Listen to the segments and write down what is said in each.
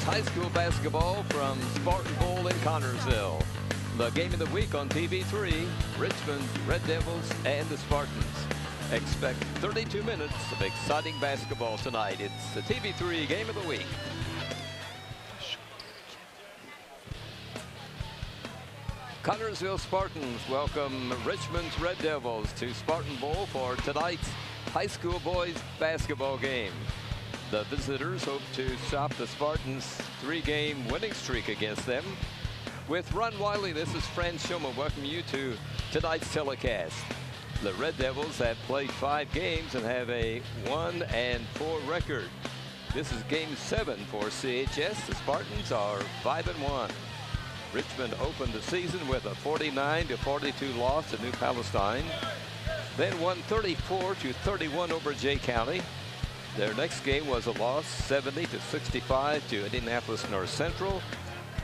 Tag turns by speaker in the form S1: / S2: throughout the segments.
S1: high school basketball from Spartan Bowl in Connorsville. The game of the week on TV3, Richmond Red Devils and the Spartans. Expect 32 minutes of exciting basketball tonight. It's the TV3 game of the week. Connorsville Spartans welcome Richmond's Red Devils to Spartan Bowl for tonight's high school boys basketball game. The visitors hope to stop the Spartans' three-game winning streak against them. With Ron Wiley, this is Fran Schulman welcoming you to tonight's telecast. The Red Devils have played 5 games and have a 1-4 record. This is game 7 for CHS. The Spartans are 5-1. Richmond opened the season with a 49-42 loss to New Palestine, then won 34-31 over Jay County. Their next game was a loss 70-65 to Indianapolis North Central.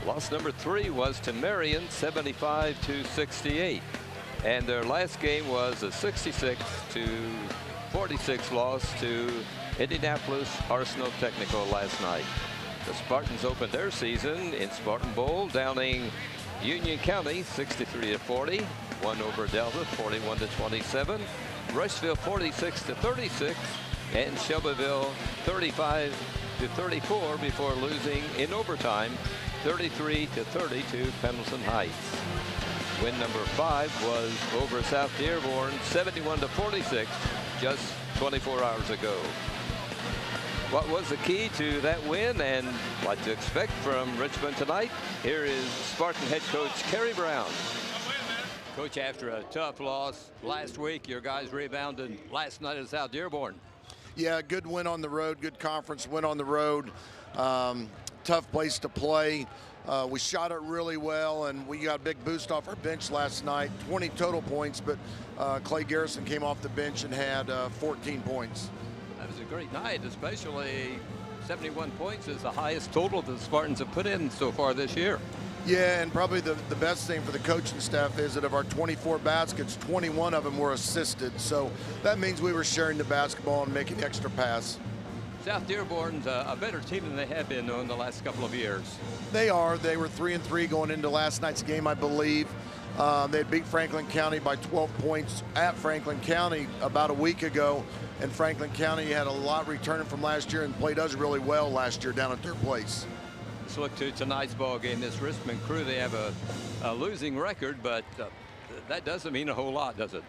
S1: Loss number 3 was to Marion 75-68. And their last game was a 66-46 loss to Indianapolis Arsenal Technical last night. The Spartans opened their season in Spartan Bowl, downing Union County 63-40, won over Delta 41-27, Rushville 46-36, and Shelbyville 35-34 before losing in overtime 33-30 to Pendleton Heights. Win number 5 was over South Dearborn 71-46 just 24 hours ago. What was the key to that win and what to expect from Richmond tonight? Here is Spartan head coach Kerry Brown. Coach, after a tough loss last week, your guys rebounded last night at South Dearborn.
S2: Yeah, good win on the road, good conference win on the road. Tough place to play. We shot it really well, and we got a big boost off our bench last night. 20 total points, but Clay Garrison came off the bench and had 14 points.
S1: That was a great night, especially 71 points is the highest total the Spartans have put in so far this year.
S2: Yeah, and probably the best thing for the coaching staff is that of our 24 baskets, 21 of them were assisted. So that means we were sharing the basketball and making extra pass.
S1: South Dearborn's a better team than they have been in the last couple of years.
S2: They are. They were 3-3 going into last night's game, I believe. They beat Franklin County by 12 points at Franklin County about a week ago. And Franklin County had a lot returning from last year and played us really well last year down at their place.
S1: Let's look to tonight's ball game. This Richmond crew, they have a losing record, but that doesn't mean a whole lot, does it?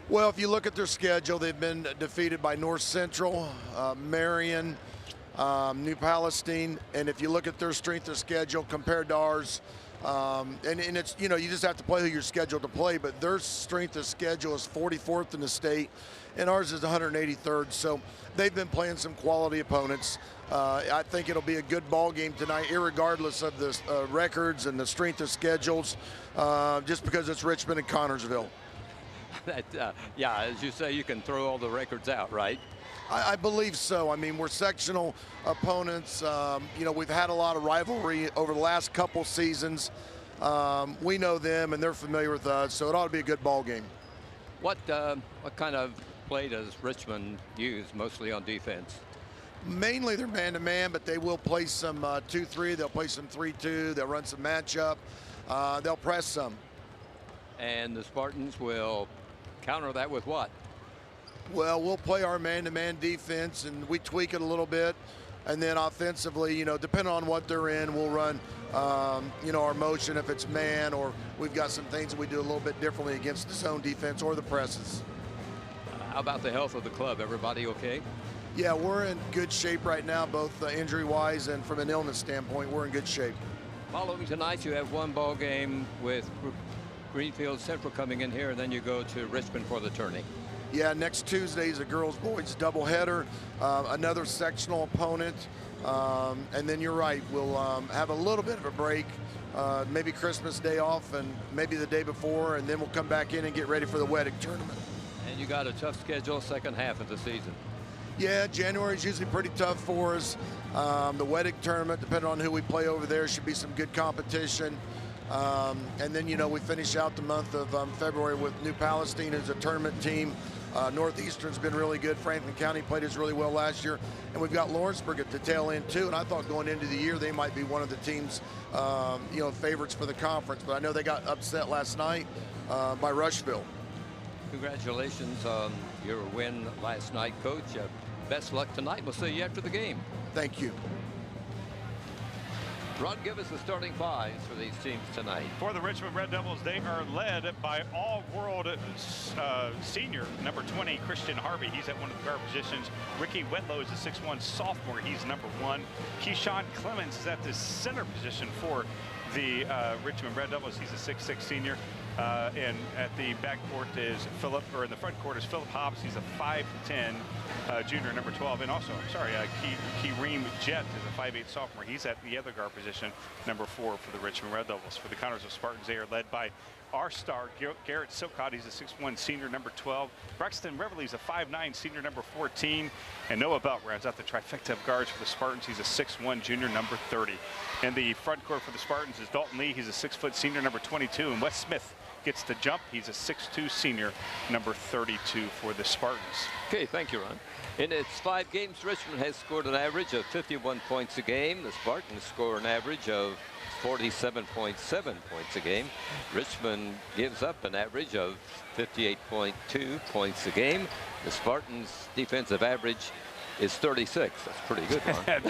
S2: Well, if you look at their schedule, they've been defeated by North Central, Marion, New Palestine, and if you look at their strength of schedule compared to ours, and it's, you know, you just have to play who you're scheduled to play, but their strength of schedule is 44th in the state, and ours is 183rd. So they've been playing some quality opponents. I think it'll be a good ball game tonight, irregardless of the records and the strength of schedules, just because it's Richmond and Connorsville.
S1: Yeah, as you say, you can throw all the records out, right?
S2: I believe so. I mean, we're sectional opponents. You know, we've had a lot of rivalry over the last couple seasons. We know them, and they're familiar with us, so it ought to be a good ball game.
S1: What kind of play does Richmond use mostly on defense?
S2: Mainly they're man-to-man, but they will play some 2-3. They'll play some 3-2. They'll run some matchup. They'll press some.
S1: And the Spartans will counter that with what?
S2: Well, we'll play our man-to-man defense, and we tweak it a little bit. And then offensively, you know, depending on what they're in, we'll run, you know, our motion if it's man, or we've got some things that we do a little bit differently against the zone defense or the presses.
S1: How about the health of the club? Everybody okay?
S2: Yeah, we're in good shape right now, both injury-wise and from an illness standpoint. We're in good shape.
S1: Following tonight, you have one ball game with Greenfield Central coming in here, and then you go to Richmond for the tourney.
S2: Yeah, next Tuesday is a girls-boys doubleheader, another sectional opponent, and then you're right, we'll have a little bit of a break, maybe Christmas Day off and maybe the day before, and then we'll come back in and get ready for the wedding tournament.
S1: And you got a tough schedule second half of the season.
S2: Yeah, January is usually pretty tough for us. The wedding tournament, depending on who we play over there, should be some good competition. And then, you know, we finish out the month of February with New Palestine as a tournament team. Northeastern's been really good. Franklin County played us really well last year. And we've got Lawrenceburg at the tail end, too. And I thought going into the year they might be one of the teams, favorites for the conference. But I know they got upset last night by Rushville.
S1: Congratulations on your win last night, Coach. Best luck tonight. We'll see you after the game.
S2: Thank you.
S1: Ron, give us the starting fives for these teams tonight.
S3: For the Richmond Red Devils, they are led by all-world senior, number 20, Christian Harvey. He's at one of the guard positions. Ricky Wedlow is a 6'1 sophomore. He's number 1. Keyshawn Clemens is at the center position for the Richmond Red Devils. He's a 6'6 senior. And at the backcourt is in the front court is Philip Hobbs. He's a 5'10 junior, number 12. And also, Keereem Jett is a 5'8 sophomore. He's at the other guard position, number 4 for the Richmond Red Devils. For the Connersville Spartans, they are led by our star, Garrett Silcott. He's a 6'1 senior, number 12. Braxton Reveley's a 5'9 senior, number 14. And Noah Belt rounds out the trifecta of guards for the Spartans. He's a 6'1 junior, number 30. In the front court for the Spartans is Dalton Lee. He's a 6' senior, number 22. And Wes Smith gets the jump. He's a 6'2 senior, number 32 for the Spartans.
S1: Okay, thank you, Ron. In its 5 games, Richmond has scored an average of 51 points a game. The Spartans score an average of 47.7 points a game. Richmond gives up an average of 58.2 points a game. The Spartans' defensive average is 36. That's pretty good, Ron.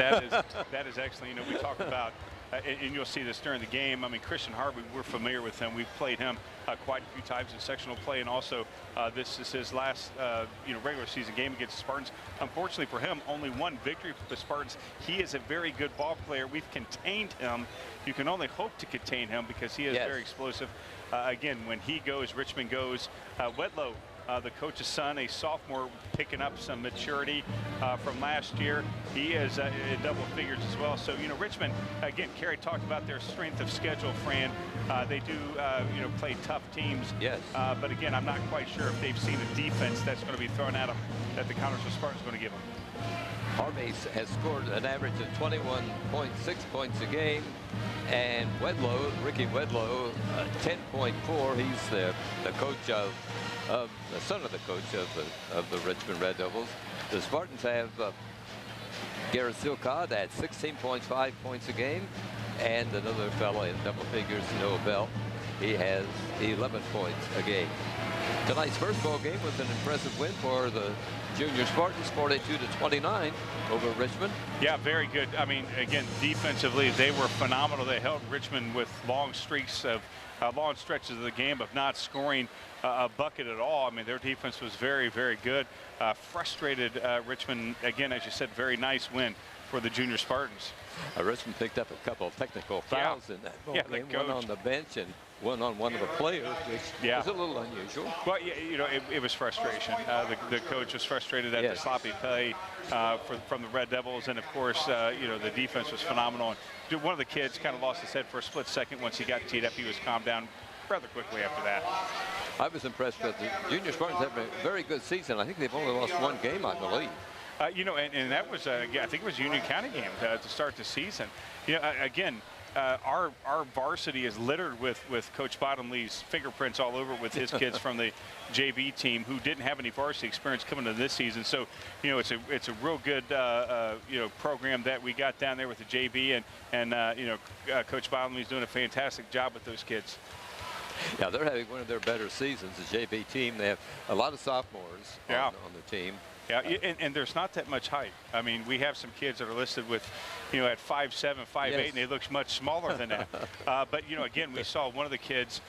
S3: that is excellent. We talk about and you'll see this during the game. I mean, Christian Harvey, we're familiar with him. We've played him quite a few times in sectional play, and also this is his last regular season game against the Spartans. Unfortunately for him, only one victory for the Spartans. He is a very good ball player. We've contained him. You can only hope to contain him because he is very explosive. Again, when he goes, Richmond goes. Wedlow, the coach's son, a sophomore, picking up some maturity from last year. He is in double figures as well. So, Richmond, again, Kerry talked about their strength of schedule, Fran. They do, play tough teams.
S1: Yes.
S3: But again, I'm not quite sure if they've seen a defense that's going to be thrown at them that the Connersville Spartans going to give them.
S1: Harvey has scored an average of 21.6 points a game, and Ricky Wedlow, 10.4. He's the coach of the son of the coach of the Richmond Red Devils. The Spartans have Garrett Silcott at 16.5 points a game, and another fellow in double figures, Noah Belt. He has 11 points a game. Tonight's first ball game was an impressive win for the Junior Spartans, 42-29 over Richmond. Yeah,
S3: very good. I mean, again, defensively, they were phenomenal. They held Richmond with long stretches of the game of not scoring a bucket at all. I mean, their defense was very, very good. Frustrated Richmond, again, as you said, very nice win for the Junior Spartans.
S1: Richmond picked up a couple of technical fouls in that ball game, one on the bench and one on one of the players, which was a little unusual.
S3: Well, it was frustration. The coach was frustrated at the sloppy play from the Red Devils, and of course, the defense was phenomenal. And one of the kids kind of lost his head for a split second. Once he got teed up, he was calmed down rather quickly after that.
S1: I was impressed with the Junior Spartans have a very good season. I think they've only lost one game, I believe.
S3: And that was, I think it was Union County game to start the season. Again, our varsity is littered with Coach Bottomley's fingerprints all over it with his kids from the JV team who didn't have any varsity experience coming to this season. So, it's a real good program that we got down there with the JV, and Coach Bottomley's doing a fantastic job with those kids.
S1: Yeah, they're having one of their better seasons. The JV team, they have a lot of sophomores on the team.
S3: Yeah, and there's not that much height. I mean, we have some kids that are listed with, at 5'7", 5'8", and they look much smaller than that. But, again, we saw one of the kids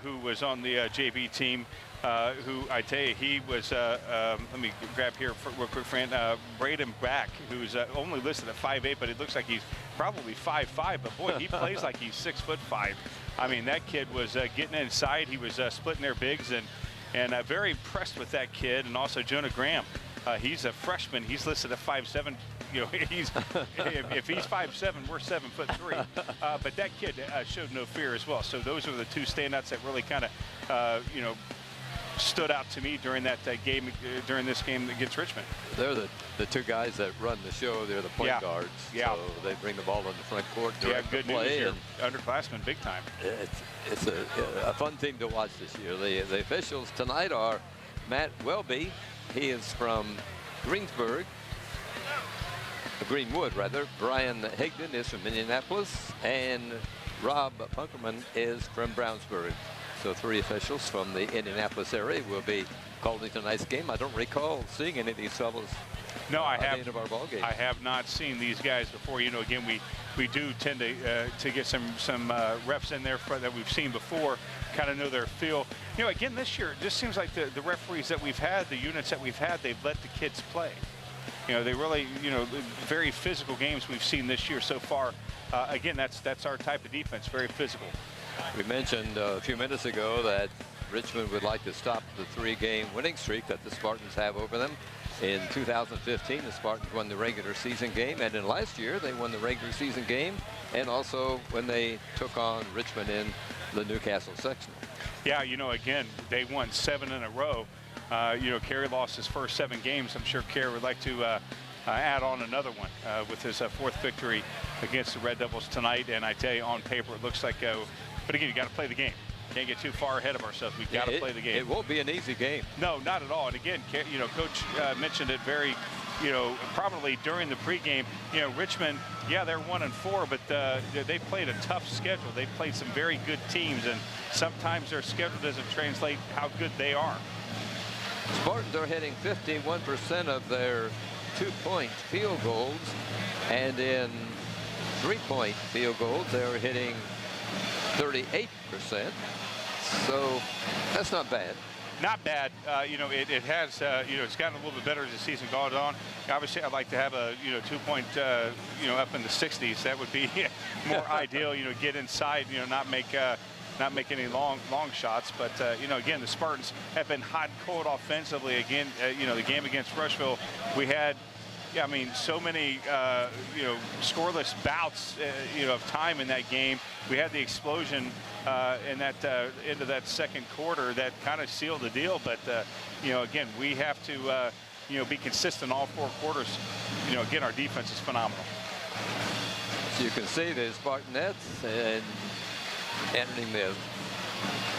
S3: who was on the JV team, who I tell you, he was, let me grab here real quick, Fran, Braden Back, who's only listed at 5'8", but it looks like he's probably 5'5", but boy, he plays like he's 6'5". I mean, that kid was getting inside. He was splitting their bigs, and very impressed with that kid. And also Jonah Graham. He's a freshman. He's listed at 5'7". He's if he's 5'7", we're 7'3". But that kid showed no fear as well. So those are the two standouts that really kind of stood out to me during that game, during this game against Richmond.
S1: They're the two guys that run the show. They're the point guards. Yeah. So they bring the ball in the front court.
S3: Good
S1: play
S3: news. Underclassmen, big time.
S1: It's a fun team to watch this year. The officials tonight are Matt Welby. He is from Greensburg. Greenwood, rather. Brian Higdon is from Indianapolis. And Rob Punkerman is from Brownsburg. So 3 officials from the Indianapolis area will be calling tonight's game. I don't recall seeing any of these fellows.
S3: No, I have not seen these guys before. You know, again, we do tend to get some reps in there that we've seen before, kind of know their feel. You know, again, this year, it just seems like the referees that we've had, the units that we've had, they've let the kids play. You know, they really, you know, very physical games we've seen this year so far. Again, that's our type of defense, very physical.
S1: We mentioned a few minutes ago that Richmond would like to stop the 3-game winning streak that the Spartans have over them. In 2015, the Spartans won the regular season game, and in last year they won the regular season game, and also when they took on Richmond in the Newcastle sectional.
S3: Yeah, you know, again, they won 7 in a row. You know, Kerry lost his first 7 games. I'm sure Kerry would like to add on another one with his 4th victory against the Red Devils tonight. And I tell you, on paper, it looks like, but again, you got to play the game. Can't get too far ahead of ourselves. We've got to play the game.
S1: It won't be an easy game.
S3: No, not at all. And again, you know, Coach mentioned it very, you know, probably during the pregame. You know, Richmond, yeah, they're 1-4, but they played a tough schedule. They played some very good teams, and sometimes their schedule doesn't translate how good they are.
S1: Spartans are hitting 51% of their 2-point field goals, and in 3-point field goals, they're hitting 38%. So that's not bad.
S3: Not bad. You know, it has, you know, it's gotten a little bit better as the season goes on. Obviously, I'd like to have a, you know, 2-point, you know, up in the 60s. That would be more ideal, you know, get inside, you know, not make any long shots. But, you know, again, the Spartans have been hot and cold offensively. Again, you know, the game against Rushville, we had, yeah, I mean, so many, you know, scoreless bouts, you know, of time in that game. We had the explosion in that into that second quarter that kind of sealed the deal. But, you know, again, we have to, you know, be consistent all 4 quarters. You know, again, our defense is phenomenal.
S1: So you can see the Spartanettes and entering the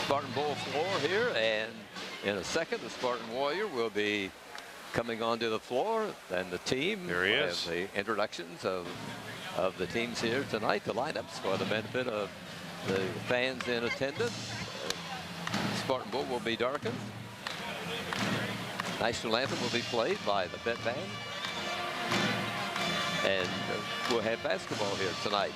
S1: Spartan Bowl floor here. And in a second, the Spartan Warrior will be coming onto the floor, and the team.
S3: There he is.
S1: The introductions of the teams here tonight, the lineups for the benefit of the fans in attendance. Spartan Bowl will be darkened. National anthem will be played by the Bet Band, and we'll have basketball here tonight.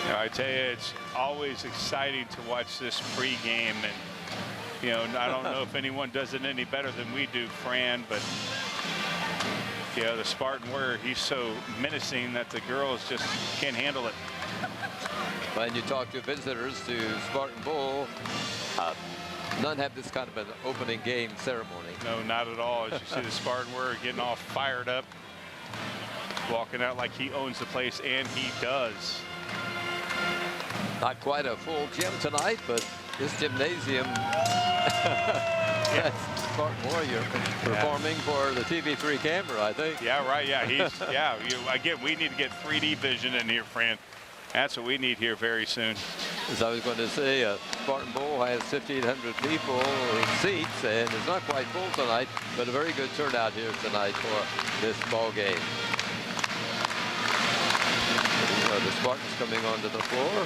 S3: You know, I tell you, it's always exciting to watch this pregame, and you know, I don't know if anyone does it any better than we do, Fran, but you know, the Spartan Warrior, he's so menacing that the girls just can't handle it.
S1: When you talk to visitors to Spartan Bowl, none have this kind of an opening game ceremony.
S3: No, not at all. As you see the Spartan Warrior getting all fired up, walking out like he owns the place, and he does.
S1: Not quite a full gym tonight, but this gymnasium,
S3: yeah.
S1: Spartan Warrior performing for the TV3 camera, I think.
S3: Yeah, right. Yeah, he's again, we need to get 3D vision in here, Fran. That's what we need here very soon.
S1: As I was going to say, Spartan Bowl has 5,800 people seats, and it's not quite full tonight, but a very good turnout here tonight for this ball game. The Spartans coming onto the floor.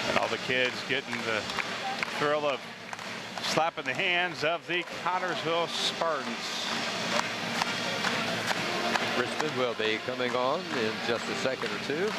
S3: And all the kids getting the thrill of slapping the hands of the Connersville Spartans.
S1: Richmond will be coming on in just a second or two.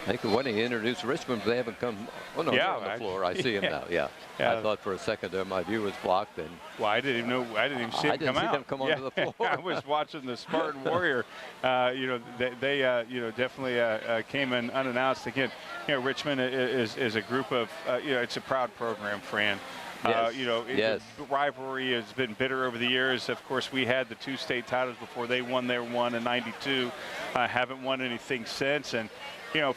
S1: I think wanting to introduce Richmond, but they haven't come. Oh no,
S3: yeah,
S1: they're on the floor. I see him now. Yeah. I thought for a second there my view was blocked, and
S3: well, I didn't even know. I didn't even see him come out.
S1: Them come onto the floor.
S3: I was watching the Spartan Warrior. You know, they you know, definitely came in unannounced. Again, you know, Richmond is a group of you know, it's a proud program, Fran.
S1: Yes.
S3: The rivalry has been bitter over the years. Of course, we had the 2 state titles before they won their one in '92. Haven't won anything since. And,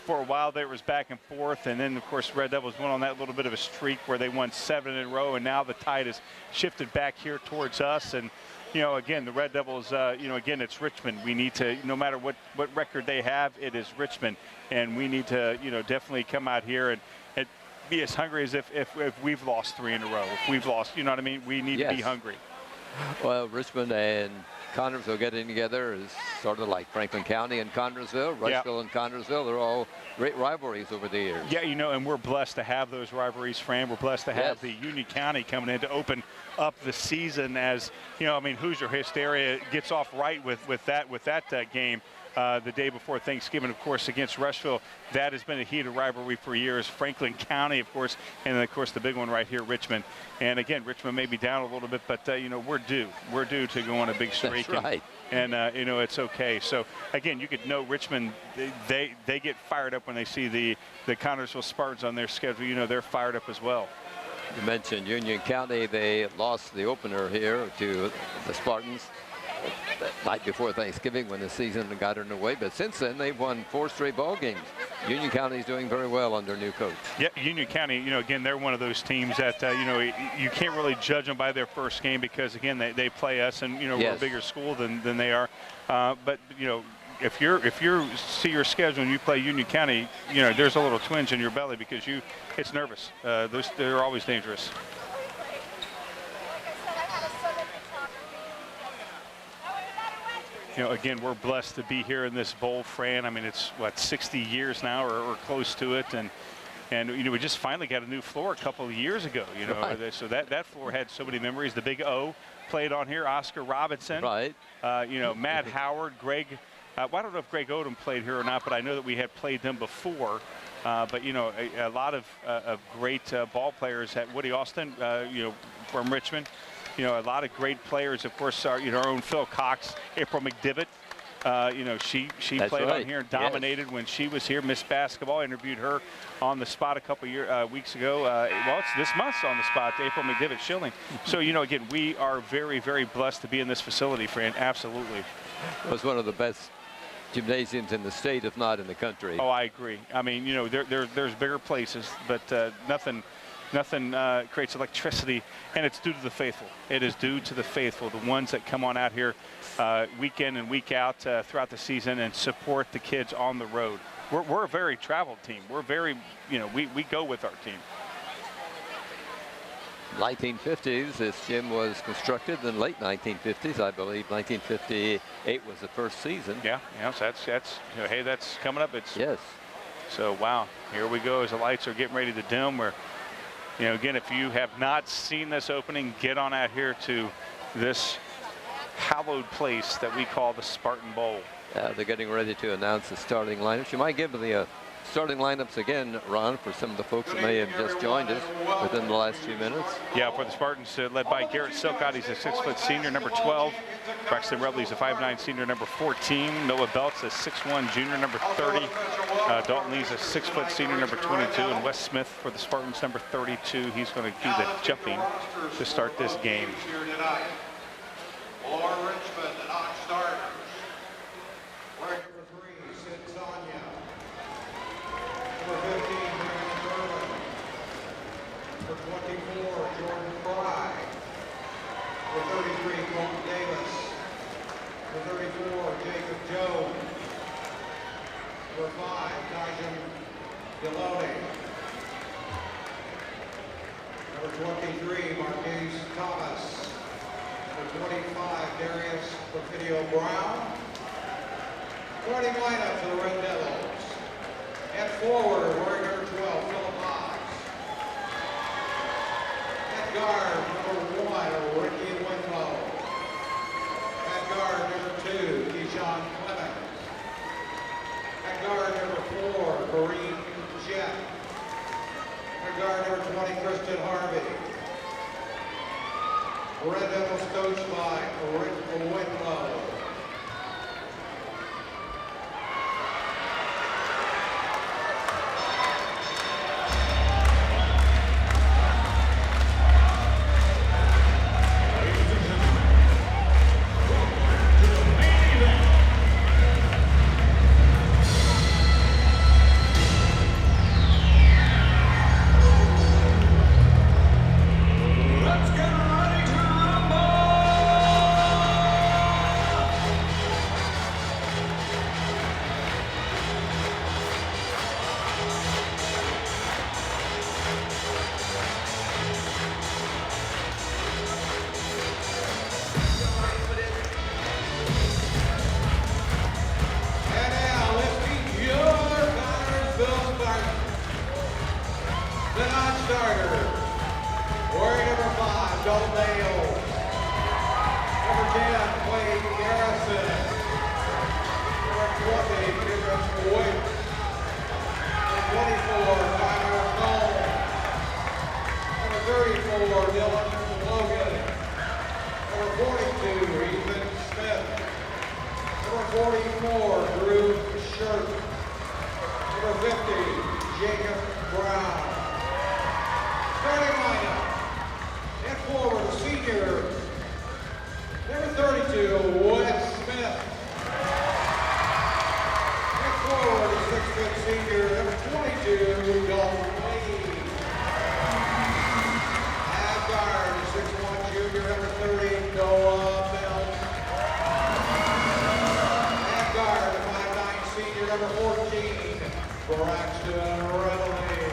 S3: for a while there was back and forth. And then, of course, Red Devils went on that little bit of a streak where they won 7 in a row. And now the tide has shifted back here towards us. And, again, the Red Devils, again, it's Richmond. We need to, no matter what record they have, it is Richmond. And we need to, definitely come out here and be as hungry as if we've lost 3 in a row. If we've lost, you know what I mean? We need to be hungry.
S1: Well, Richmond and Connersville getting together is sort of like Franklin County and Connersville, Rushville and Connersville. They're all great rivalries over the years.
S3: Yeah, and we're blessed to have those rivalries, Fran. We're blessed to have the Union County coming in to open up the season as, Hoosier hysteria gets off right with that game. The day before Thanksgiving, of course, against Rushville. That has been a heated rivalry for years. Franklin County, of course, and then, of course, the big one right here, Richmond. And, again, Richmond may be down a little bit, but, we're due. We're due to go on a big streak.
S1: That's right.
S3: And it's okay. So, again, you could know Richmond, they get fired up when they see the Connersville Spartans on their schedule. They're fired up as well.
S1: You mentioned Union County. They lost the opener here to the Spartans the night before Thanksgiving when the season got underway. But since then, they've won 4 straight ball games. Union County is doing very well under new coach.
S3: Yeah, Union County, again, they're one of those teams that, you can't really judge them by their first game because, again, they play us and, we're a bigger school than they are. But, if you see your schedule and you play Union County, there's a little twinge in your belly because it's nervous. They're always dangerous. Again, we're blessed to be here in this bowl, Fran. I mean, it's, 60 years now or close to it. And we just finally got a new floor a couple of years ago,
S1: Right.
S3: So that floor had so many memories. The Big O played on here, Oscar Robinson.
S1: Right.
S3: Matt Howard, Greg. I don't know if Greg Odom played here or not, but I know that we had played them before. But, a lot of great ball players at Woody Austin, from Richmond. A lot of great players, of course, our own Phil Cox, April McDivitt. She played on here and dominated when she was here. Miss Basketball, interviewed her on the spot a couple weeks ago. It's this month's on the spot, April McDivitt Schilling. So, again, we are very, very blessed to be in this facility, Fran. Absolutely.
S1: It was one of the best gymnasiums in the state, if not in the country.
S3: Oh, I agree. I mean, there's bigger places, but nothing creates electricity, and it's due to the faithful. It is due to the faithful, the ones that come on out here week in and week out throughout the season and support the kids on the road. We're a very traveled team. We're very, we go with our team.
S1: 1950s, this gym was constructed in the late 1950s. I believe 1958 was the first season.
S3: Yeah, so that's hey, that's coming up.
S1: Yes.
S3: So, wow, here we go as the lights are getting ready to dim. Again, if you have not seen this opening, get on out here to this hallowed place that we call the Spartan Bowl.
S1: They're getting ready to announce the starting lineups. You might give the starting lineups again, Ron, for some of the folks that may have just joined us within the last few minutes.
S3: Yeah, for the Spartans, led by Garrett Silcott. He's a 6-foot senior, number 12. Braxton Rebley's a 5'9" senior, number 14. Noah Belt's a 6'1" junior, number 30. Dalton Lee's a 6-foot senior, number 22. And Wes Smith for the Spartans, number 32. He's going to do the jumping to start this game.
S4: For Richmond, the non-starters. Number 3, Sid Sonia. Number 15, Brandon Berlin. Number 24, Jordan Fry. Number 33, Colton Davis. Number 34, Jacob Jones. Number 5, Tyson Deloney. Number 23, Marquise Thomas. Number 25, Darius Porfidio Brown. Starting lineup for the Red Devils. At forward, wearing number 12, Philip Knox. At guard, number 1, Ricky Winslow. At guard, number 2, Keyshawn Clemens. At guard, number 4, Kareem Jet. At guard, number 20, Kristen Harvey. Red Devils coached by Rick Winslow. Jacob Brown. Starting lineup. And forward, senior, number 32, Wes Smith. And forward, 6'4" senior, number 22, Dalton Lee. At guard, 6'1" junior, number 30, Noah Mills. At guard, 5'9" senior, number 14, Braxton Reveley.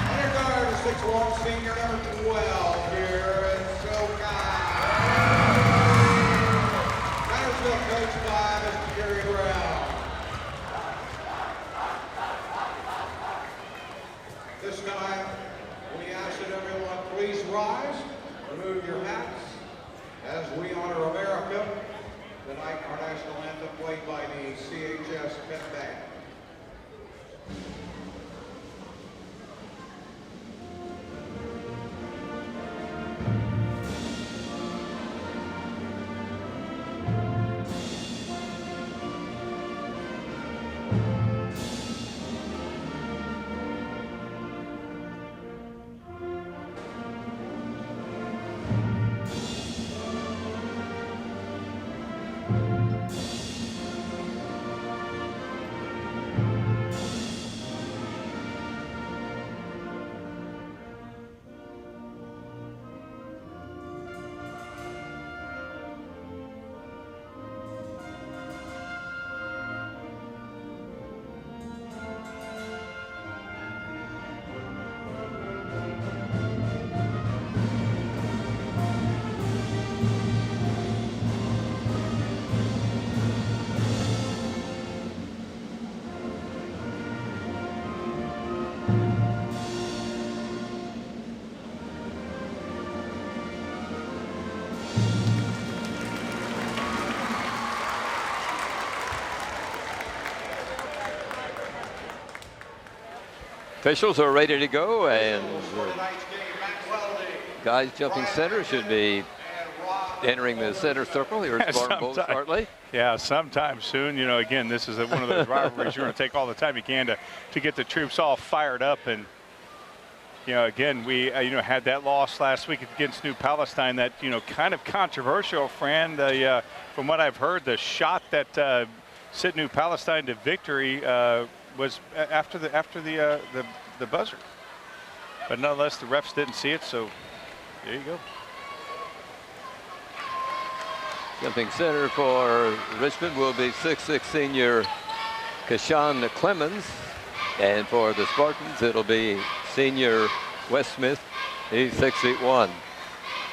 S4: Under guard, 6'1" senior, number 12, here in SoCal. Connersville coached by Mr. Jerry Brown. This time, we ask that everyone please rise, remove your hats, as we honor America. Tonight, our national anthem played by the CHS Pep Band.
S1: Officials are ready to go, and guys jumping center should be entering the center circle here at Spartan Bowl shortly.
S3: Yeah, sometime soon. You know, again, this is one of those rivalries you're going to take all the time you can to get the troops all fired up. And, you know, again, we, had that loss last week against New Palestine that, kind of controversial, Fran. From what I've heard, the shot that sent New Palestine to victory was after the buzzer. But nonetheless, the refs didn't see it, so there you go.
S1: Jumping center for Richmond will be 6'6" senior Kashawn Clemens. And for the Spartans, it'll be senior Wes Smith. He's 6'1".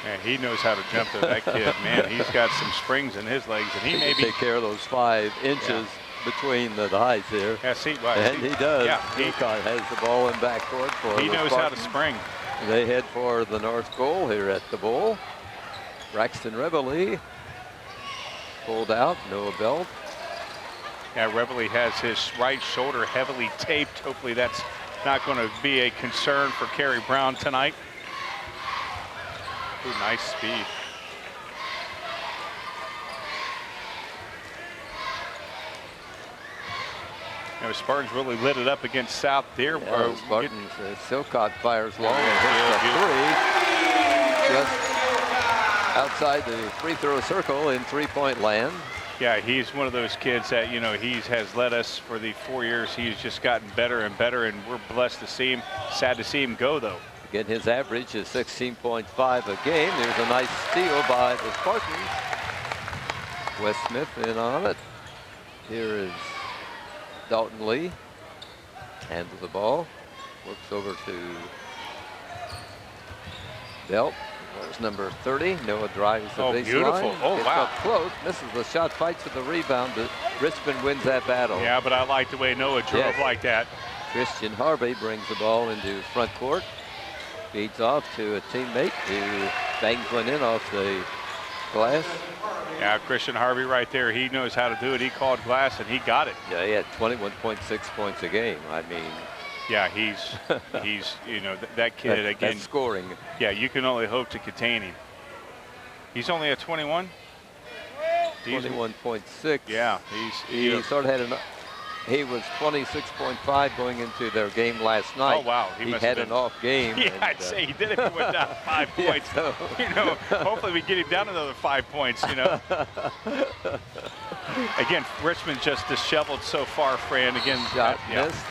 S3: Man, he knows how to jump to that kid. Man, he's got some springs in his legs, and he may
S1: take care of those 5 inches between the heights here.
S3: Yeah, see,
S1: and he does.
S3: Yeah,
S1: he has the ball in backcourt for
S3: he
S1: the
S3: knows
S1: Spartans.
S3: how to spring.
S1: They head for the North Goal here at the Bowl. Braxton Reveley pulled out, no belt.
S3: Yeah, Reveley has his right shoulder heavily taped. Hopefully that's not going to be a concern for Kerry Brown tonight. Ooh, nice speed. Spartans really lit it up against South there.
S1: Yeah, Spartans, Silcott fires long and hits the 3. Just outside the free throw circle in 3-point land.
S3: Yeah, he's one of those kids that, he has led us for the 4 years. He's just gotten better and better, and we're blessed to see him. Sad to see him go, though.
S1: Again, his average is 16.5 a game. There's a nice steal by the Spartans. Wes Smith in on it. Here is Dalton Lee. Handles the ball. Works over to Belt. There's number 30. Noah drives the baseline.
S3: Beautiful. Oh,
S1: gets
S3: wow.
S1: up close. Misses the shot, fights for the rebound, but Richmond wins that battle.
S3: Yeah, but I like the way Noah drove like that.
S1: Christian Harvey brings the ball into front court. Feeds off to a teammate who bangs one in off the glass.
S3: Yeah, Christian Harvey right there. He knows how to do it. He called glass, and he got it.
S1: Yeah, he had 21.6 points a game. I mean,
S3: yeah, he's that kid again.
S1: That's scoring.
S3: Yeah, you can only hope to contain him. He's only at 21.
S1: 21.6.
S3: Yeah,
S1: he sort of He was 26.5 going into their game last night.
S3: Oh, wow.
S1: He had an off game.
S3: Yeah,
S1: and,
S3: I'd say he did if he went down 5 points.
S1: So.
S3: You know, hopefully we get him down another 5 points, you know. Again, Richmond just disheveled so far, Fran. Again,
S1: shot missed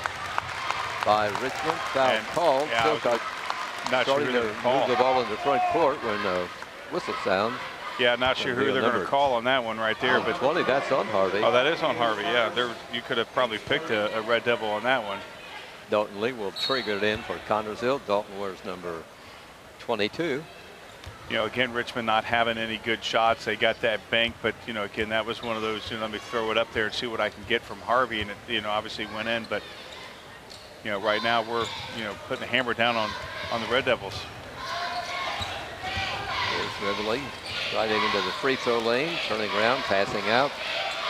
S1: by Richmond. Foul called.
S3: Yeah,
S1: Silcock
S3: not sure
S1: starting
S3: who
S1: to
S3: they're call.
S1: move the ball in the front court when the whistle sounds.
S3: Yeah, not sure who they're going to call on that one right there. But
S1: 20, that's on Harvey.
S3: Oh, that is on Harvey. Yeah, you could have probably picked a Red Devil on that one.
S1: Dalton Lee will trigger it in for Connersville. Dalton wears number 22.
S3: You know, again, Richmond not having any good shots. They got that bank, but, you know, again, that was one of those, let me throw it up there and see what I can get from Harvey. And it, obviously went in. But, right now we're, putting the hammer down on the Red Devils.
S1: There's Reveley driving into the free throw lane, turning around, passing out.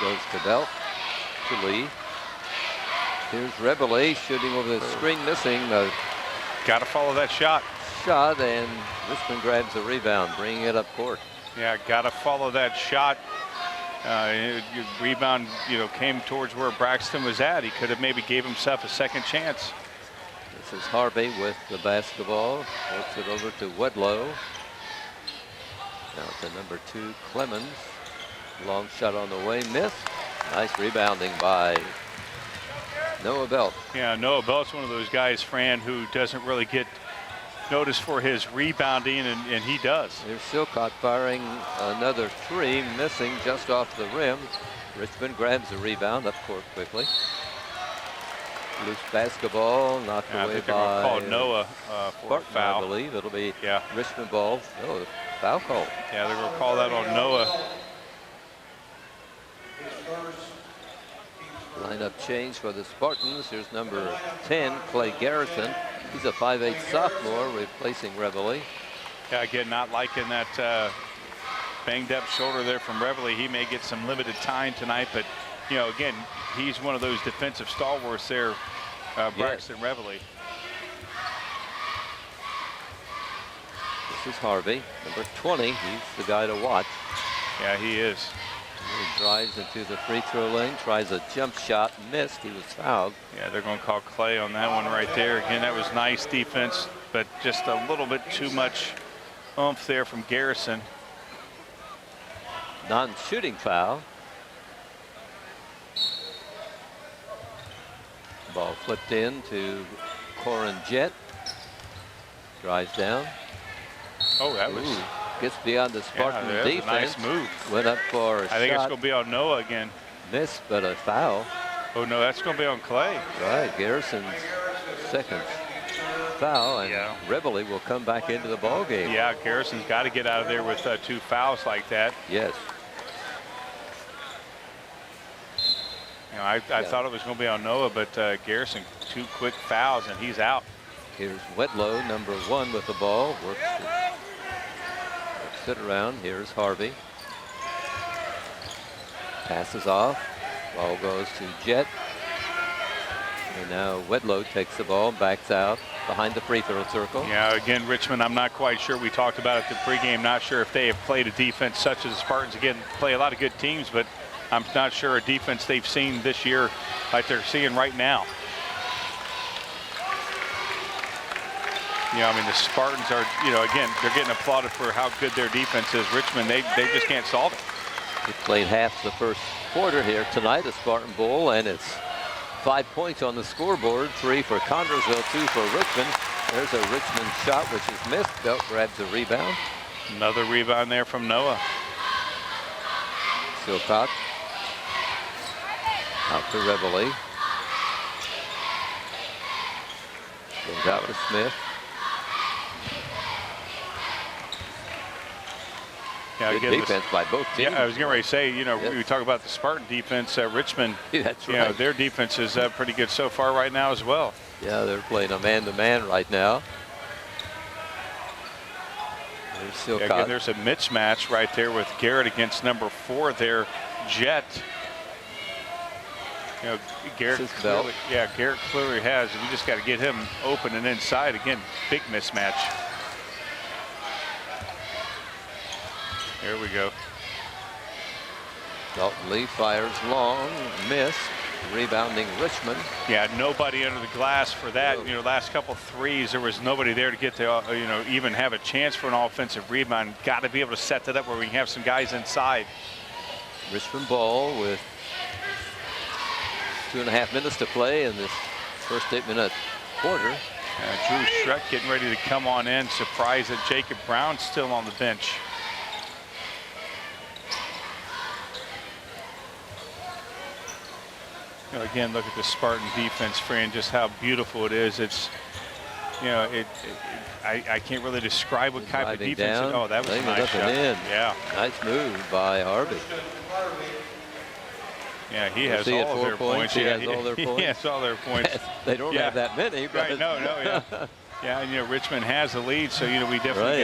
S1: Goes to Belt, to Lee. Here's Reveley shooting over the screen, missing.
S3: Got to follow that shot.
S1: And Richmond grabs the rebound, bringing it up court.
S3: Yeah, got to follow that shot. Rebound, came towards where Braxton was at. He could have maybe gave himself a second chance.
S1: This is Harvey with the basketball. Works it over to Wedlow. Now to number 2, Clemens. Long shot on the way, missed. Nice rebounding by Noah Belt.
S3: Yeah, Noah Belt's one of those guys, Fran, who doesn't really get noticed for his rebounding, and he does.
S1: Here's Silcock firing another 3, missing just off the rim. Richmond grabs the rebound up court quickly. Loose basketball knocked away by
S3: call Noah for a foul.
S1: I believe it'll be
S3: Yeah.
S1: Richmond ball. Oh, foul call.
S3: Yeah, they're going to call that on Noah.
S1: Lineup change for the Spartans. Here's number 10, Clay Garrison. He's a 5'8" sophomore, replacing Reveley.
S3: Yeah, again, not liking that banged up shoulder there from Reveley. He may get some limited time tonight, but, again, he's one of those defensive stalwarts there, Braxton Reveley.
S1: This is Harvey, number 20. He's the guy to watch.
S3: Yeah, he is.
S1: He drives into the free throw lane, tries a jump shot, missed. He was fouled.
S3: Yeah, they're going to call Clay on that one right there. Again, that was nice defense, but just a little bit too much oomph there from Garrison.
S1: Non-shooting foul. Ball flipped in to Corin Jett. Drives down.
S3: Oh, that was...
S1: Gets beyond the Spartan defense.
S3: A nice move.
S1: Went up for a shot.
S3: I think it's going to be on Noah again.
S1: Missed, but a foul.
S3: Oh, no, that's going to be on Clay.
S1: Right, Garrison's second foul, and
S3: Yeah.
S1: Reveley will come back into the ball game.
S3: Yeah, Garrison's got to get out of there with 2 fouls like that.
S1: Yes.
S3: I thought it was going to be on Noah, but Garrison, 2 quick fouls, and he's out.
S1: Here's Wedlow, number 1 with the ball. Works it around. Here's Harvey. Passes off. Ball goes to Jett. And now Wedlow takes the ball, backs out behind the free throw circle.
S3: Yeah, again, Richmond, I'm not quite sure. We talked about it at the pregame. Not sure if they have played a defense such as the Spartans. Again, play a lot of good teams, but I'm not sure a defense they've seen this year like they're seeing right now. I mean, the Spartans are, again, they're getting applauded for how good their defense is. Richmond, they just can't solve it.
S1: We played half the first quarter here tonight, the Spartan Bowl, and it's 5 points on the scoreboard. 3 for Connersville, 2 for Richmond. There's a Richmond shot, which is missed. Belt grabs the rebound.
S3: Another rebound there from Noah.
S1: Silcock. Out to Reveley. Goes out to Smith.
S3: Yeah,
S1: Good
S3: again,
S1: defense by both teams.
S3: Yeah, I was getting ready to say, we talk about the Spartan defense, Richmond,
S1: That's right.
S3: their defense is pretty good so far right now as well.
S1: Yeah, they're playing a man-to-man right now. There's Silcock.
S3: Again, there's a mismatch right there with Garrett against number 4 there, Jett. Garrett clearly, Garrett clearly has. We just got to get him open and inside. Again, big mismatch. There we go.
S1: Dalton Lee fires long, missed. rebounding Richmond.
S3: Yeah, nobody under the glass for that. You know, last couple threes, there was nobody there to get to, you know, even have a chance for an offensive rebound. Got to be able to set that up where we can have some guys inside.
S1: Richmond ball with 2.5 minutes to play in this first 8-minute quarter.
S3: Drew Schreck getting ready to come on in. Surprised that Jacob Brown's still on the bench. You know, again, look at the Spartan defense, Fran, just how beautiful it is. It's, you know, I can't really describe what type of defense. Oh, that was a nice shot. Yeah.
S1: Nice move by Harvey.
S3: Yeah, he has all of their points.
S1: He has all their points.
S3: He has all their points.
S1: They don't have that many. But
S3: right, no, yeah. Yeah, and, you know, Richmond has the lead, so, you know, we definitely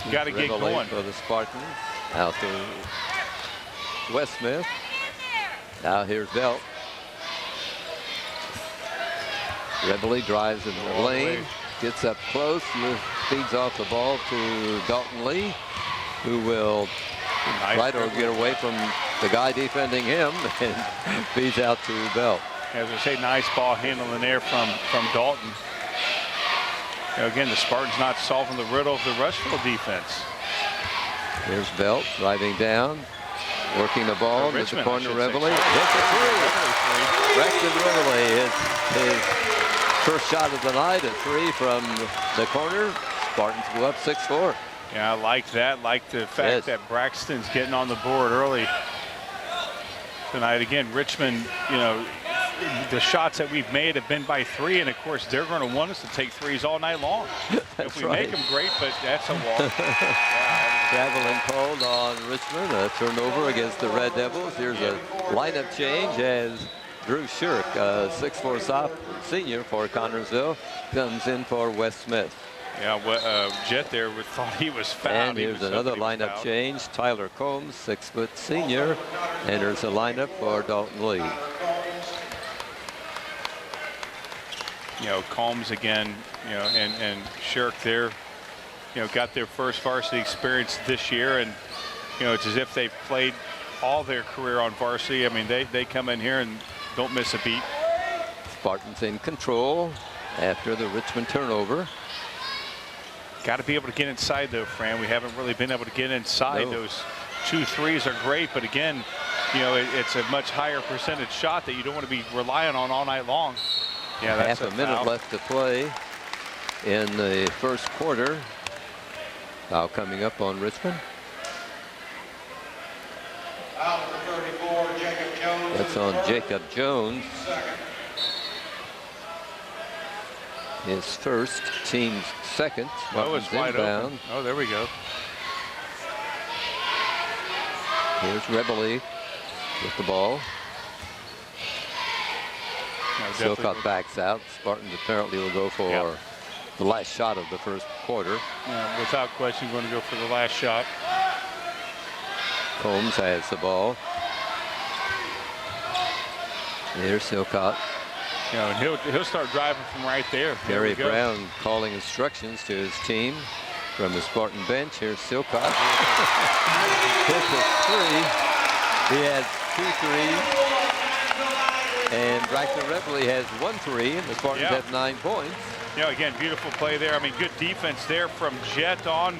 S3: got to get going.
S1: For the Spartans. Out to West Smith. Now here's Belt. Reveley drives in the lane, gets up close, feeds off the ball to Dalton Lee, who will try to get away from the guy defending him and feeds out to Belt.
S3: As I say, nice ball handling there from Dalton. You know, again, the Spartans not solving the riddle of the Rushville defense.
S1: Here's Belt driving down, working the ball to the corner. Reveley hits a three. Braxton Reveley hits his first shot of the night, a three from the corner. Spartans go up 6-4.
S3: Yeah, I like that. Like the fact that Braxton's getting on the board early tonight. Again, Richmond, you know, the shots that we've made have been by 3, and of course they're going to want us to take threes all night long. If we make them, great, but that's a walk.
S1: Traveling called on Richmond, a turnover against the Red Devils. Here's a lineup change as Drew Shirk, 6'4" senior for Connersville, comes in for West Smith.
S3: Yeah, Jet there thought he was fouled.
S1: And here's another lineup change. Tyler Combs, 6' senior, enters the lineup for Dalton Lee.
S3: You know, Combs again, you know, and Shirk there, you know, got their first varsity experience this year, and, you know, it's as if they've played all their career on varsity. I mean, they come in here and don't miss a beat.
S1: Spartans in control after the Richmond turnover.
S3: Got to be able to get inside, though, Fran. We haven't really been able to get inside.
S1: No.
S3: Those 2 threes are great, but again, you know, it's a much higher percentage shot that you don't want to be relying on all night long. Yeah, that's
S1: half a minute left to play in the first quarter. Foul coming up on Richmond. That's on Jacob Jones. His first, team's second.
S3: Oh, it's wide open. Oh, there we go.
S1: Here's Reveley with the ball. Silcott backs out. Spartans apparently will go for the last shot of the first quarter.
S3: Yeah, without question, going to go for the last shot.
S1: Combs has the ball. Here's Silcott.
S3: You know, and he'll start driving from right there.
S1: Gary Brown calling instructions to his team from the Spartan bench. Here's Silcott. Hits a three. He has 2 threes. And Braxton Reveley has 1 3, and the Spartans have 9 points.
S3: You know, again, beautiful play there. I mean, good defense there from Jet on,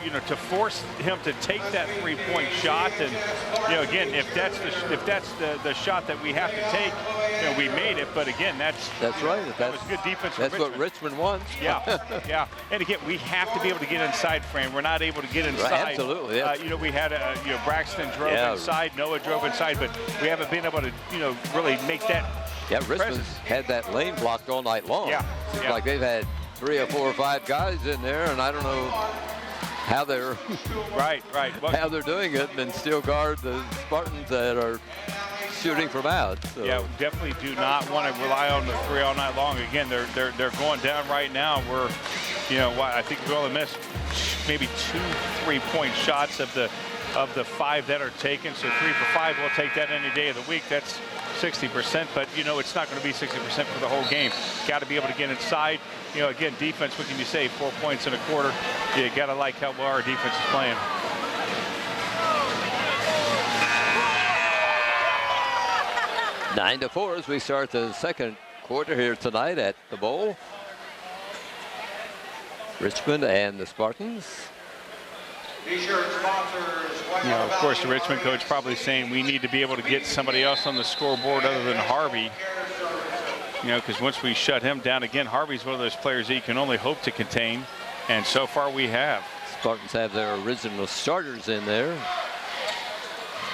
S3: you know, to force him to take that 3-point shot. And, you know, again, if that's the shot that we have to take, you know, we made it. But again, that's
S1: right.
S3: That was good defense from Richmond.
S1: That's what Richmond wants.
S3: Yeah. And again, we have to be able to get inside, Fran. We're not able to get inside.
S1: Right, absolutely. Yeah.
S3: You know, we had you know, Braxton drove inside, Noah drove inside, but we haven't been able to, you know, really make that.
S1: Yeah, Richmond had that lane blocked all night long. Seems like they've had 3 or 4 or 5 guys in there, and I don't know how they're how they're doing it and still guard the Spartans that are shooting from out. So.
S3: Yeah, we definitely do not want to rely on the 3 all night long. Again, they're going down right now. We're, you know, I think we only missed maybe 2 3-point shots of the 5 that are taken. So 3 for 5, we'll take that any day of the week. That's 60%, but you know it's not going to be 60% for the whole game. Got to be able to get inside. You know, again, defense, what can you say? 4 points in a quarter. You got to like how well our defense is playing.
S1: 9-4 as we start the second quarter here tonight at the Bowl. Richmond and the Spartans.
S4: T-shirt sponsors.
S3: You know, of course, the Richmond coach probably saying we need to be able to get somebody else on the scoreboard other than Harvey. You know, because once we shut him down again, Harvey's one of those players that you can only hope to contain, and so far we have.
S1: Spartans have their original starters in there.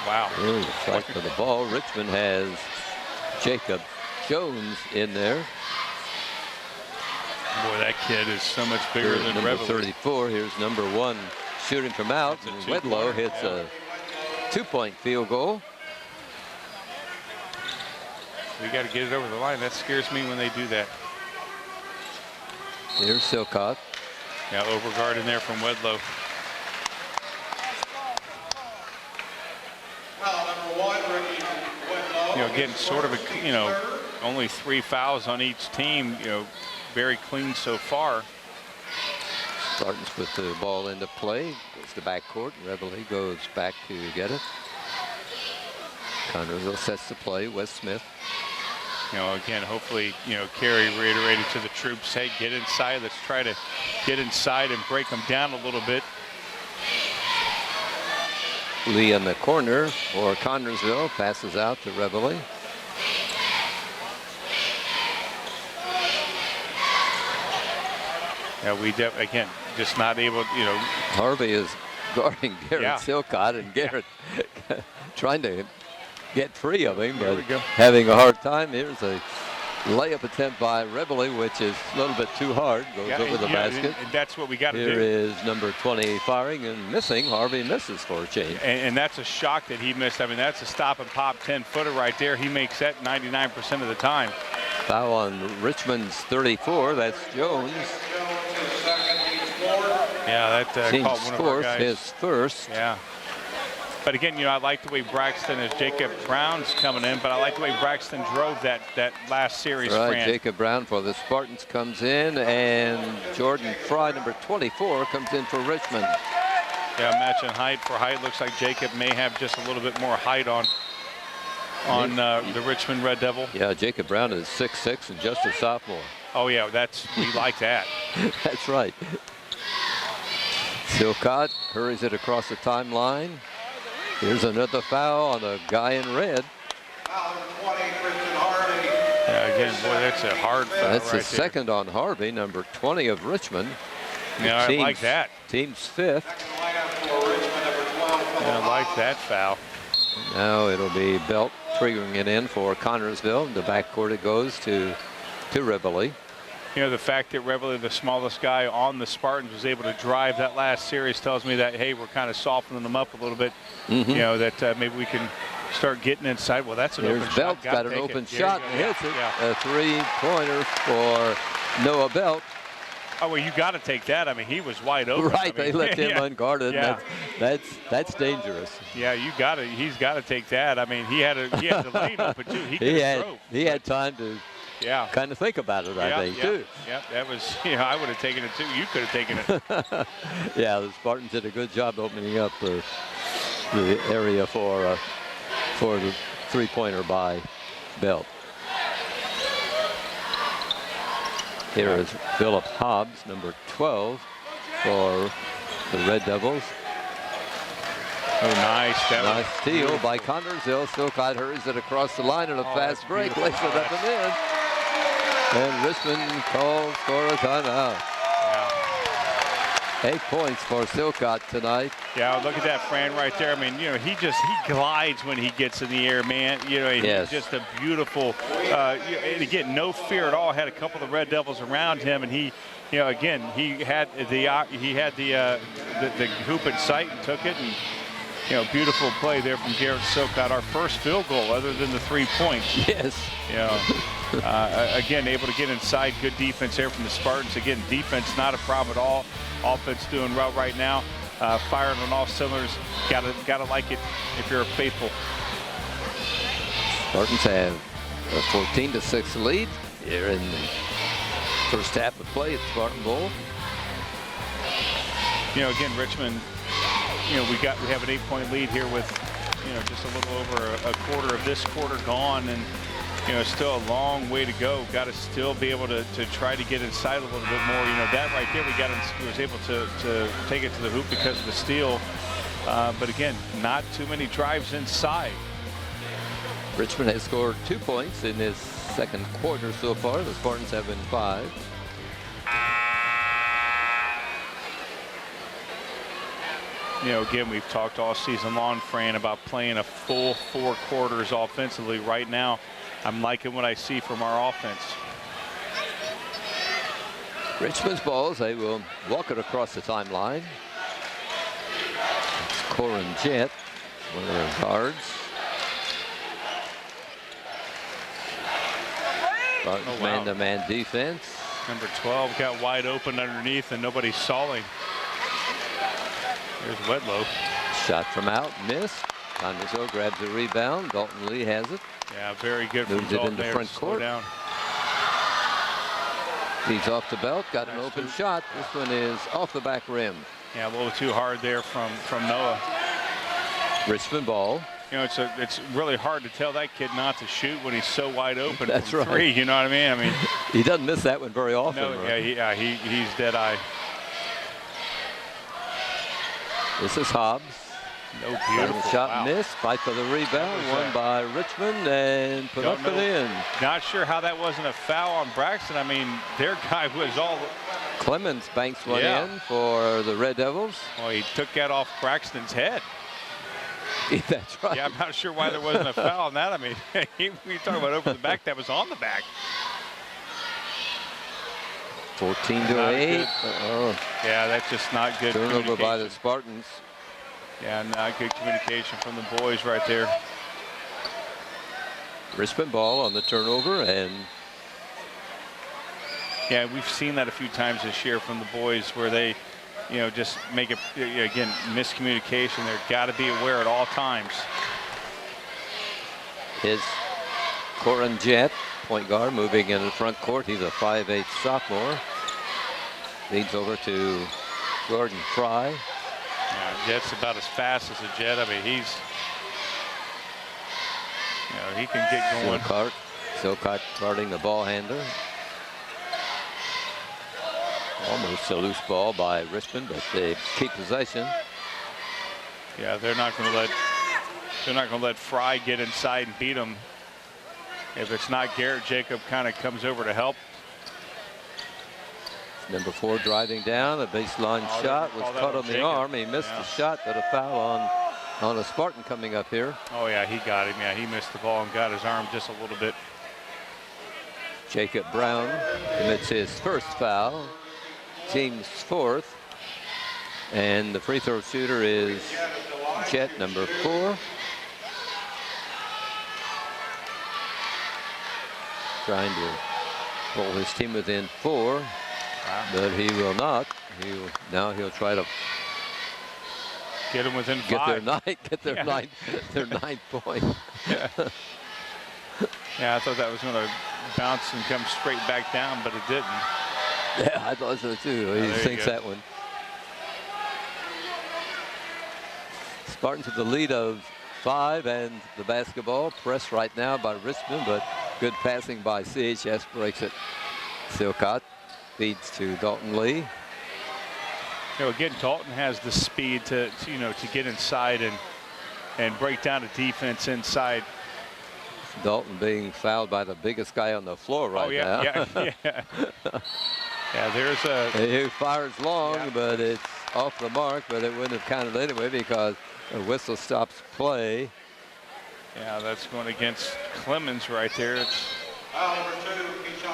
S3: Wow.
S1: Really fight for the ball. Richmond has Jacob Jones in there.
S3: Boy, that kid is so much bigger than
S1: number
S3: Revelry.
S1: 34. Here's number 1 shooting from out. And Wedlow hits a 2-point field goal.
S3: We got to get it over the line. That scares me when they do that.
S1: Here's Silcott.
S3: Yeah, overguard in there from Wedlow. You know, getting sort of a, you know, only 3 fouls on each team. You know, very clean so far.
S1: Spartans put the ball into play. Goes to backcourt. Revelry goes back to get it. Connersville sets the play. Wes Smith.
S3: You know, again, hopefully, you know, Carey reiterated to the troops, hey, get inside. Let's try to get inside and break them down a little bit.
S1: Lee in the corner for Connersville. Passes out to Revelry.
S3: Yeah, we again just not able, you know.
S1: Harvey is guarding Garrett Silcott, and Garrett trying to get free of him, but having a hard time. Here's a layup attempt by Revelry, which is a little bit too hard. Goes over the basket.
S3: And that's what we got to do.
S1: Here is number 20 firing and missing. Harvey misses for a change.
S3: And that's a shock that he missed. I mean, that's a stop and pop 10-footer right there. He makes that 99% of the time.
S1: Foul on Richmond's 34. That's Jones.
S3: Yeah, that caught one of our guys.
S1: His first.
S3: Yeah. But again, you know, I like the way Braxton, as Jacob Brown's coming in, but I like the way Braxton drove that last series.
S1: Right, Jacob Brown for the Spartans comes in, and Jordan Fry, number 24, comes in for Richmond.
S3: Yeah, matching height for height. Looks like Jacob may have just a little bit more height on the Richmond Red Devil.
S1: Yeah, Jacob Brown is 6'6" and just a sophomore.
S3: Oh yeah, we like that.
S1: That's right. Silcott hurries it across the timeline. Here's another foul on a guy in red.
S3: Yeah, again, boy, that's a hard foul.
S1: That's
S3: right
S1: the second on Harvey, number 20 of Richmond.
S3: Yeah, I like that.
S1: Team's fifth.
S3: Yeah, I like that foul.
S1: Now it'll be Belt triggering it in for Connersville. The backcourt it goes to Revelry.
S3: You know, the fact that Revelry, the smallest guy on the Spartans, was able to drive that last series tells me that, hey, we're kind of softening them up a little bit. You know, that maybe we can start getting inside. Well, that's an open shot.
S1: Belt's got an open shot and hits it. A three-pointer for Noah Belt.
S3: Oh, well, you got to take that. I mean, he was wide open.
S1: Right,
S3: I mean,
S1: they left him unguarded.
S3: Yeah.
S1: That's dangerous.
S3: Yeah, he's got to take that. I mean, he had the lane open too. He
S1: had time to kind of think about it, I think, too.
S3: Yeah, that was, I would have taken it too. You could have taken it.
S1: Yeah, the Spartans did a good job opening up the area for the three-pointer by Belt. Here is Philip Hobbs, number 12, for the Red Devils.
S3: Oh, nice.
S1: Nice steal by Connersville. Silcott hurries it across the line in a fast break, lays it up and in. And Richmond calls for a timeout. 8 points for Silcott tonight.
S3: Yeah, look at that, Fran, right there. I mean, you know, he glides when he gets in the air, man. You know, he's just a beautiful, and again, no fear at all. Had a couple of the Red Devils around him, and he, you know, again, he had the hoop in sight and took it, and you know, beautiful play there from Garrett Silcott. Our first field goal, other than the 3 points.
S1: Yes.
S3: You know, again, able to get inside. Good defense there from the Spartans. Again, defense not a problem at all. Offense doing well right now. Firing on all cylinders. Gotta like it if you're faithful.
S1: Spartans have a 14-6 lead here in the first half of play at Spartan Bowl.
S3: You know, again, Richmond. You know, we have an 8-point lead here with just a little over a quarter of this quarter gone, and still a long way to go. Got to still be able to try to get inside a little bit more. That right there, we was able to take it to the hoop because of the steal. But again, not too many drives inside.
S1: Richmond has scored 2 points in this second quarter so far. The Spartans have been 5.
S3: Again, we've talked all season long, Fran, about playing a full 4 quarters offensively. Right now, I'm liking what I see from our offense.
S1: Richmond's balls, they will walk it across the timeline. It's Corin Jett, one of their guards. Spartans man-to-man defense.
S3: Number 12 got wide open underneath, and nobody saw him. There's Wedlow.
S1: Shot from out, missed. Converso grabs the rebound. Dalton Lee has it.
S3: Yeah, very good from
S1: Moves it
S3: Dalton
S1: into
S3: there
S1: front
S3: to slow
S1: court.
S3: down.
S1: He's off the belt, got an open shot. This one is off the back rim.
S3: Yeah, a little too hard there from Noah.
S1: Richmond ball.
S3: It's really hard to tell that kid not to shoot when he's so wide open.
S1: That's
S3: from
S1: right.
S3: 3. You know what I mean?
S1: He doesn't miss that one very often.
S3: No,
S1: right?
S3: he's dead eye.
S1: This is Hobbs.
S3: No, beautiful
S1: Shot
S3: wow.
S1: missed. Fight for the rebound. Won by Richmond and put up and in.
S3: Not sure how that wasn't a foul on Braxton. I mean, their guy was all.
S1: Clemens banks one in for the Red Devils.
S3: Well, he took that off Braxton's head.
S1: That's right.
S3: Yeah, I'm not sure why there wasn't a foul on that. I mean, we talk about over the back. That was on the back.
S1: 14-8.
S3: Yeah, that's just not good.
S1: Turnover by the Spartans.
S3: Yeah, not good communication from the boys right there.
S1: Richmond ball on the turnover, and
S3: yeah, we've seen that a few times this year from the boys where they, just make it, again, miscommunication. They've got to be aware at all times.
S1: Is Corin Jett, point guard, moving into the front court. He's a 5'8" sophomore. Leads over to Gordon Fry.
S3: Yeah, Jett's about as fast as a Jett. I mean, he can get going.
S1: Silcott guarding the ball handler. Almost a loose ball by Richmond, but they keep possession.
S3: Yeah, they're not going to let Fry get inside and beat him. If it's not Garrett, Jacob kind of comes over to help.
S1: Number 4 driving down. A baseline shot was caught on the arm. He missed the shot, but a foul on a Spartan coming up here.
S3: Oh, yeah, he got him. Yeah, he missed the ball and got his arm just a little bit.
S1: Jacob Brown commits his first foul. Team's 4th. And the free throw shooter is Jett, number 4. Trying to pull his team within 4, but he will not. He'll try to
S3: get him within 5.
S1: Get their ninth point.
S3: Yeah, I thought that was going to bounce and come straight back down, but it didn't.
S1: Yeah, I thought so too. He sinks that one. Spartans with the lead of 5, and the basketball pressed right now by Richmond, but good passing by CHS breaks it. Silcott feeds to Dalton Lee.
S3: Again, Dalton has the speed to get inside and break down a defense inside.
S1: Dalton being fouled by the biggest guy on the floor now.
S3: Yeah, there's a.
S1: He fires long, but it's off the mark, but it wouldn't have counted anyway because a whistle stops play.
S3: Yeah, that's going against Clemens right there. It's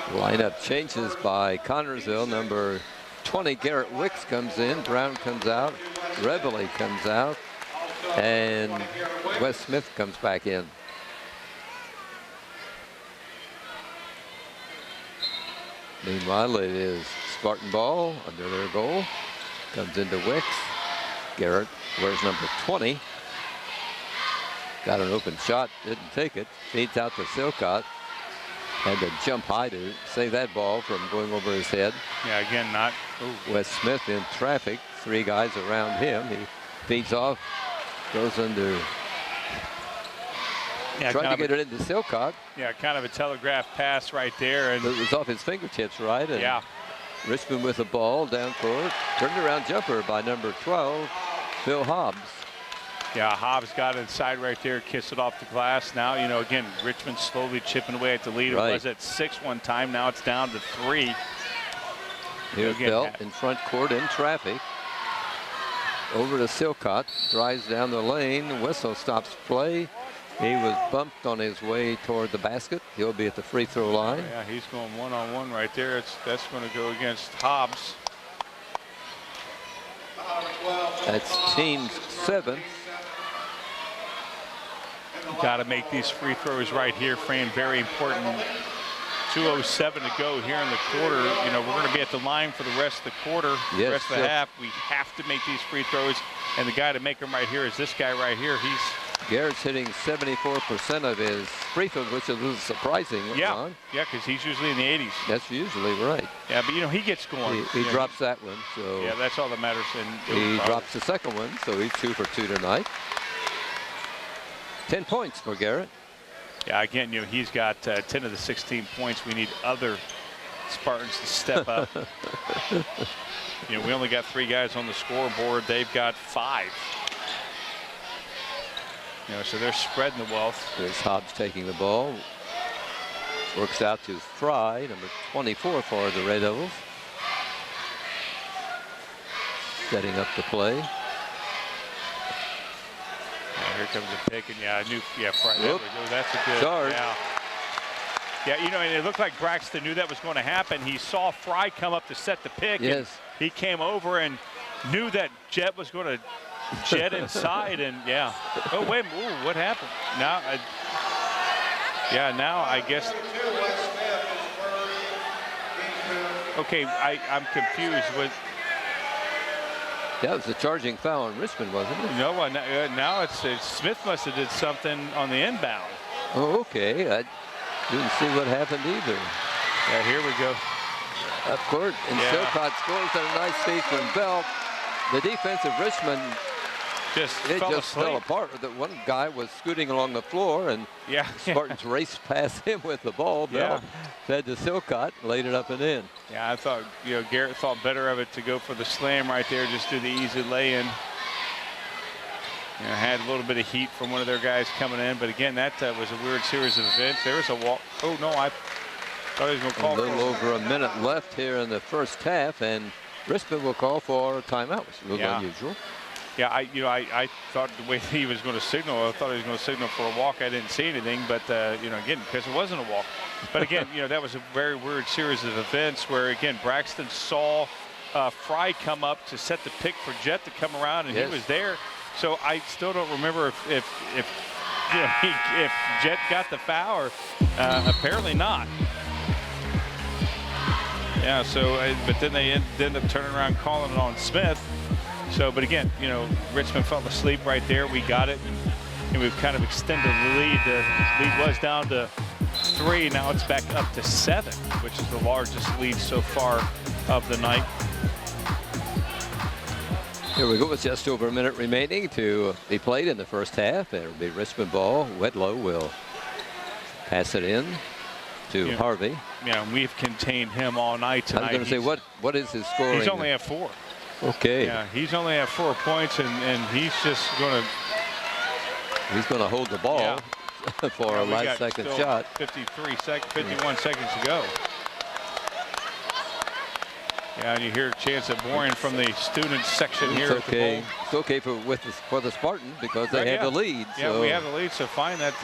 S1: lineup changes by Connersville. Number 20, Garrett Wicks comes in. Brown comes out. Reveley comes out. And Wes Smith comes back in. Meanwhile, it is Spartan ball under their goal. Comes into Wicks. Garrett wears number 20. Got an open shot, didn't take it. Feeds out to Silcott. Had to jump high to save that ball from going over his head.
S3: Yeah, again, not.
S1: Wes Smith in traffic. 3 guys around him. He feeds off, goes under
S3: Yeah,
S1: Trying to get it into Silcock.
S3: Yeah, kind of a telegraph pass right there. And
S1: it was off his fingertips, right? And
S3: yeah.
S1: Richmond with the ball down court. Turned around jumper by number 12, Phil Hobbs.
S3: Yeah, Hobbs got inside right there, kissed it off the glass. Now, you know, again, Richmond slowly chipping away at the lead.
S1: Right.
S3: It was at 6 one time. Now it's down to 3.
S1: Here's Belt in front court in traffic. Over to Silcott, drives down the lane. Whistle stops play. He was bumped on his way toward the basket. He'll be at the free throw line.
S3: Yeah, he's going one-on-one right there. That's going to go against Hobbs.
S1: That's team's 7th.
S3: Got to make these free throws right here, Fran. Very important. 2:07 to go here in the quarter. You know, we're going to be at the line for the rest of the quarter, the rest of the half. We have to make these free throws, and the guy to make them right here is this guy right here.
S1: Garrett's hitting 74% of his free throws, which is a little surprising.
S3: Yeah, because he's usually in the 80s.
S1: That's usually right.
S3: Yeah, but you know, he gets going.
S1: He drops that one, so
S3: yeah, that's all that matters. And
S1: he drops the second one, so he's 2 for 2 tonight. 10 points for Garrett.
S3: Yeah, again, you know, he's got 10 of the 16 points. We need other Spartans to step up. You know, we only got 3 guys on the scoreboard. They've got 5. You know, so they're spreading the wealth.
S1: There's Hobbs taking the ball. Works out to Fry, number 24 for the Red Devils. Setting up the play.
S3: Here comes a pick, and yeah, I knew, yeah, Fry. There we go. That's a good.
S1: Charge.
S3: Yeah. Yeah, you know, and it looked like Braxton knew that was going to happen. He saw Fry come up to set the pick.
S1: Yes.
S3: He came over and knew that Jet was going to jet inside, and yeah. Oh wait, ooh, what happened? Now, yeah, now I guess. Okay, I'm confused with.
S1: That was a charging foul on Richmond, wasn't it?
S3: No, now it's Smith must have did something on the inbound.
S1: Oh, okay. I didn't see what happened either.
S3: Yeah, here we go.
S1: Up court, and Silcott scores on a nice feed from Belt. The defense of Richmond just fell apart. The one guy was scooting along the floor, and Spartans raced past him with the ball. Belt fed to Silcott, laid it up and in.
S3: Yeah, I thought, you know, Garrett thought better of it to go for the slam right there, just do the easy lay-in. You know, had a little bit of heat from one of their guys coming in, but again, that was a weird series of events. There was a walk. Oh no, I thought he was going to call.
S1: A little over a minute left here in the first half, and Richmond will call for a timeout, which is a little unusual.
S3: Yeah, I thought the way he was going to signal, I thought he was going to signal for a walk. I didn't see anything, but you know, again, because it wasn't a walk. But again, you know, that was a very weird series of events where, again, Braxton saw Fry come up to set the pick for Jet to come around, and he was there. So I still don't remember if you know, if Jet got the foul or apparently not. Yeah. So, but then they ended up turning around calling it on Smith. So, but again, you know, Richmond fell asleep right there. We got it, and we've kind of extended the lead. The lead was down to 3. Now it's back up to 7, which is the largest lead so far of the night.
S1: Here we go with just over a minute remaining to be played in the first half. It'll be Richmond ball. Wedlow will pass it in to Harvey.
S3: Yeah, we've contained him all night tonight.
S1: I was going to say, what is his scoring?
S3: He's only at 4.
S1: Okay.
S3: Yeah, he's only at 4 points, and he's just going to.
S1: He's going to hold the ball for a last second shot.
S3: 51 seconds to go. Yeah, and you hear chants of boring from the student section here.
S1: It's okay. At the bowl. It's okay for the Spartans because they have the lead.
S3: Yeah,
S1: so.
S3: We have the lead, so fine. That's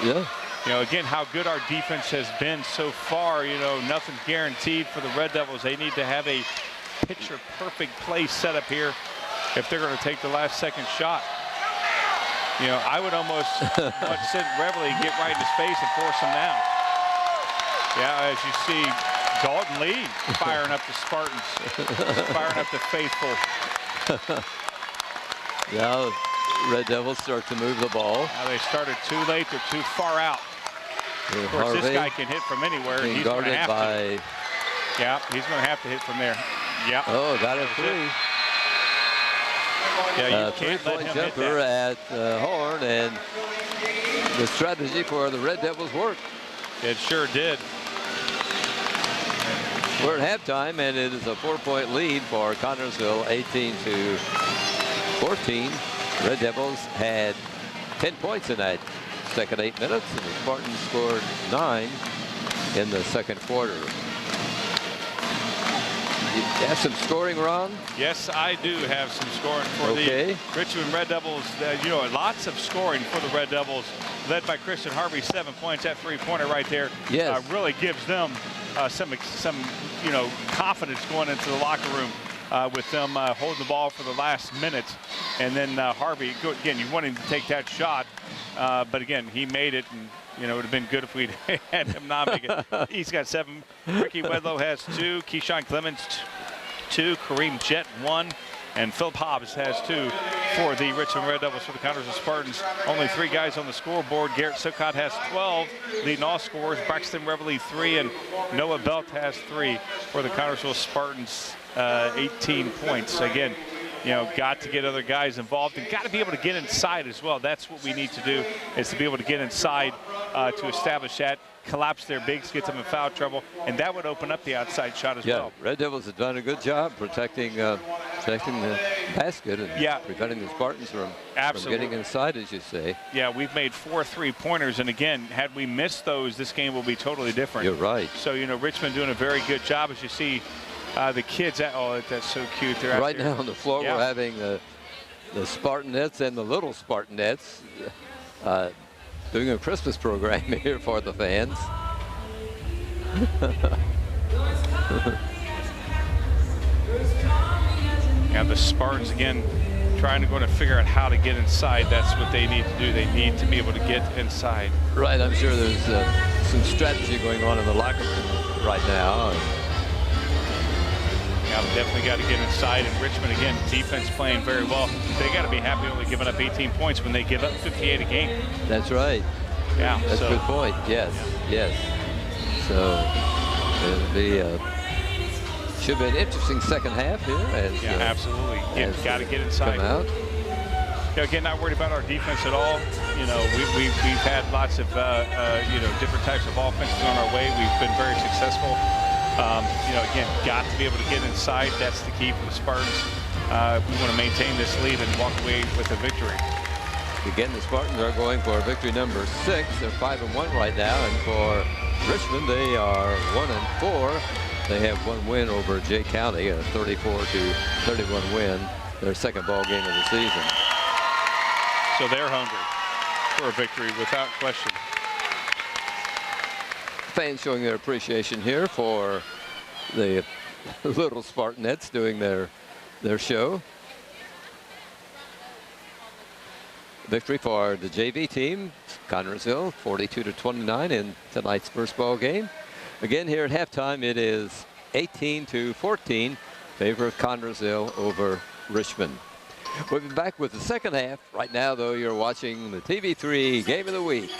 S1: yeah.
S3: You know, again, how good our defense has been so far. You know, nothing's guaranteed for the Red Devils. They need to have a picture-perfect play set up here if they're going to take the last second shot. You know, I would almost want Sid Reveley get right in his face and force him down. Yeah, as you see, Dalton Lee firing up the Spartans, firing up the faithful.
S1: Now, Red Devils start to move the ball.
S3: Now they started too late. They're too far out. Of course,
S1: Harvey,
S3: this guy can hit from anywhere. And he's going to have to. Yeah, he's going to have to hit from there. Yeah.
S1: Oh, got it 3.
S3: Yeah, you can't let him
S1: jumper
S3: hit that.
S1: at Horn, and the strategy for the Red Devils worked.
S3: It sure did.
S1: We're at halftime, and it is a 4-point lead for Connersville, 18-14. Red Devils had 10 points in that second 8 minutes, and the Spartans scored 9 in the second quarter. You have some scoring, Ron?
S3: Yes, I do have some scoring for the Richmond Red Devils. You know, lots of scoring for the Red Devils, led by Christian Harvey, 7 points. That three-pointer right there really gives them some you know, confidence going into the locker room with them holding the ball for the last minutes. And then Harvey, again, you want him to take that shot, but again, he made it. And you know, it would have been good if we'd had him not make it. He's got 7. Ricky Wedlow has 2. Keyshawn Clemens 2. Kareem Jett 1. And Philip Hobbs has 2 for the Richmond Red Devils. For the Connersville Spartans, only 3 guys on the scoreboard. Garrett Sukot has 12, leading all scorers. Braxton Reveille 3, and Noah Belt has 3 for the Connersville Spartans. 18 points. Again, you know, got to get other guys involved and got to be able to get inside as well. That's what we need to do, is to be able to get inside to establish that, collapse their bigs, get them in foul trouble, and that would open up the outside shot as well.
S1: Red Devils have done a good job protecting the basket and preventing the Spartans from getting inside, as you say. Yeah,
S3: we've made 4 3-pointers, and again, had we missed those, this game will be totally different.
S1: You're right.
S3: So, you know, Richmond doing a very good job, as you see. The kids, that's so cute. They're
S1: right now on the floor. We're having the Spartanettes and the little Spartanettes doing a Christmas program here for the fans.
S3: And the Spartans again trying to figure out how to get inside. That's what they need to do. They need to be able to get inside.
S1: Right. I'm sure there's some strategy going on in the locker room right now.
S3: Yeah, definitely got to get inside. And Richmond, again, defense playing very well. They got to be happy only giving up 18 points when they give up 58 a game.
S1: That's right.
S3: Yeah.
S1: That's a good point. Yes. Yes. So it'll be should be an interesting second half here.
S3: Absolutely. Got to get inside.
S1: Come out.
S3: Yeah, again, not worried about our defense at all. You know, we've had lots of you know, different types of offenses on our way. We've been very successful. You know, again, got to be able to get inside. That's the key for the Spartans. We want to maintain this lead and walk away with a victory.
S1: Again, the Spartans are going for victory number 6. They're 5-1 right now, and for Richmond, they are 1-4. They have 1 win over Jay County, a 34-31 win, their second ball game of the season.
S3: So they're hungry for a victory without question.
S1: Fans showing their appreciation here for the little Spartanettes doing their show. Victory for the JV team, Connersville, 42-29 in tonight's first ball game. Again, here at halftime, it is 18-14, favor of Connersville over Richmond. We'll be back with the second half. Right now, though, you're watching the TV3 Game of the Week.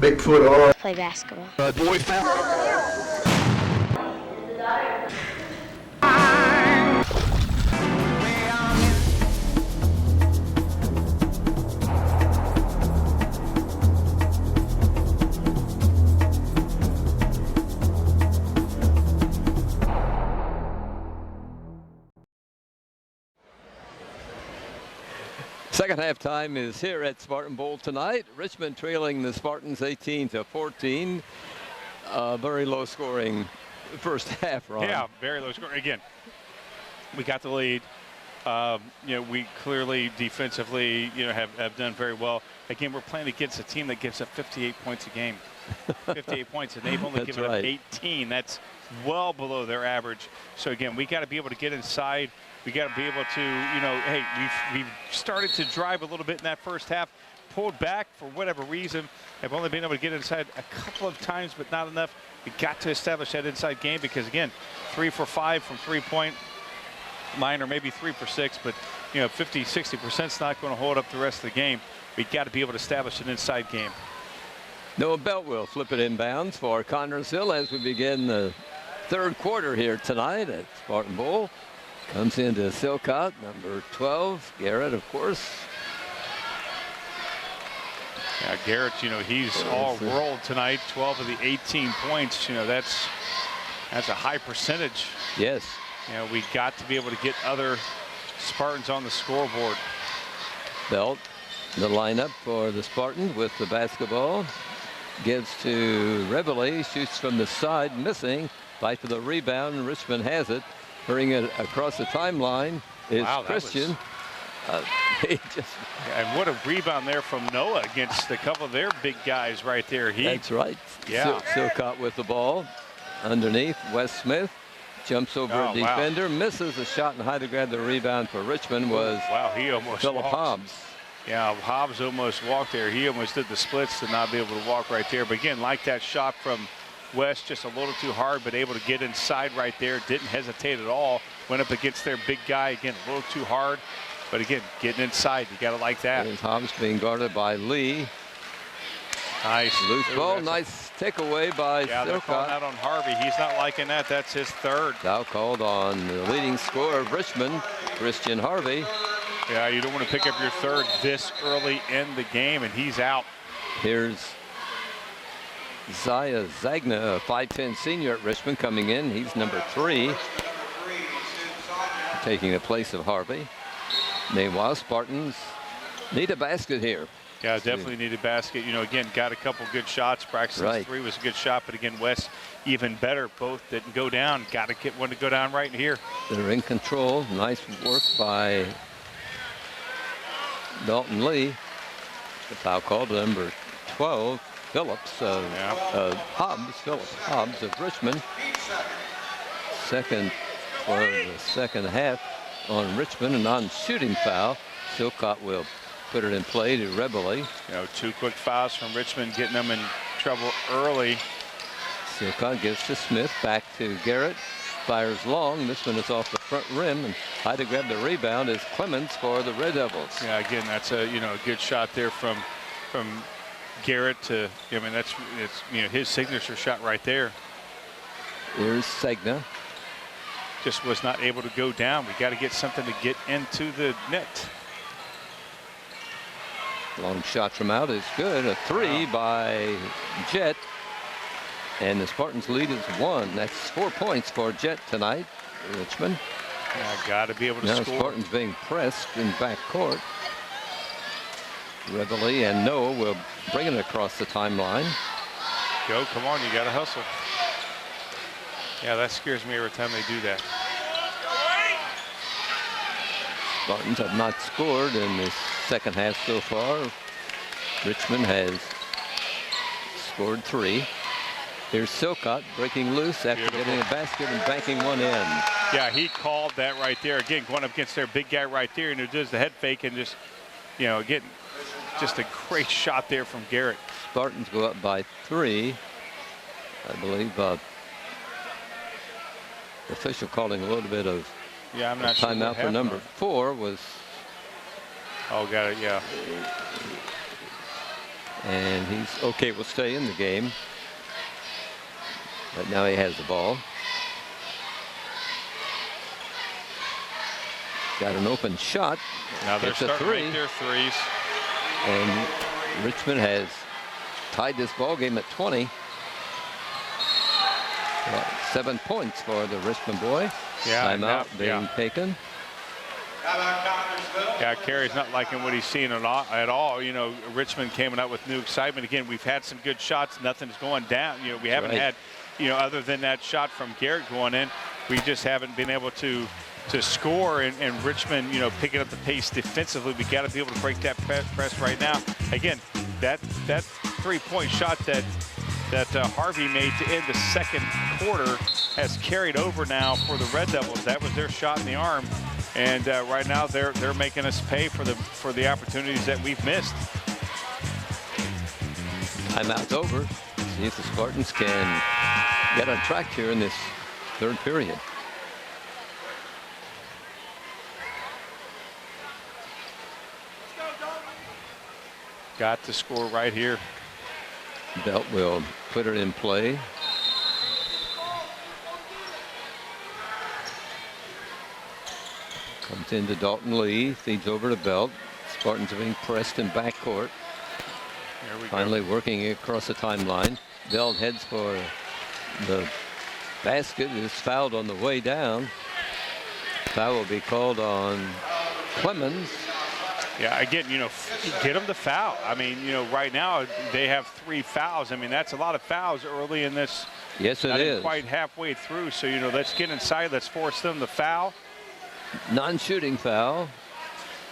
S5: Bigfoot on.
S6: Play basketball.
S5: Boy foul.
S1: Second half time is here at Spartan Bowl tonight. Richmond trailing the Spartans 18-14. Very low scoring first half, Ron.
S3: Yeah, very low scoring. Again, we got the lead. We clearly defensively, have done very well. Again, we're playing against a team that gives up 58 points a game. 58 points, and they've only given up 18. That's well below their average. So again, we got to be able to get inside. We got to be able to, hey, we've started to drive a little bit in that first half, pulled back for whatever reason. Have only been able to get inside a couple of times, but not enough. We got to establish that inside game because, again, 3 for 5 from three-point line, or maybe 3 for 6, but 50, 60% is not going to hold up the rest of the game. We got to be able to establish an inside game.
S1: Noah Belt will flip it inbounds for Connersville as we begin the third quarter here tonight at Spartan Bowl. Comes into Silcott, number 12. Garrett, of course.
S3: Yeah, Garrett, he's all world tonight. 12 of the 18 points. That's a high percentage.
S1: Yes.
S3: We got to be able to get other Spartans on the scoreboard.
S1: Belt, the lineup for the Spartans with the basketball. Gives to Reveille, shoots from the side, missing. Fight for the rebound, Richmond has it. Hurrying it across the timeline is Christian.
S3: And what a rebound there from Noah against a couple of their big guys right there.
S1: That's right.
S3: Yeah.
S1: Silcott with the ball. Underneath, Wes Smith jumps over a defender, misses a shot, and high to grab the rebound for Richmond was
S3: he almost
S1: Philip
S3: walked.
S1: Hobbs.
S3: Yeah, Hobbs almost walked there. He almost did the splits to not be able to walk right there. But again, like that shot from West, just a little too hard, but able to get inside right there. Didn't hesitate at all. Went up against their big guy. Again, a little too hard. But again, getting inside, you got to like that.
S1: There's Hobbs being guarded by Lee.
S3: Nice.
S1: Loose ball, nice takeaway by
S3: they're calling
S1: Silcott.
S3: out on Harvey. He's not liking that. That's his third.
S1: Foul called on the leading scorer of Richmond, Christian Harvey.
S3: Yeah, you don't want to pick up your third this early in the game, and he's out.
S1: Here's Zaya Zagna, a 5'10" senior at Richmond, coming in. He's number 3, taking the place of Harvey. Meanwhile, Spartans need a basket here.
S3: Yeah, definitely need a basket. Again, got a couple good shots. Braxton's 3 was a good shot, but again, West even better. Both didn't go down. Got to get one to go down right here.
S1: They're in control. Nice work by Dalton Lee. The foul called to number 12. Phillips, Philip Hobbs of Richmond. Second for the second half on Richmond, a non-shooting foul. Silcott will put it in play to Reveille.
S3: 2 quick fouls from Richmond, getting them in trouble early.
S1: Silcott gives to Smith, back to Garrett. Fires long. This one is off the front rim, and high to grab the rebound is Clemens for the Red Devils.
S3: Yeah, again, that's a good shot there from Garrett to, it's his signature shot right there.
S1: Here's Segna.
S3: Just was not able to go down. We got to get something to get into the net.
S1: Long shot from out is good. A 3 by Jet. And the Spartans lead is 1. That's 4 points for Jet tonight, Richmond.
S3: Yeah, got to be able to
S1: now
S3: score.
S1: Spartans being pressed in back court. Reveille and Noah will bring it across the timeline.
S3: Go, come on, you got to hustle. Yeah, that scares me every time they do that.
S1: Spartans have not scored in this second half so far. Richmond has scored 3. Here's Silcott breaking loose after getting a basket and banking one in.
S3: Yeah, he called that right there. Again, going up against their big guy right there, and who does the head fake and just, getting just a great shot there from Garrett.
S1: Spartans go up by 3. I believe the official calling a little bit of
S3: I'm not sure
S1: timeout for number 4 was.
S3: Oh, got it, yeah.
S1: And he's okay, will stay in the game. But now he has the ball. Got an open shot.
S3: Now they're
S1: It's a
S3: starting to
S1: three.
S3: make their threes.
S1: And Richmond has tied this ball game at 20. Well, 7 points for the Richmond boy.
S3: Yeah,
S1: Timeout being taken.
S3: Yeah, Carey's not liking what he's seeing at all. You know, Richmond came out with new excitement. Again, we've had some good shots. Nothing's going down. You know, we haven't had, you know, other than that shot from Garrett going in, we just haven't been able to score. And Richmond, you know, picking up the pace defensively. We got to be able to break that press right now. Again, that 3-point shot that Harvey made to end the second quarter has carried over now for the Red Devils. That was their shot in the arm. And right now they're making us pay for the opportunities that we've missed.
S1: Timeout's over. See if the Spartans can get on track here in this third period.
S3: Got to score right here.
S1: Belt will put it in play. Comes into Dalton Lee, feeds over to Belt. Spartans are being pressed in backcourt. Finally working across the timeline. Belt heads for the basket, is fouled on the way down. Foul will be called on Clemens.
S3: Yeah, again, you know, get them the foul. I mean, you know, right now they have 3 fouls. I mean, that's a lot of fouls early in this.
S1: Yes, it
S3: not
S1: is.
S3: Quite halfway through. So, you know, let's get inside. Let's force them to foul.
S1: Non-shooting foul.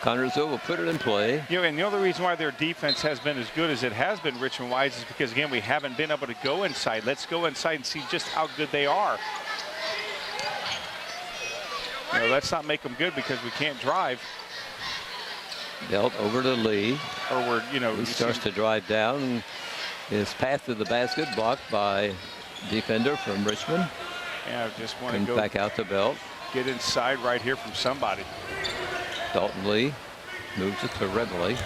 S1: Connersville will put it in play.
S3: You know, and the only reason why their defense has been as good as it has been, Richmond-wise, is because, again, we haven't been able to go inside. Let's go inside and see just how good they are. You know, let's not make them good because we can't drive.
S1: Belt over to Lee.
S3: Or we're, you know.
S1: He starts to drive down. His path to the basket blocked by defender from Richmond.
S3: Yeah, just want to
S1: Comes
S3: go
S1: back out to Belt.
S3: Get inside right here from somebody.
S1: Dalton Lee moves it to Reveley.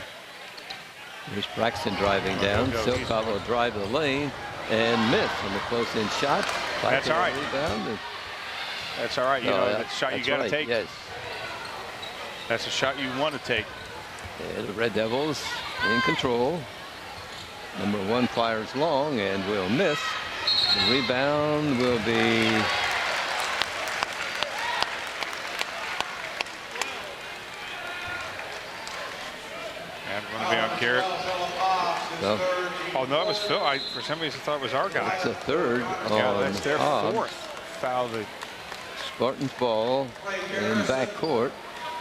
S1: Here's Braxton driving down. Silcott will drive the lane and miss on the close-in shot.
S3: That's all right.
S1: Rebound.
S3: That's all right. You know, that's a shot you got to take.
S1: Yes.
S3: That's a shot you want to take.
S1: And the Red Devils in control. Number 1 fires long and will miss. The rebound will be
S3: and going to be on Garrett.
S1: so,
S3: Oh no, it was Phil. For some reason thought it was our guy.
S1: it's a third
S3: Yeah,
S1: on
S3: that's their
S1: Hobbs.
S3: 4th foul.
S1: Spartans ball in backcourt.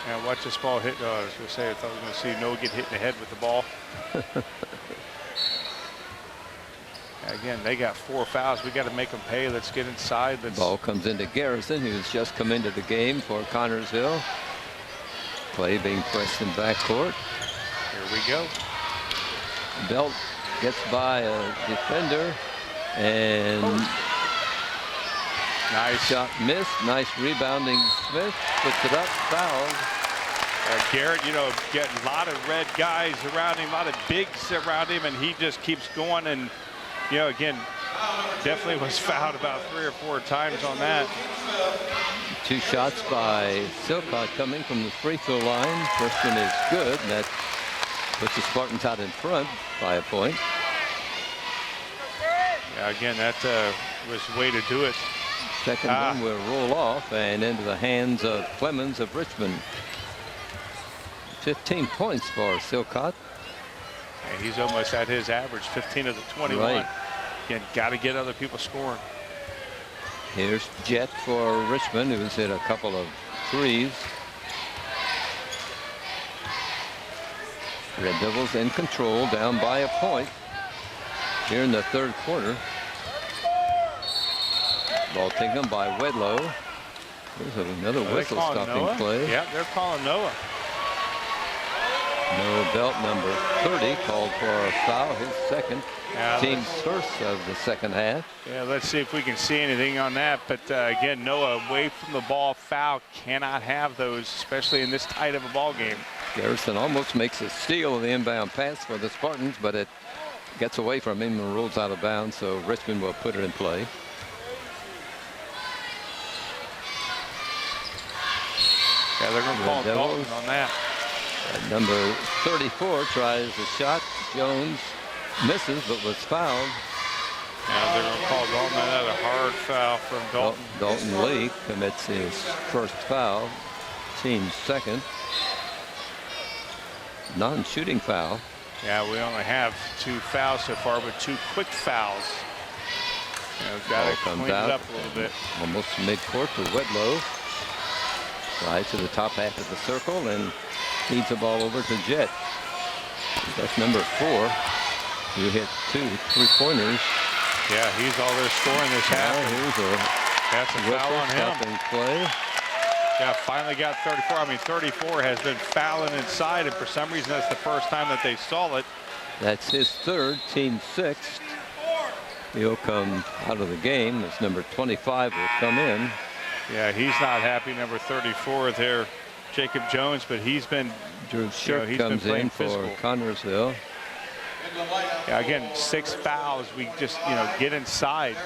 S3: And watch this ball hit. I was going to say, I thought I was going to see Noah get hit in the head with the ball. Again, they got 4 fouls. We got to make them pay. Let's get inside. Let's.
S1: Ball comes into Garrison, who's just come into the game for Connersville. Play being pressed in backcourt.
S3: Here we go.
S1: Belt gets by a defender and
S3: Nice
S1: shot missed. Nice rebounding. Smith puts it up, fouled.
S3: Garrett, you know, getting a lot of red guys around him, a lot of bigs around him, and he just keeps going. And, you know, again, definitely was fouled about 3 or 4 times on that.
S1: 2 shots by Silcott coming from the free throw line. First one is good, and that puts the Spartans out in front by a point.
S3: Yeah, again, that was the way to do it.
S1: Second one will roll off and into the hands of Clemens of Richmond. 15 points for Silcott.
S3: And he's almost at his average, 15 of the 21.
S1: Right.
S3: Again, got to get other people scoring.
S1: Here's Jet for Richmond, who's hit a couple of threes. Red Devils in control, down by a point here in the third quarter. Ball taken by Wedlow. There's another whistle stopping play.
S3: Yeah, they're calling Noah.
S1: Noah Belt, number 30, called for a foul, his second.
S3: Yeah,
S1: Team's first of the second half.
S3: Yeah, let's see if we can see anything on that. But again, Noah away from the ball, foul. Cannot have those, especially in this tight of a ball game.
S1: Garrison almost makes a steal of the inbound pass for the Spartans, but it gets away from him and rolls out of bounds, so Richmond will put it in play.
S3: Yeah, they're going to call Dalton on that.
S1: Number 34 tries a shot. Jones misses, but was fouled.
S3: Yeah, they're going to call Dalton another hard foul from Dalton.
S1: Dalton Lee commits his first foul, team's second. Non-shooting foul.
S3: Yeah, we only have 2 fouls so far, but 2 quick fouls. We've got to clean it up a little bit.
S1: Almost midcourt to Wedlow. Right to the top half of the circle and feeds the ball over to Jet. That's number 4. You hit 2 3-pointers.
S3: Yeah, he's all there scoring this half. That's a foul on him.
S1: Play.
S3: Yeah, finally got 34. I mean, 34 has been fouling inside, and for some reason that's the first time that they saw it.
S1: That's his third, team 6th. He'll come out of the game as number 25 will come in.
S3: Yeah, he's not happy, number 34 there, Jacob Jones, but he's been,
S1: Drew Shirk comes in for Connersville.
S3: Yeah, again, 6 fouls. We just, get inside.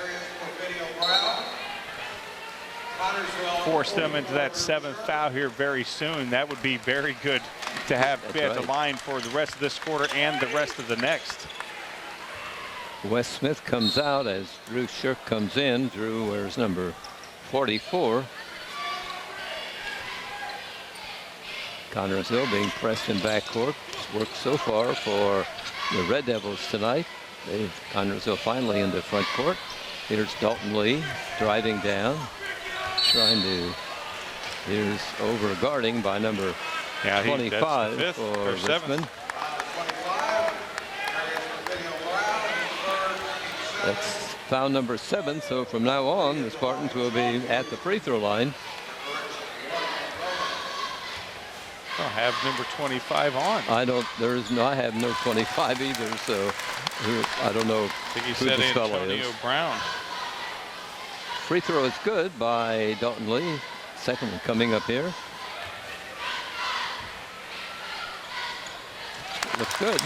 S3: Force them into that 7th foul here very soon. That would be very good to have at the line for the rest of this quarter and the rest of the next.
S1: Wes Smith comes out as Drew Shirk comes in. Drew wears number 44. Connersville being pressed in backcourt. It's worked so far for the Red Devils tonight. Connersville finally into front court. Here's Dalton Lee driving down, trying to. Here's over guarding by number 25 for Richmond. That's foul number 7. So from now on, the Spartans will be at the free throw line.
S3: I'll have number 25 on.
S1: I have no 25 either, so I don't know
S3: I think he
S1: who
S3: said
S1: this fellow is.
S3: Antonio Brown.
S1: Free throw is good by Dalton Lee. Second one coming up here. Looks good.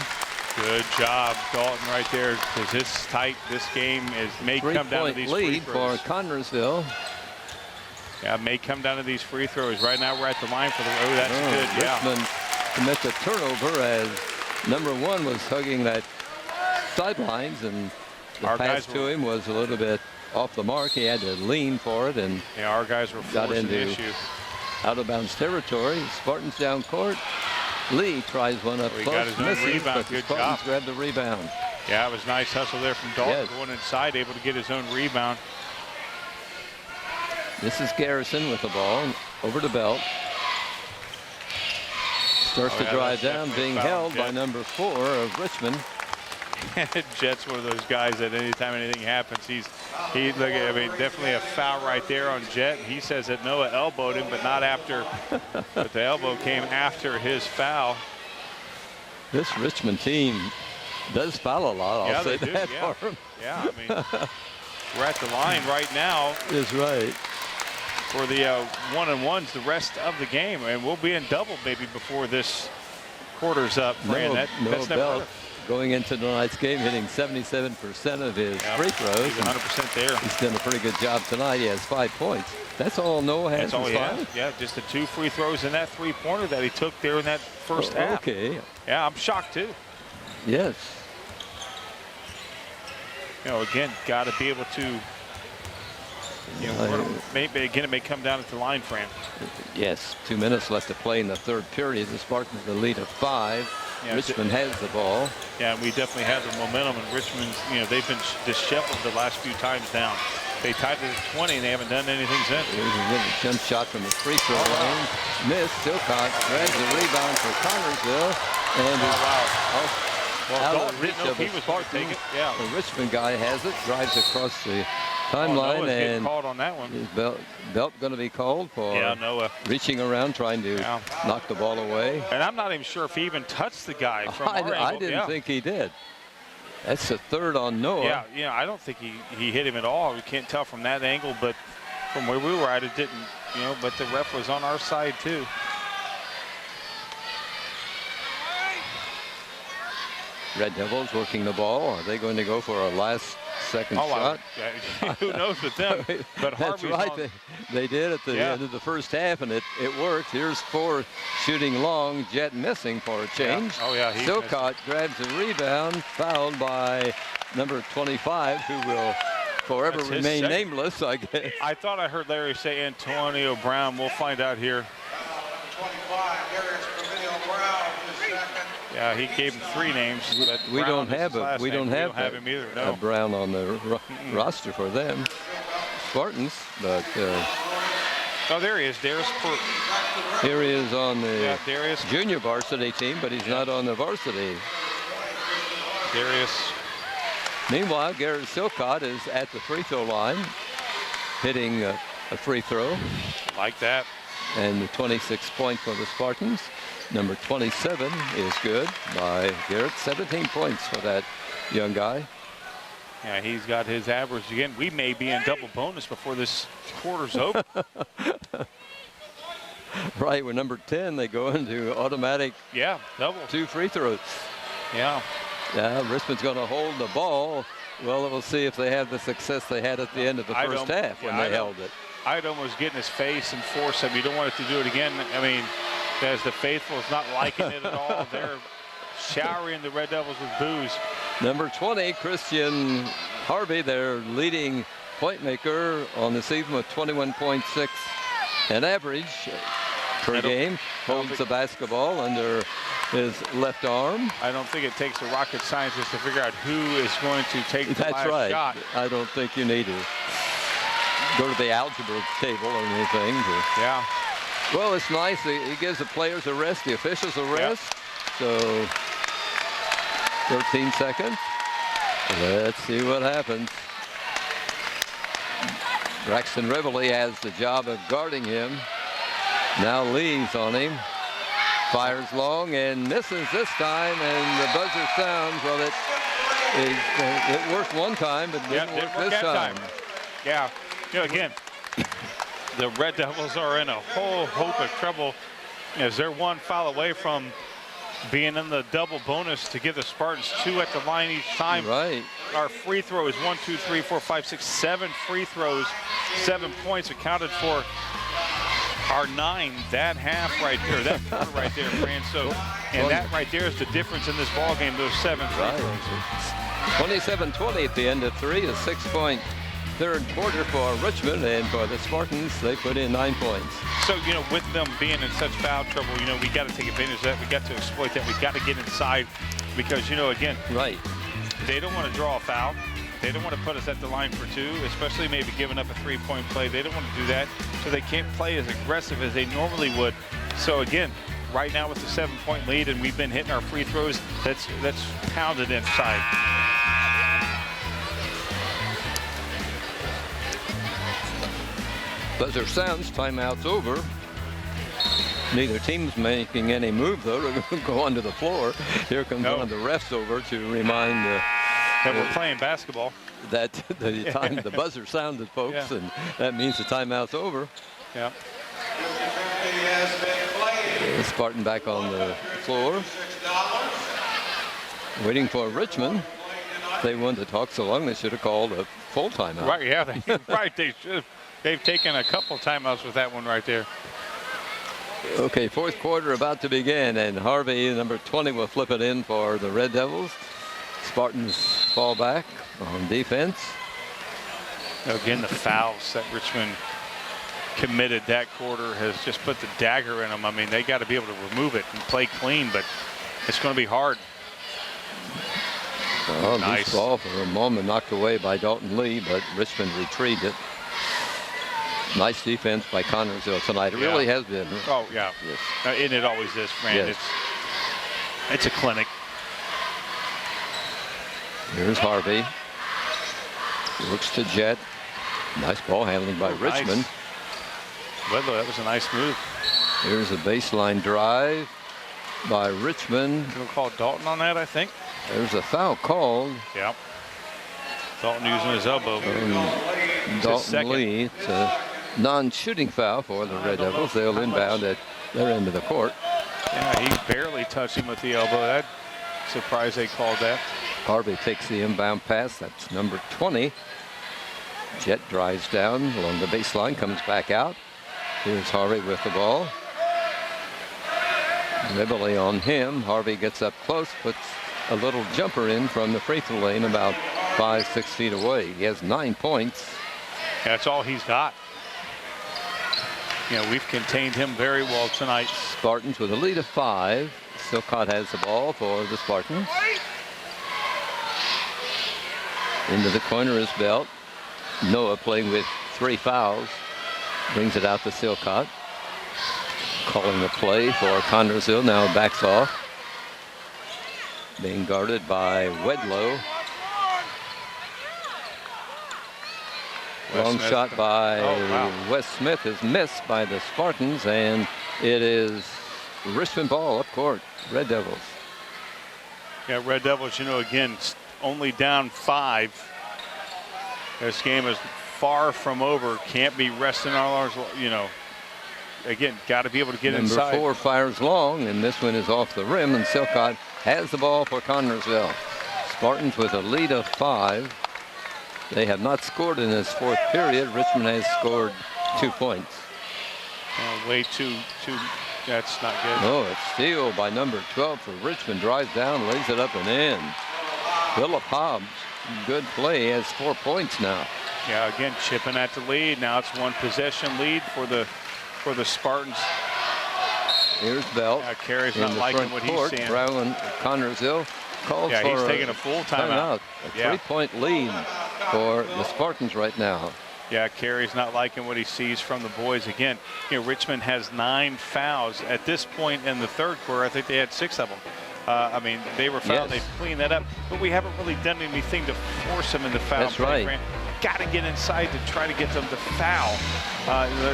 S3: Good job, Dalton, right there. Because this tight, this game may come down to these free
S1: throws. 3-point lead
S3: throws.
S1: for Connersville.
S3: Yeah, may come down to these free throws. Right now we're at the line for the. Oh, that's good. Yeah.
S1: Richmond commits a turnover as number 1 was hugging that sidelines, and the pass to him was a little bit off the mark. He had to lean for it, and
S3: our guys were forcing the issue.
S1: Out of bounds territory. Spartans down court. Lee tries one up close, misses, but the Spartans grab the rebound.
S3: Yeah, it was nice hustle there from Dalton, going inside, able to get his own rebound.
S1: This is Garrison with the ball over to Belt. Starts to drive down, being held by number 4 of Richmond.
S3: Jet's one of those guys that anytime anything happens, definitely a foul right there on Jet. He says that Noah elbowed him, but not after. But the elbow came after his foul.
S1: This Richmond team does foul a lot. I'll say that for them.
S3: Yeah, I mean, we're at the line right now.
S1: Is right.
S3: For the 1-on-1s the rest of the game, and we'll be in double maybe before this quarter's up. Fran, that's
S1: Belt going into tonight's game, hitting 77% of his free throws.
S3: He's 100% there.
S1: He's done a pretty good job tonight. He has 5 points. That's all Noah has.
S3: That's all he has. Yeah, just the 2 free throws and that 3-pointer that he took there in that first half.
S1: Okay.
S3: Yeah, I'm shocked too.
S1: Yes.
S3: Again, got to be able to. Maybe again, it may come down to the line, Fran.
S1: Yes, 2 minutes left to play in the third period. The Spartans the lead of 5. Yeah, Richmond has the ball.
S3: Yeah, and we definitely have the momentum. And Richmond's, they've been disheveled the last few times down. They tied it at 20, and they haven't done anything since.
S1: Here's a good jump shot from the free throw line. Miss. Silcott grabs the rebound for Connersville. And
S3: Well, didn't know if he was going to take it. Yeah.
S1: The Richmond guy has it. Drives across the timeline, and
S3: called on that one.
S1: Is Belt going to be called for
S3: Noah
S1: reaching around trying to knock the ball away?
S3: And I'm not even sure if he even touched the guy from our angle.
S1: I didn't think he did. That's the 3rd on Noah.
S3: Yeah, I don't think he hit him at all. We can't tell from that angle, but from where we were at, it didn't. But the ref was on our side too.
S1: Red Devils working the ball. Are they going to go for a last second shot?
S3: Who knows with them? But
S1: that's
S3: Harvey's
S1: right. They did at the end of the first half, and it worked. Here's Ford shooting long. Jet missing for a change.
S3: Yeah. Oh, yeah.
S1: Silcott grabs a rebound, fouled by number 25, who will forever remain nameless, I guess.
S3: I thought I heard Larry say Antonio Brown. We'll find out here.
S4: 25, Darius Brown, his second.
S3: Yeah, he gave him 3 names. But
S1: we don't have
S3: him either. No.
S1: Brown on the roster for them. Spartans, but
S3: oh, there he is, Darius.
S1: Here he is on the
S3: Darius.
S1: junior varsity team, but he's not on the varsity.
S3: Darius.
S1: Meanwhile, Garrett Silcott is at the free throw line, hitting a free throw.
S3: Like that.
S1: And the 26 point for the Spartans. Number 27 is good by Garrett. 17 points for that young guy.
S3: Yeah, he's got his average again. We may be in double bonus before this quarter's over.
S1: Right, with number 10, they go into automatic
S3: double.
S1: 2 free throws.
S3: Yeah.
S1: Yeah, Richmond's going to hold the ball. Well, we'll see if they have the success they had at the end of the first half when they held it.
S3: Idom was getting his face and force him. You don't want it to do it again. I mean, as the faithful is not liking it at all. They're showering the Red Devils with booze.
S1: Number 20, Christian Harvey, their leading point maker on the season with 21.6 an average per game. Holds the basketball under his left arm.
S3: I don't think it takes a rocket scientist to figure out who is going to take the last shot.
S1: I don't think you need to go to the algebra table or anything.
S3: Yeah.
S1: Well, it's nice. He gives the players a rest, the officials a rest. So 13 seconds. Let's see what happens. Braxton Rivoli has the job of guarding him. Now Lee's on him. Fires long and misses this time, and the buzzer sounds. Well, it worked one time, but didn't work this time.
S3: Yeah. You know, again, the Red Devils are in a whole hope of trouble as they're one foul away from being in the double bonus to give the Spartans 2 at the line each time.
S1: Right.
S3: Our free throw is 1, 2, 3, 4, 5, 6, 7 free throws, 7 points accounted for our 9 that half right there, that quarter right there, Fran. So, and that right there is the difference in this ball game. Those 7 free throws.
S1: 27-20 at the end of 3, a 6-point third quarter for Richmond, and for the Spartans, they put in 9 points.
S3: So, you know, with them being in such foul trouble, you know, we got to take advantage of that. We got to exploit that. We got to get inside because, you know, again,
S1: right,
S3: they don't want to draw a foul. They don't want to put us at the line for 2, especially maybe giving up a 3-point play. They don't want to do that, so they can't play as aggressive as they normally would. So again, right now with the 7-point lead, and we've been hitting our free throws, that's pounded inside.
S1: Buzzer sounds, timeout's over. Neither team's making any move, though. They're going to go onto the floor. Here comes one of the refs over to remind
S3: that we're playing basketball.
S1: That the buzzer sounded, folks, and that means the timeout's over.
S3: Yeah.
S1: The Spartan back on the floor, waiting for Richmond. They wanted to talk so long, they should have called a full timeout.
S3: Right, yeah, right, they should have. They've taken a couple timeouts with that one right there.
S1: Okay, fourth quarter about to begin, and Harvey, number 20, will flip it in for the Red Devils. Spartans fall back on defense.
S3: Again, the fouls that Richmond committed that quarter has just put the dagger in them. I mean, they got to be able to remove it and play clean, but it's going to be hard.
S1: Well, nice loose ball for a moment, knocked away by Dalton Lee, but Richmond retrieved it. Nice defense by Connersville tonight. It really has been.
S3: Oh, yeah.
S1: Yes.
S3: And it always is, Fran.
S1: Yes.
S3: It's a clinic.
S1: Here's Harvey. Looks to Jet. Nice ball handling by Richmond.
S3: Nice. Wedlow, that was a nice move.
S1: Here's a baseline drive by Richmond.
S3: We'll call Dalton on that, I think.
S1: There's a foul called.
S3: Yeah. Dalton using his elbow.
S1: Dalton Lee. It's a non-shooting foul for the Red Devils. They'll inbound at their end of the court.
S3: Yeah, he barely touched him with the elbow.
S6: Surprised they called that.
S1: Harvey takes the inbound pass. That's number 20. Jet drives down along the baseline, comes back out. Here's Harvey with the ball. Rebelli on him. Harvey gets up close, puts a little jumper in from the free throw lane about 5-6 feet away. He has 9 points.
S6: That's all he's got. You know, we've contained him very well tonight.
S1: Spartans with a lead of 5. Silcott has the ball for the Spartans. Into the corner is Belt. Noah playing with 3 fouls. Brings it out to Silcott. Calling the play for Connersville. Now backs off. Being guarded by Wedlow. Long shot by Wes Smith is missed by the Spartans, and it is Richmond ball up court. Red Devils.
S6: Yeah, Red Devils, you know, again, only down 5. This game is far from over. Can't be resting on ours, you know. Again, got to be able to get inside.
S1: Number 4 fires long, and this one is off the rim, and Silcott has the ball for Connersville. Spartans with a lead of 5. They have not scored in this 4th period. Richmond has scored 2 points.
S6: Way too. That's not good.
S1: Oh, it's steal by number 12 for Richmond. Drives down, lays it up and in. Philip Hobbs, good play. He has 4 points now.
S6: Yeah, again, chipping at the lead. Now it's 1 possession lead for the Spartans.
S1: Here's Belt.
S6: Yeah, Carey's not liking what he's seeing.
S1: Brown Connersville calls for
S6: he's taking a full timeout.
S1: A 3-point lead for the Spartans right now.
S6: Yeah, Carey's not liking what he sees from the boys. Again, you know, Richmond has 9 fouls at this point in the 3rd quarter. I think they had 6 of them. I mean, they were fouled.
S1: Yes.
S6: They've cleaned that up, but we haven't really done anything to force them into foul.
S1: That's right.
S6: Got to get inside to try to get them to foul.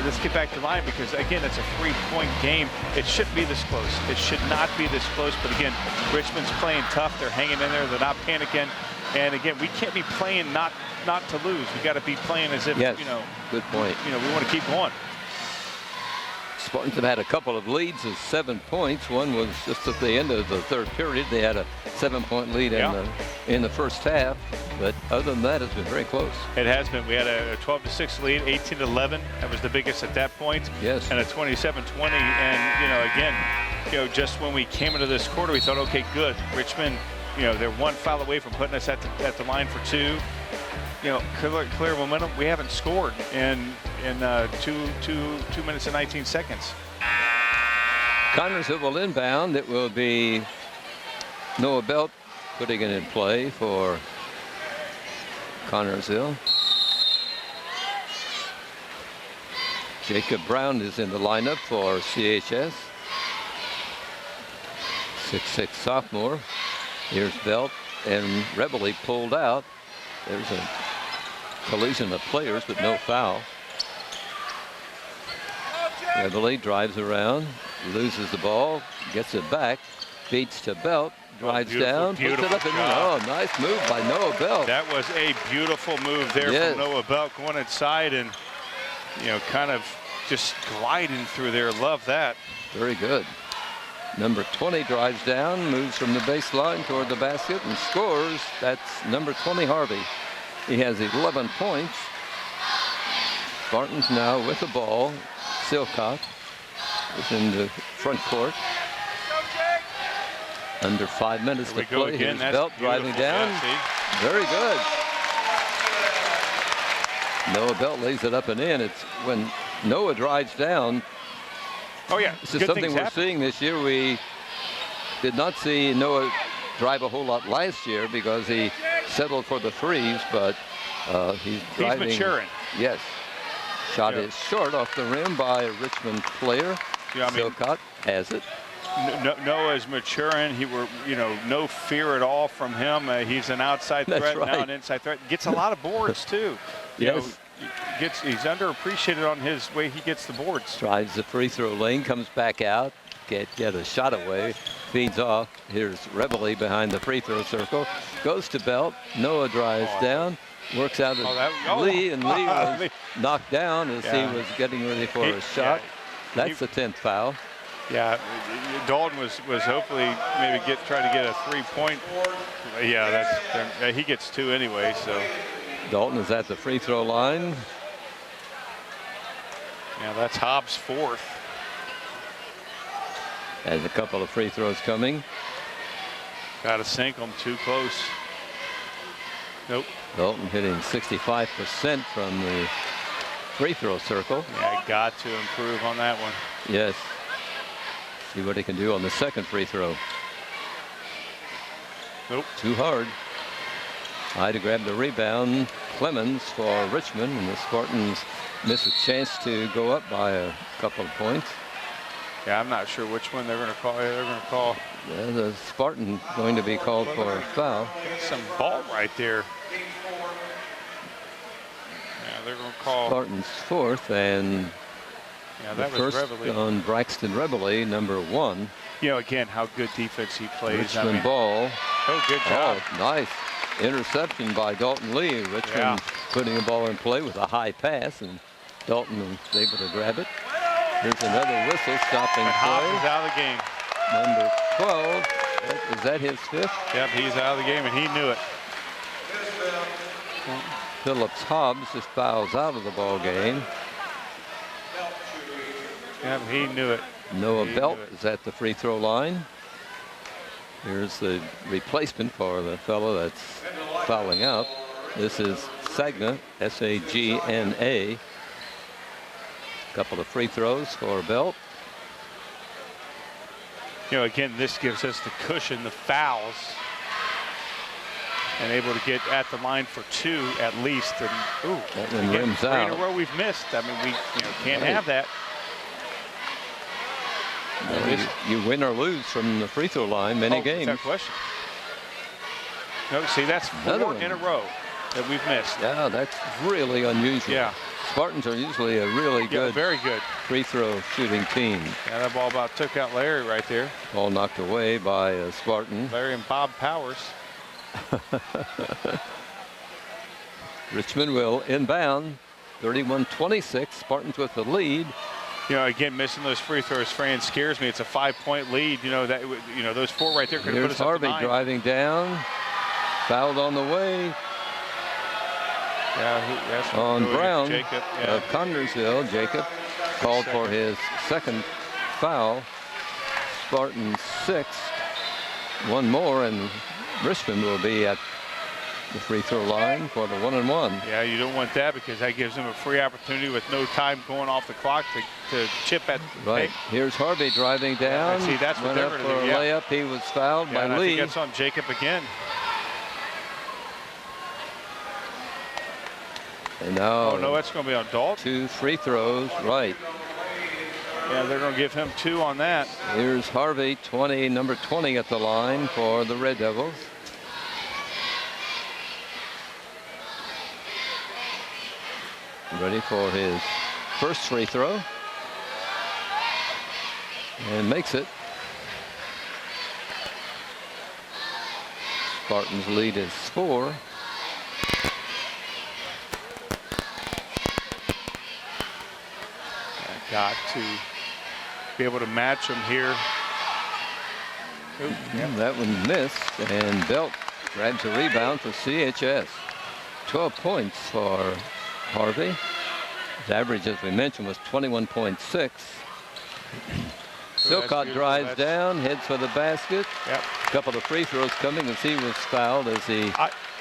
S6: Let's get back to line, because again, it's a 3-point game. It shouldn't be this close. It should not be this close. But again, Richmond's playing tough. They're hanging in there. They're not panicking. And again, we can't be playing not to lose. We got to be playing as if,
S1: yes.
S6: you know.
S1: Good point.
S6: You know, we want to keep going.
S1: Spartans have had a couple of leads of 7 points. One was just at the end of the 3rd period. They had a 7-point lead in the first half. But other than that, it's been very close.
S6: It has been. We had a 12-6 lead, 18-11. That was the biggest at that point.
S1: Yes.
S6: And a 27-20. And, you know, again, you know, just when we came into this quarter, we thought, okay, good. Richmond, you know, they're 1 foul away from putting us at the line for 2. You know, clear momentum. We haven't scored in 2 minutes and 19 seconds.
S1: Connersville will inbound. It will be Noah Belt putting it in play for Connersville. Jacob Brown is in the lineup for CHS. 6'6" sophomore. Here's Belt, and Rebelli pulled out. There's a collision of players, but no foul. Rebelli drives around, loses the ball, gets it back, feeds to Belt, drives down, puts it up and in. Oh, nice move by Noah Belt.
S6: That was a beautiful move there from Noah Belt, going inside and, you know, kind of just gliding through there. Love that.
S1: Very good. Number 20 drives down, moves from the baseline toward the basket and scores. That's number 20, Harvey. He has 11 points. Spartans now with the ball. Silcott is in the front court. Under 5 minutes to play. Here's Belt driving down. Very good. Noah Belt lays it up and in. It's when Noah drives down.
S6: Oh, yeah.
S1: This is something we're seeing this year. We did not see Noah drive a whole lot last year because he settled for the threes, but he's driving.
S6: He's maturing.
S1: Yes. Shot is short off the rim by a Richmond player.
S6: Yeah, I mean,
S1: Silcott has it.
S6: Noah's maturing. You know, no fear at all from him. He's an outside threat, now an inside threat. Gets a lot of boards too.
S1: Yes.
S6: He's underappreciated on his way he gets the boards.
S1: Drives the free throw lane, comes back out, get a shot away, feeds off. Here's Rebelli behind the free throw circle, goes to Belt. Noah drives down, works out Lee, and Lee was knocked down as he was getting ready for a shot. That's the 10th foul.
S6: Yeah, Dalton was hopefully maybe try to get a 3-point. Yeah, he gets 2 anyway. So
S1: Dalton is at the free throw line.
S6: yeah, that's Hobbs' 4th.
S1: Has a couple of free throws coming.
S6: Got to sink them, too close. Nope.
S1: Dalton hitting 65% from the free throw circle.
S6: Yeah, got to improve on that one.
S1: Yes. See what he can do on the second free throw.
S6: Nope.
S1: Too hard. High to grab the rebound. Clemens for Richmond, and the Spartans miss a chance to go up by a couple of points.
S6: Yeah, I'm not sure which one they're going to call. They're going to call.
S1: Yeah, the Spartan going to be called for a foul.
S6: Got some ball right there. Yeah, they're going to call.
S1: Spartans 4th, and
S6: yeah,
S1: the
S6: that was
S1: first
S6: Reveille.
S1: on Braxton Reveille, number 1.
S6: You know, again, how good defense he plays.
S1: Richmond ball.
S6: Oh, good job.
S1: Oh, nice interception by Dalton Lee. Richmond putting the ball in play with a high pass, and Dalton was able to grab it. Here's another whistle stopping
S6: And Hobbs
S1: play.
S6: is out of the game.
S1: Number 12. Is that his 5th?
S6: Yep, he's out of the game, and he knew it.
S1: Phillips Hobbs just fouls out of the ball game.
S6: Yep, he knew it.
S1: Noah
S6: He
S1: Belt
S6: knew it.
S1: is at the free throw line. Here's the replacement for the fellow that's fouling out. This is Sagna, S-A-G-N-A. Couple of free throws for Belt.
S6: You know, again, this gives us the cushion, the fouls, and able to get at the line for 2 at least. And ooh,
S1: That one
S6: again,
S1: rims
S6: 3 in
S1: out.
S6: a row we've missed. I mean, we can't have that.
S1: You win or lose from the free throw line many games.
S6: Without question. No, see, that's 4 in a row that we've missed.
S1: Yeah, that's really unusual.
S6: Yeah.
S1: Spartans are usually a really good,
S6: very good
S1: free throw shooting team.
S6: Yeah, that ball about took out Larry right there.
S1: Ball knocked away by a Spartan.
S6: Larry and Bob Powers.
S1: Richmond will inbound. 31-26. Spartans with the lead.
S6: You know, again, missing those free throws, Fran, scares me. It's a 5-point lead. You know that. You know those 4 right there could have put
S1: Here's
S6: us up to
S1: Harvey
S6: 9.
S1: driving down. Fouled on the way
S6: Yeah, that's
S1: on
S6: really
S1: Brown
S6: Jacob.
S1: of Connersville. Jacob called for his second foul. Spartans 6. One more, and Richmond will be at the free throw line for the 1-and-1.
S6: Yeah, you don't want that because that gives them a free opportunity with no time going off the clock to chip at the
S1: Right.
S6: pick.
S1: Here's Harvey driving down.
S6: See, that's what
S1: Went
S6: they're
S1: up
S6: gonna
S1: for
S6: do,
S1: a layup. He was fouled by
S6: And I
S1: Lee.
S6: think that's on Jacob again.
S1: And now
S6: Oh, no, that's going to be on Dalton.
S1: 2 free throws. Right.
S6: Yeah, they're going to give him 2 on that.
S1: Here's Harvey, number 20 at the line for the Red Devils. Ready for his first free throw. And makes it. Spartans lead is 4.
S6: Got to be able to match him here. Oop, yep.
S1: That one missed, and Belt grabs a rebound for CHS. 12 points for Harvey. His average, as we mentioned, was 21.6. Silcott drives down, heads for the basket.
S6: Yep.
S1: A couple of free throws coming as he was fouled as he.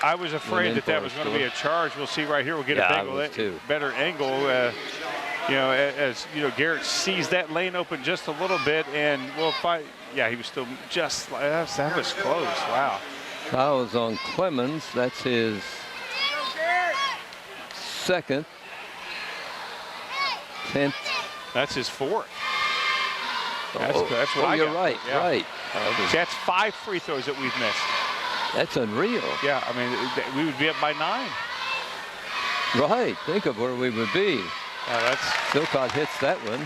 S6: I was afraid that was going to be a charge. We'll see right here. We'll get a better angle. You know, as you know, Garrett sees that lane open just a little bit, and we'll fight. Yeah, he was still just that was close. Wow.
S1: Foul is on Clemens. That's his second. 10th.
S6: That's his 4th. That's what I
S1: you're
S6: got.
S1: right.
S6: Yeah.
S1: Right.
S6: That's 5 free throws that we've missed.
S1: That's unreal.
S6: Yeah, I mean, we would be up by 9.
S1: Right. Think of where we would be.
S6: That's
S1: Silcott hits that one.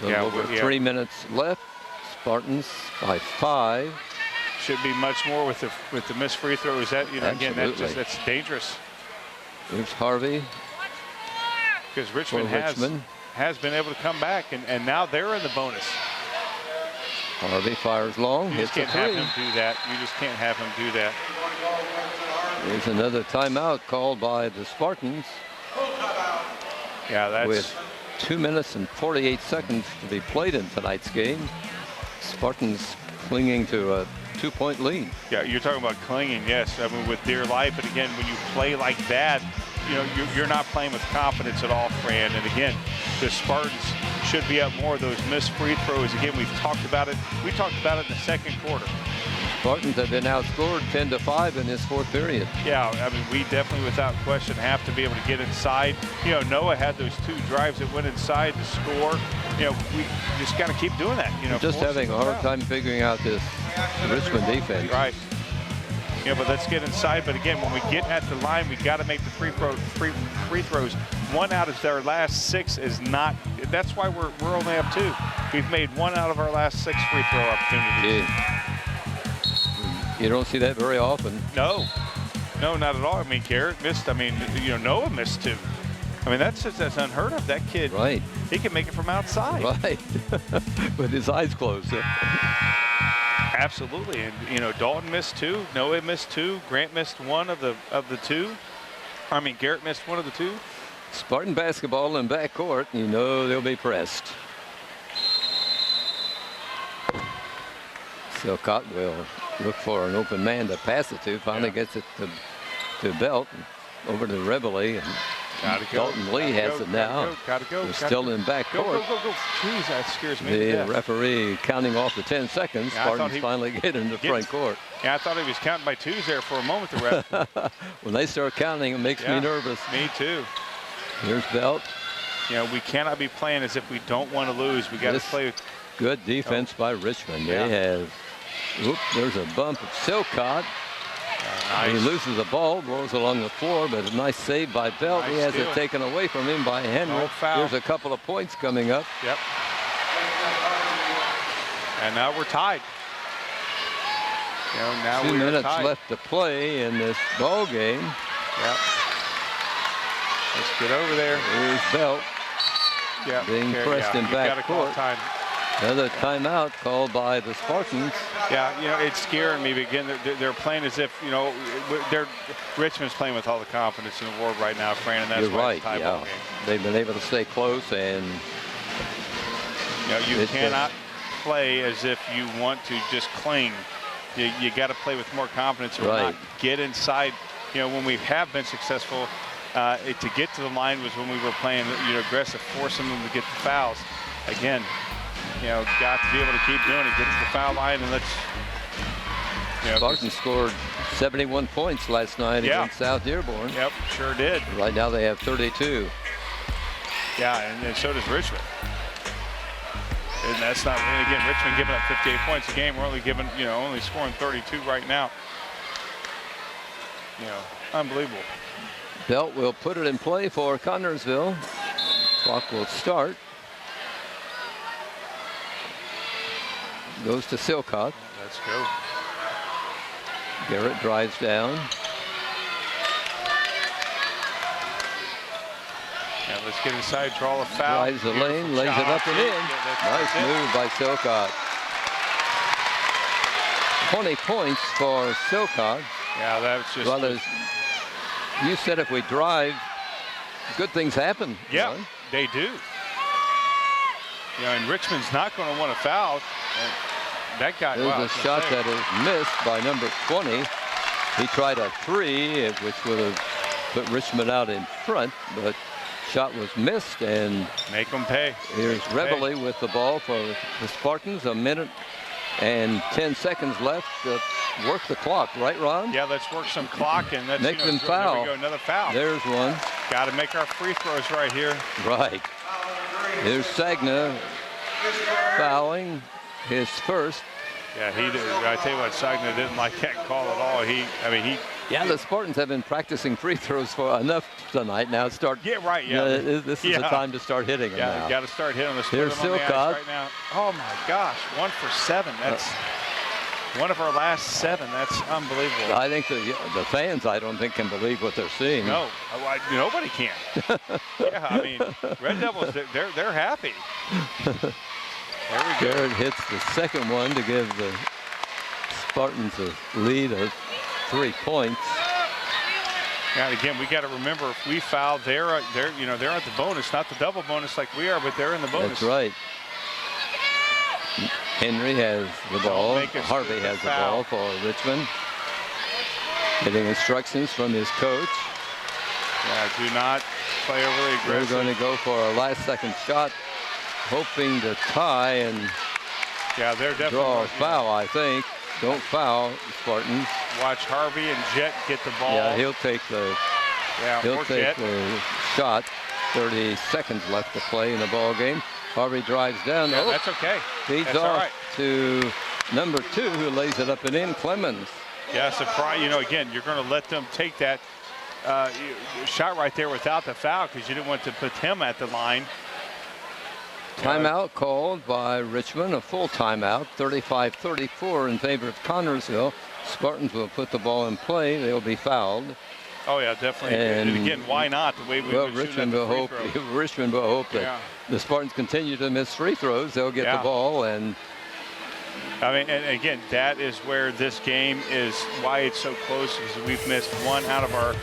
S1: Over 3 minutes left. Spartans by 5.
S6: Should be much more with the missed free throws. That again, that's dangerous.
S1: Here's Harvey.
S6: Because Richmond has been able to come back, and now they're in the bonus.
S1: Harvey fires long.
S6: You
S1: hits
S6: just can't
S1: a three.
S6: have him do that. You just can't have him do that.
S1: There's another timeout called by the Spartans.
S6: Yeah, that's
S1: with 2 minutes and 48 seconds to be played in tonight's game. Spartans clinging to a 2-point lead.
S6: Yeah, you're talking about clinging, yes. I mean, with dear life. But again, when you play like that, you know, you're not playing with confidence at all, Fran. And again, the Spartans should be up more. Those missed free throws, again, we've talked about it. We talked about it in the second quarter.
S1: Spartans have been outscored 10-5 in this fourth period.
S6: Yeah, I mean, we definitely, without question, have to be able to get inside. You know, Noah had those 2 drives that went inside to score. You know, we just got to keep doing that. You know,
S1: just having a hard time figuring out this Richmond defense.
S6: Right. Yeah, but let's get inside. But again, when we get at the line, we got to make the free throws. 1 out of their last 6 is not. That's why we're only up 2. We've made 1 out of our last 6 free throw opportunities.
S1: Yeah. You don't see that very often.
S6: No, not at all. I mean, Garrett missed. I mean, you know, Noah missed 2. I mean, that's unheard of. That kid,
S1: right?
S6: He can make it from outside,
S1: right? With his eyes closed.
S6: Absolutely. And you know, Dalton missed 2. Noah missed 2. Grant missed 1 of the 2. I mean, Garrett missed 1 of the 2.
S1: Spartan basketball in backcourt. You know they'll be pressed. Silcott will look for an open man to pass it to. Finally gets it to Belt, over to Rebele. Dalton Lee has it now.
S6: Gotta go.
S1: They're still in backcourt.
S6: Go. Jeez, that scares me.
S1: The referee counting off the 10 seconds. Spartans finally get into front court.
S6: Yeah, I thought he was counting by 2s there for a moment, the ref.
S1: When they start counting, it makes me nervous.
S6: Me too.
S1: Here's Belt.
S6: You know, we cannot be playing as if we don't want to lose. We got to play.
S1: Good defense by Richmond. They have. Oops, there's a bump of Silcott.
S6: Nice.
S1: He loses the ball, rolls along the floor, but a nice save by Belt. He has it taken away from him by Henry.
S6: No foul.
S1: There's a couple of points coming up.
S6: Yep. And now we're tied. You know, now
S1: 2 minutes
S6: tied.
S1: left to play in this ball game.
S6: Yep. Let's get over there.
S1: Here's Belt.
S6: Yeah.
S1: Being pressed in backcourt. Another timeout called by the Spartans.
S6: Yeah, you know, it's scaring me. But again, they're playing as if, you know, Richmond's playing with all the confidence in the world right now, Fran, and that's
S1: You're
S6: why
S1: right,
S6: it's a tie ball game.
S1: They've been able to stay close, and
S6: you know, you cannot play as if you want to just cling. You got to play with more confidence or not. Get inside. You know, when we have been successful, to get to the line was when we were playing, you know, aggressive, forcing them to get the fouls. Again, you know, got to be able to keep doing it. Get to the foul line and let's. You know,
S1: Spartans scored 71 points last night against South Dearborn.
S6: Yep, sure did.
S1: Right now they have 32.
S6: Yeah, and so does Richmond. And that's not really, again, Richmond giving up 58 points a game. We're only giving, you know, only scoring 32 right now. You know, unbelievable.
S1: Belt will put it in play for Connersville. Clock will start. Goes to Silcott.
S6: Let's go.
S1: Garrett drives down.
S6: Yeah, let's get inside, draw a foul.
S1: Drives the lane, lays it up and in. Nice move by Silcott. 20 points for Silcott.
S6: Yeah, that's just.
S1: Well, as you said, if we drive, good things happen.
S6: Yeah, they do. You know, and Richmond's not going to want to foul. That guy.
S1: There's a shot that is missed by number 20. He tried a 3, which would have put Richmond out in front, but shot was missed, and
S6: make them pay.
S1: Here's Rebele with the ball for the Spartans. 1 minute and 10 seconds left to work the clock, right, Ron?
S6: Yeah, let's work some clock and let's
S1: make them foul.
S6: There we go, another foul.
S1: There's one.
S6: Got to make our free throws right here.
S1: Right. Here's Sagna fouling his first.
S6: Yeah, he did. I tell you what, Sagna didn't like that call at all.
S1: Yeah, the Spartans have been practicing free throws for enough tonight. Now start.
S6: Yeah, right. Yeah.
S1: This is the time to start hitting them now.
S6: You got to start hitting them.
S1: Here's Silcott
S6: right now. Oh my gosh, 1 for 7. That's. One of our last 7. That's unbelievable.
S1: I think the fans, I don't think, can believe what they're seeing.
S6: No, nobody can. Yeah, I mean, Red Devils, they're happy. There we go.
S1: Garrett hits the second one to give the Spartans a lead of 3 points.
S6: And again, we got to remember, if we foul, they're at the bonus, not the double bonus like we are, but they're in the bonus.
S1: That's right. Henry has the ball. Harvey has the ball for Richmond. Getting instructions from his coach.
S6: Yeah, do not play overly aggressive.
S1: We're going to go for a last-second shot, hoping to tie and
S6: they're definitely
S1: draw a foul, I think. Don't foul, Spartans.
S6: Watch Harvey and Jet get the ball.
S1: Yeah, he'll take the shot. 30 seconds left to play in the ball game. Harvey drives down.
S6: Yeah, that's okay.
S1: Feeds off to number 2, who lays it up and in, Clemens.
S6: Yeah, surprise. Again, you're going to let them take that shot right there without the foul because you didn't want to put him at the line.
S1: Timeout called by Richmond, a full timeout, 35-34 in favor of Connersville. Spartans will put the ball in play. They'll be fouled.
S6: Oh yeah, definitely. And again, why not? The way we
S1: Richmond will hope. Richmond will hope that the Spartans continue to miss free throws. They'll get the ball, and
S6: I mean, and again, that is where this game is. Why it's so close is we've missed 2 out of our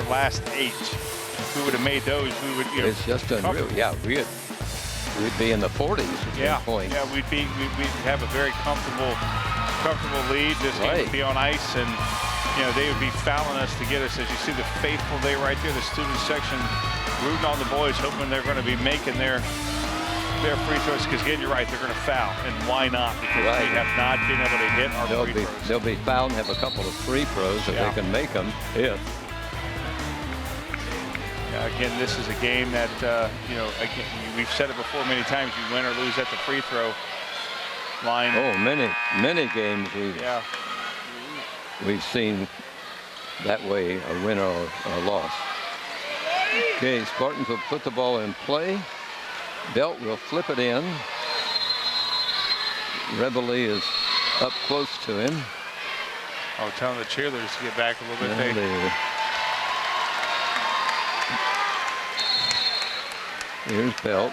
S6: last 8. If we would have made those, we would.
S1: It's just unreal. Yeah, we'd be in the 40s at this point.
S6: Yeah, we'd have a very comfortable lead. This game would be on ice, and they would be fouling us to get us. As you see the faithful day right there, the student section rooting on the boys, hoping they're going to be making their free throws. Because again, you're right, they're going to foul, and why not? Because we have not been able to hit our free throws.
S1: They'll be fouled and have a couple of free throws if they can make them. Yeah.
S6: Again, this is a game that again, we've said it before many times. You win or lose at the free throw line.
S1: Oh, many games we've seen that way, a win or a loss. Okay, Spartans will put the ball in play. Belt will flip it in. Rebele is up close to him.
S6: Oh, telling the cheerleaders to get back a little bit.
S1: Here's Belt.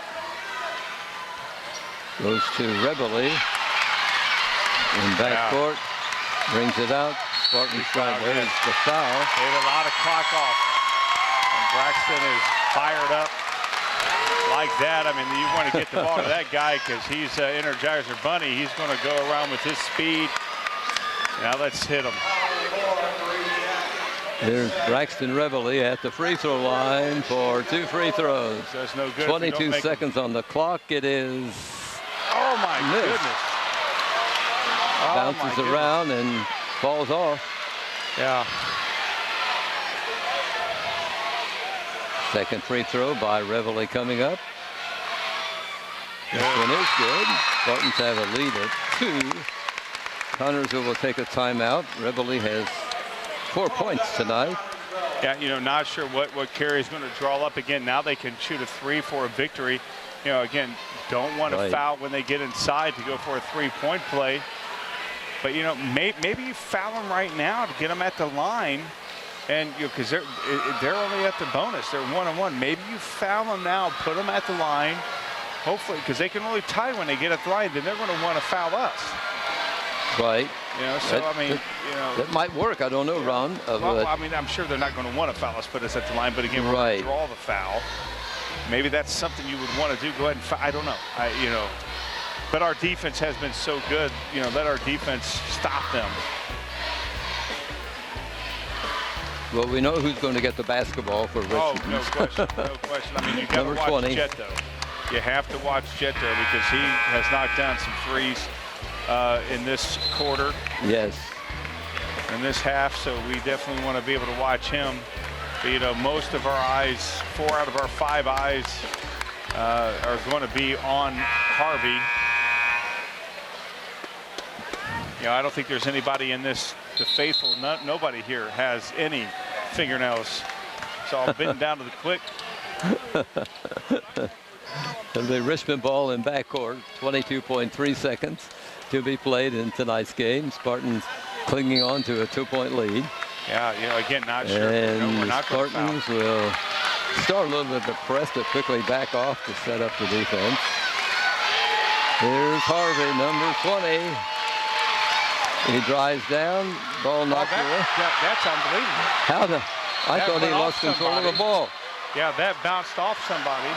S1: Goes to Rebele. In backcourt. Brings it out. Spartans trying. There's the foul.
S6: They had a lot of clock off. And Braxton is fired up like that. I mean, you want to get the ball to that guy because he's Energizer Bunny. He's going to go around with his speed. Now let's hit him.
S1: There's Braxton Rebele at the free throw line for 2 free throws.
S6: That's no good.
S1: 22 seconds on the clock. It is.
S6: Oh my goodness.
S1: Bounces around and falls off.
S6: Yeah.
S1: Second free throw by Rebele coming up. This one is good. Spartans have a lead of 2. Connersville will take a timeout. Rebele has 4 points tonight.
S6: Yeah, not sure what Carey's going to draw up again. Now they can shoot a 3 for a victory. Again, don't want to foul when they get inside to go for a 3-point play. But maybe you foul them right now to get them at the line, and because they're only at the bonus, they're 1-on-1. Maybe you foul them now, put them at the line, hopefully, because they can only tie when they get at the line. Then they're going to want to foul us.
S1: Right.
S6: That
S1: might work. I don't know, Ron.
S6: Well, I mean, I'm sure they're not going to want to foul us, put us at the line. But again, we're going to draw the foul. Maybe that's something you would want to do. Go ahead and foul. I don't know. But our defense has been so good. Let our defense stop them.
S1: Well, we know who's going to get the basketball for Richmond.
S6: Oh, no question. No question. I mean, you got to watch
S1: 20.
S6: Jet, though. You have to watch Jet, though, because he has knocked down some threes in this quarter.
S1: Yes.
S6: In this half, so we definitely want to be able to watch him. But, most of our eyes, 4 out of our 5 eyes are going to be on Harvey. I don't think there's anybody in this, the faithful, nobody here has any fingernails. It's all bitten down to the quick.
S1: And the Richmond ball in backcourt, 22.3 seconds. to be played in tonight's game. Spartans clinging on to a 2-point lead.
S6: Yeah, again, not sure.
S1: And
S6: No, we're
S1: the
S6: not going to foul.
S1: Spartans will start a little bit depressed, but quickly back off to set up the defense. Here's Harvey, number 20. He drives down, ball knocked away.
S6: That's unbelievable.
S1: I thought he lost control of the ball.
S6: Yeah, that bounced off somebody.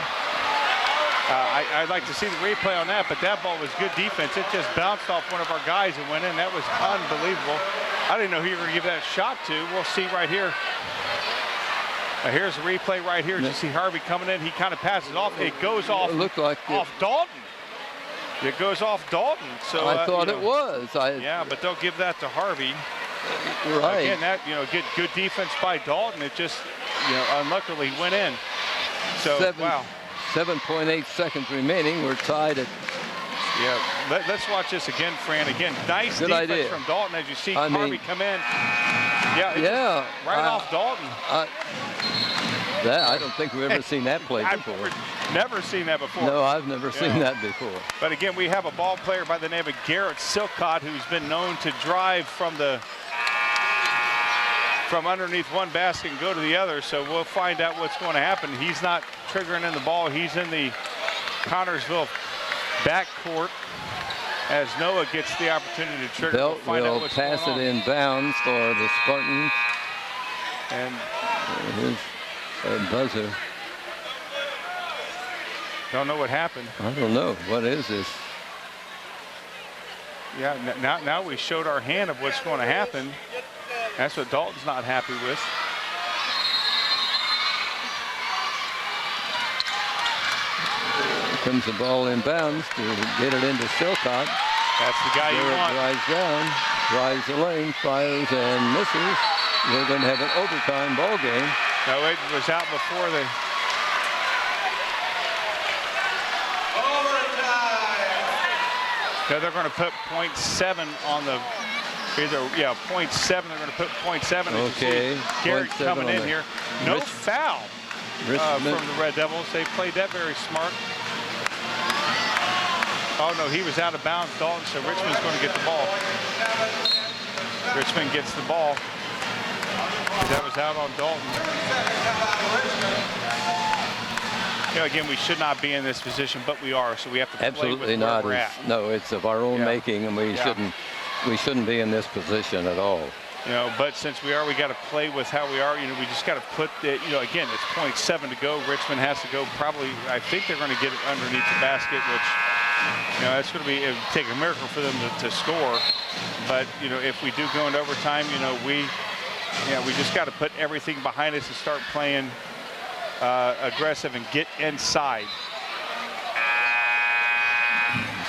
S6: I'd like to see the replay on that, but that ball was good defense. It just bounced off one of our guys and went in. That was unbelievable. I didn't know who you were going to give that shot to. We'll see right here. Here's the replay right here. You see Harvey coming in. He kind of passes off. It goes off.
S1: It looked like
S6: off Dalton. It goes off Dalton. So
S1: I thought it was.
S6: Yeah, but they'll give that to Harvey.
S1: Right.
S6: Again, that good defense by Dalton. It just unluckily went in. So wow.
S1: 7.8 seconds remaining. We're tied at.
S6: Yeah, let's watch this again, Fran. Again, nice
S1: Good
S6: defense
S1: idea.
S6: from Dalton as you see Harvey come in. Yeah, right off Dalton.
S1: I don't think we've ever seen that play before.
S6: I've never seen that before.
S1: No, I've never seen that before.
S6: But again, we have a ball player by the name of Garrett Silcott, who's been known to drive from underneath one basket and go to the other. So we'll find out what's going to happen. He's not triggering in the ball. He's in the Connorsville backcourt as Noah gets the opportunity to trigger.
S1: Belt will pass it in bounds for the Spartans.
S6: And
S1: here's a buzzer.
S6: Don't know what happened.
S1: I don't know. What is this?
S6: Yeah, now we showed our hand of what's going to happen. That's what Dalton's not happy with.
S1: Comes the ball in bounds to get it into Silcott.
S6: That's the guy you want.
S1: Drives down, drives the lane, fires and misses. We're going to have an overtime ball game.
S6: No, it was out before the. Yeah, they're going to put .7 on the. Either 0.7. They're going to put .7.
S1: Okay.
S6: Garrett coming in here. No foul from the Red Devils. They played that very smart. Oh no, he was out of bounds, Dalton. So Richmond's going to get the ball. Richmond gets the ball. That was out on Dalton. Again, we should not be in this position, but we are. So we have to play with where we're at.
S1: No, it's of our own making, and we shouldn't be in this position at all.
S6: But since we are, we got to play with how we are. We just got to put it. Again, it's .7 to go. Richmond has to go. Probably, I think they're going to get it underneath the basket, which that's going to be. It would take a miracle for them to score. But if we do go into overtime, we just got to put everything behind us and start playing aggressive and get inside.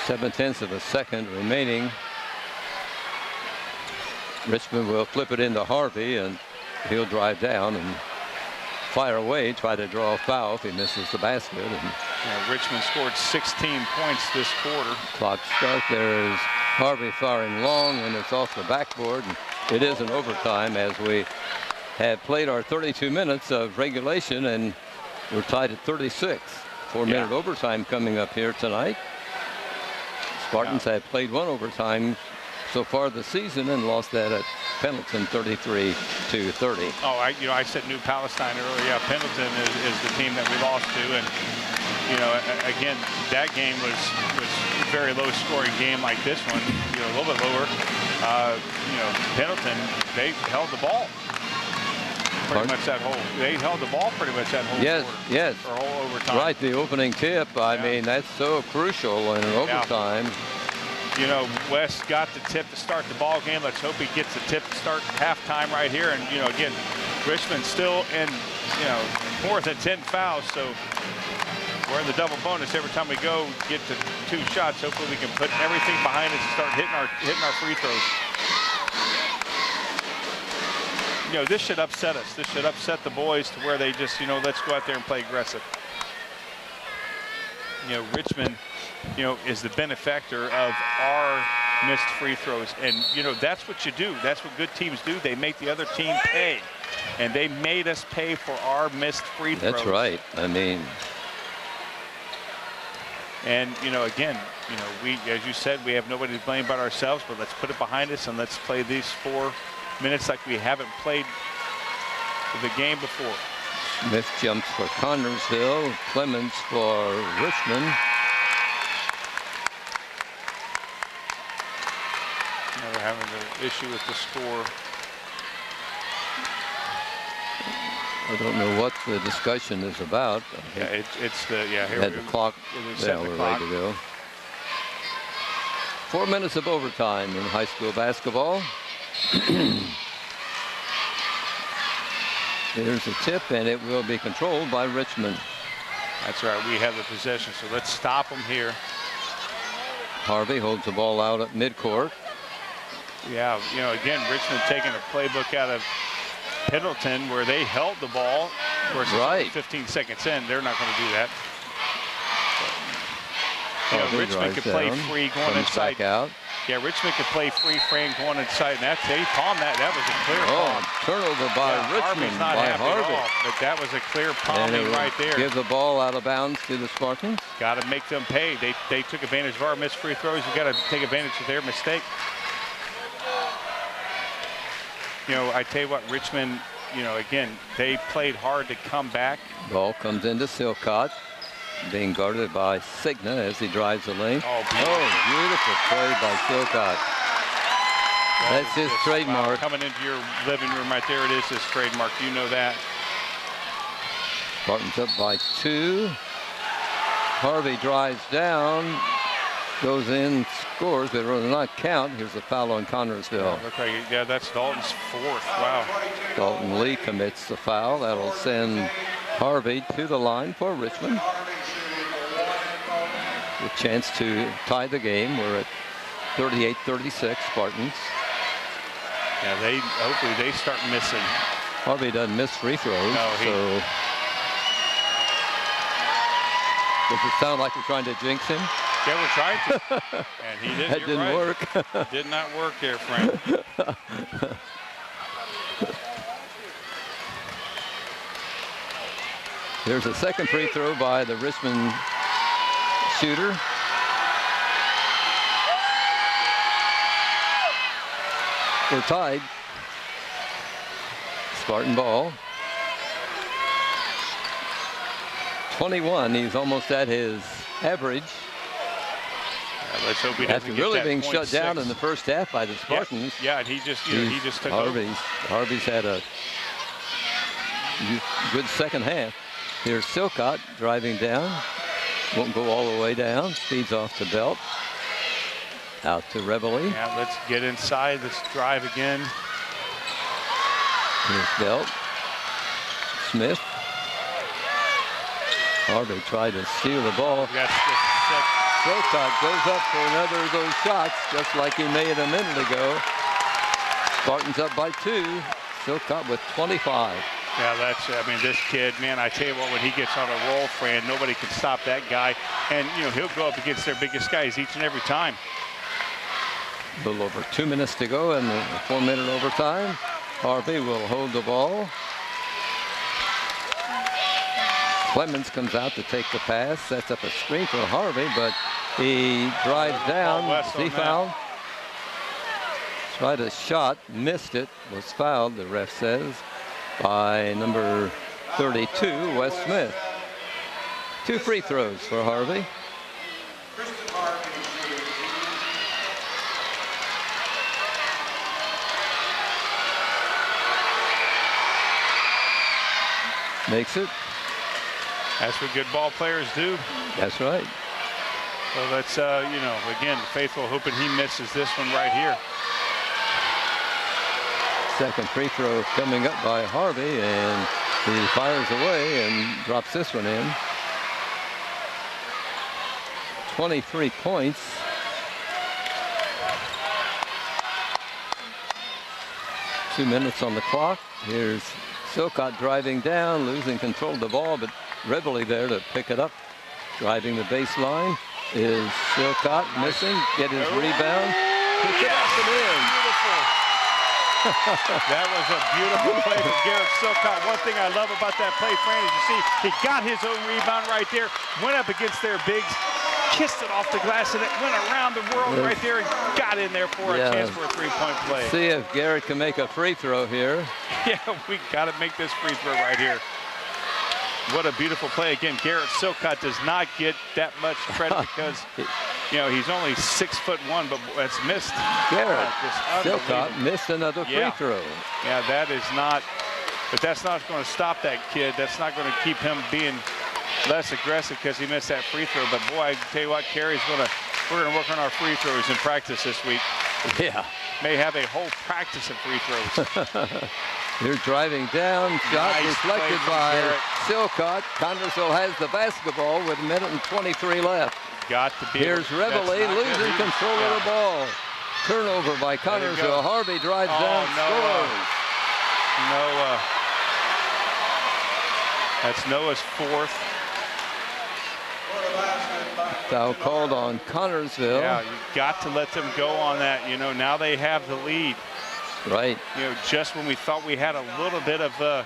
S1: 0.7 of a second remaining. Richmond will flip it into Harvey, and he'll drive down and fire away, try to draw a foul if he misses the basket. And
S6: Richmond scored 16 points this quarter.
S1: Clock start. There is Harvey firing long, and it's off the backboard. And it is an overtime as we have played our 32 minutes of regulation, and we're tied at 36. 4-minute overtime coming up here tonight. Spartans have played one overtime so far this season and lost that at Pendleton 33-30.
S6: Oh, I said New Palestine earlier. Yeah, Pendleton is the team that we lost to, and again, that game was a very low scoring game like this one. A little bit lower. Pendleton, they held the ball pretty much that whole. They held the ball pretty much that whole.
S1: Yes.
S6: Or whole overtime.
S1: Right, the opening tip. I mean, that's so crucial in an overtime.
S6: West got the tip to start the ball game. Let's hope he gets the tip to start halftime right here. And, again, Richmond still in, more than 10 fouls. So we're in the double bonus every time we get to 2 shots. Hopefully we can put everything behind us and start hitting our free throws. This should upset us. This should upset the boys to where they just, let's go out there and play aggressive. Richmond, is the benefactor of our missed free throws. And, that's what you do. That's what good teams do. They make the other team pay. And they made us pay for our missed free throws.
S1: That's right. I mean,
S6: And, you know, again, you know, we, as you said, we have nobody to blame but ourselves, but let's put it behind us and let's play these 4 minutes like we haven't played the game before.
S1: Smith jumps for Connersville, Clemens for Richmond.
S6: Now we're having an issue with the score.
S1: I don't know what the discussion is about.
S6: Yeah, it's the, yeah, here
S1: Had the clock.
S6: Yeah,
S1: We're ready to go. 4 minutes of overtime in high school basketball. Here's a tip, and it will be controlled by Richmond.
S6: That's right. We have the possession, so let's stop them here.
S1: Harvey holds the ball out at midcourt.
S6: Yeah, you know, again, Richmond taking a playbook out of Pendleton where they held the ball. Of course,
S1: right.
S6: 15 seconds in, they're not going to do that. Richmond could play free going inside.
S1: Back out.
S6: Yeah, Richmond could play free frame going inside, and that's, he palmed that. That was a clear palm.
S1: Turnover by Richmond,
S6: not
S1: by
S6: happy
S1: Harvey.
S6: at all, but that was a clear palming right there.
S1: Give the ball out of bounds to the Spartans. Got
S6: to make them pay. They took advantage of our missed free throws. We've got to take advantage of their mistake. You know, I tell you what, Richmond, you know, again, they played hard to come back.
S1: Ball comes into Silcott, being guarded by Signa as he drives the lane. Beautiful play by Silcott. That's his trademark.
S6: Coming into your living room right there, it is his trademark. You know that.
S1: Spartans up by 2. Harvey drives down, goes in, scores, but it will not count. Here's a foul on Connersville.
S6: Yeah, that's Dalton's 4th. Wow.
S1: Dalton Lee commits the foul. That'll send Harvey to the line for Richmond. A chance to tie the game. We're at 38-36 Spartans.
S6: Yeah, hopefully they start missing.
S1: Harvey doesn't miss free throws.
S6: No,
S1: so does it sound like we're trying to jinx him?
S6: Yeah, we're trying to. And he didn't.
S1: That didn't work.
S6: Did not work there, Frank.
S1: There's a second free throw by the Richmond shooter. We're tied. Spartan ball. 21. He's almost at his average.
S6: Let's hope he doesn't
S1: After really being shut down in the first half by the Spartans.
S6: Yeah, and he just took over.
S1: Harvey's had a good second half. Here's Silcott driving down. Won't go all the way down. Feeds off the belt. Out to Reveille.
S6: Yeah, let's get inside. Let's drive again.
S1: Here's Belt. Smith. Harvey tried to steal the ball. Silcott goes up for another of those shots, just like he made a minute ago. Spartans up by 2. Silcott with 25.
S6: Yeah, I mean, this kid, man, I tell you what, when he gets on a roll, Fran, nobody can stop that guy. And, you know, he'll go up against their biggest guys each and every time.
S1: A little over 2 minutes to go in the 4-minute overtime. Harvey will hold the ball. Clemens comes out to take the pass, sets up a screen for Harvey, but he drives down. He fouled. Tried a shot, missed it, was fouled, the ref says, by number 32, Wes Smith. 2 free throws for Harvey. Makes it.
S6: That's what good ball players do.
S1: That's right.
S6: So that's, you know, again, Faithful hoping he misses this one right here.
S1: Second free throw coming up by Harvey, and he fires away and drops this one in. 23 points. Two minutes on the clock. Here's Silcott driving down, losing control of the ball, but Reveille there to pick it up. Driving the baseline is Silcott, missing, get his rebound, puts it up and in.
S6: Beautiful. That was a beautiful play from Garrett Silcott. One thing I love about that play, Fran, is you see he got his own rebound right there, went up against their bigs, kissed it off the glass, and it went around the world right there and got in there for a chance for a three-point play.
S1: See if Garrett can make a free throw here.
S6: Yeah, we got to make this free throw right here. What a beautiful play. Again, Garrett Silcott does not get that much credit because, you know, he's only 6'1", but that's missed.
S1: Garrett Silcott missed another free throw.
S6: Yeah, that is not, but that's not going to stop that kid. That's not going to keep him being less aggressive because he missed that free throw. But boy, I tell you what, we're going to work on our free throws in practice this week.
S1: Yeah.
S6: May have a whole practice of free throws.
S1: You're driving down, shot deflected by Silcott. Connersville has the basketball with 1:23 left.
S6: Got to be.
S1: Here's Reveille losing control of the ball. Turnover by Connersville. Harvey drives down, scores.
S6: Noah. That's Noah's fourth.
S1: Foul called on Connersville.
S6: Yeah, you got to let them go on that. You know, now they have the lead.
S1: Right.
S6: You know, just when we thought we had a little bit of a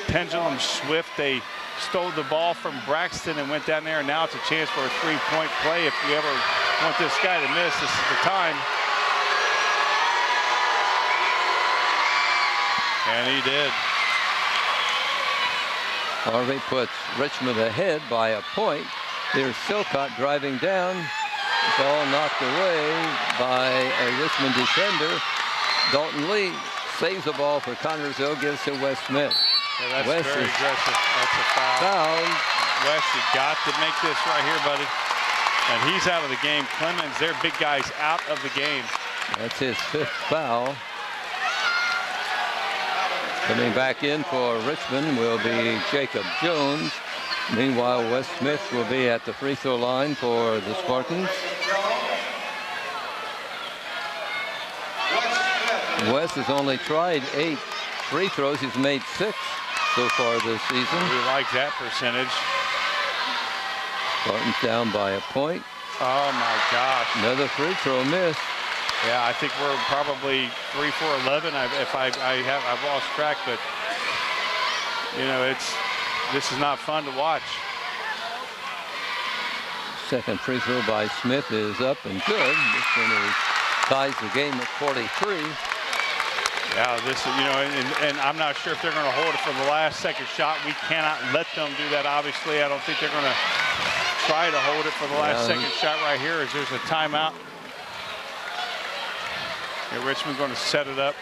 S6: pendulum swift, they stole the ball from Braxton and went down there, and now it's a chance for a three-point play. If we ever want this guy to miss, this is the time. And he did.
S1: Harvey puts Richmond ahead by a point. Here's Silcott driving down. Ball knocked away by a Richmond defender. Dalton Lee saves the ball for Connersville, gives to Wes Smith.
S6: Yeah, that's
S1: Wes
S6: very aggressive. That's a foul.
S1: Fouled.
S6: Wes, you got to make this right here, buddy. And he's out of the game. Clemens, their big guy's out of the game.
S1: That's his fifth foul. Coming back in for Richmond will be Jacob Jones. Meanwhile, Wes Smith will be at the free throw line for the Spartans. Wes has only tried 8 free throws. He's made 6 so far this season.
S6: We like that percentage.
S1: Spartans down by a point.
S6: Oh my gosh.
S1: Another free throw miss.
S6: Yeah, I think we're probably 3 for 11. I've lost track, but you know, this is not fun to watch.
S1: Second free throw by Smith is up and good. This one ties the game at 43.
S6: Yeah, this is, you know, and I'm not sure if they're going to hold it for the last second shot. We cannot let them do that, obviously. I don't think they're going to try to hold it for the last second shot right here as there's a timeout. Yeah, Richmond going to set it up.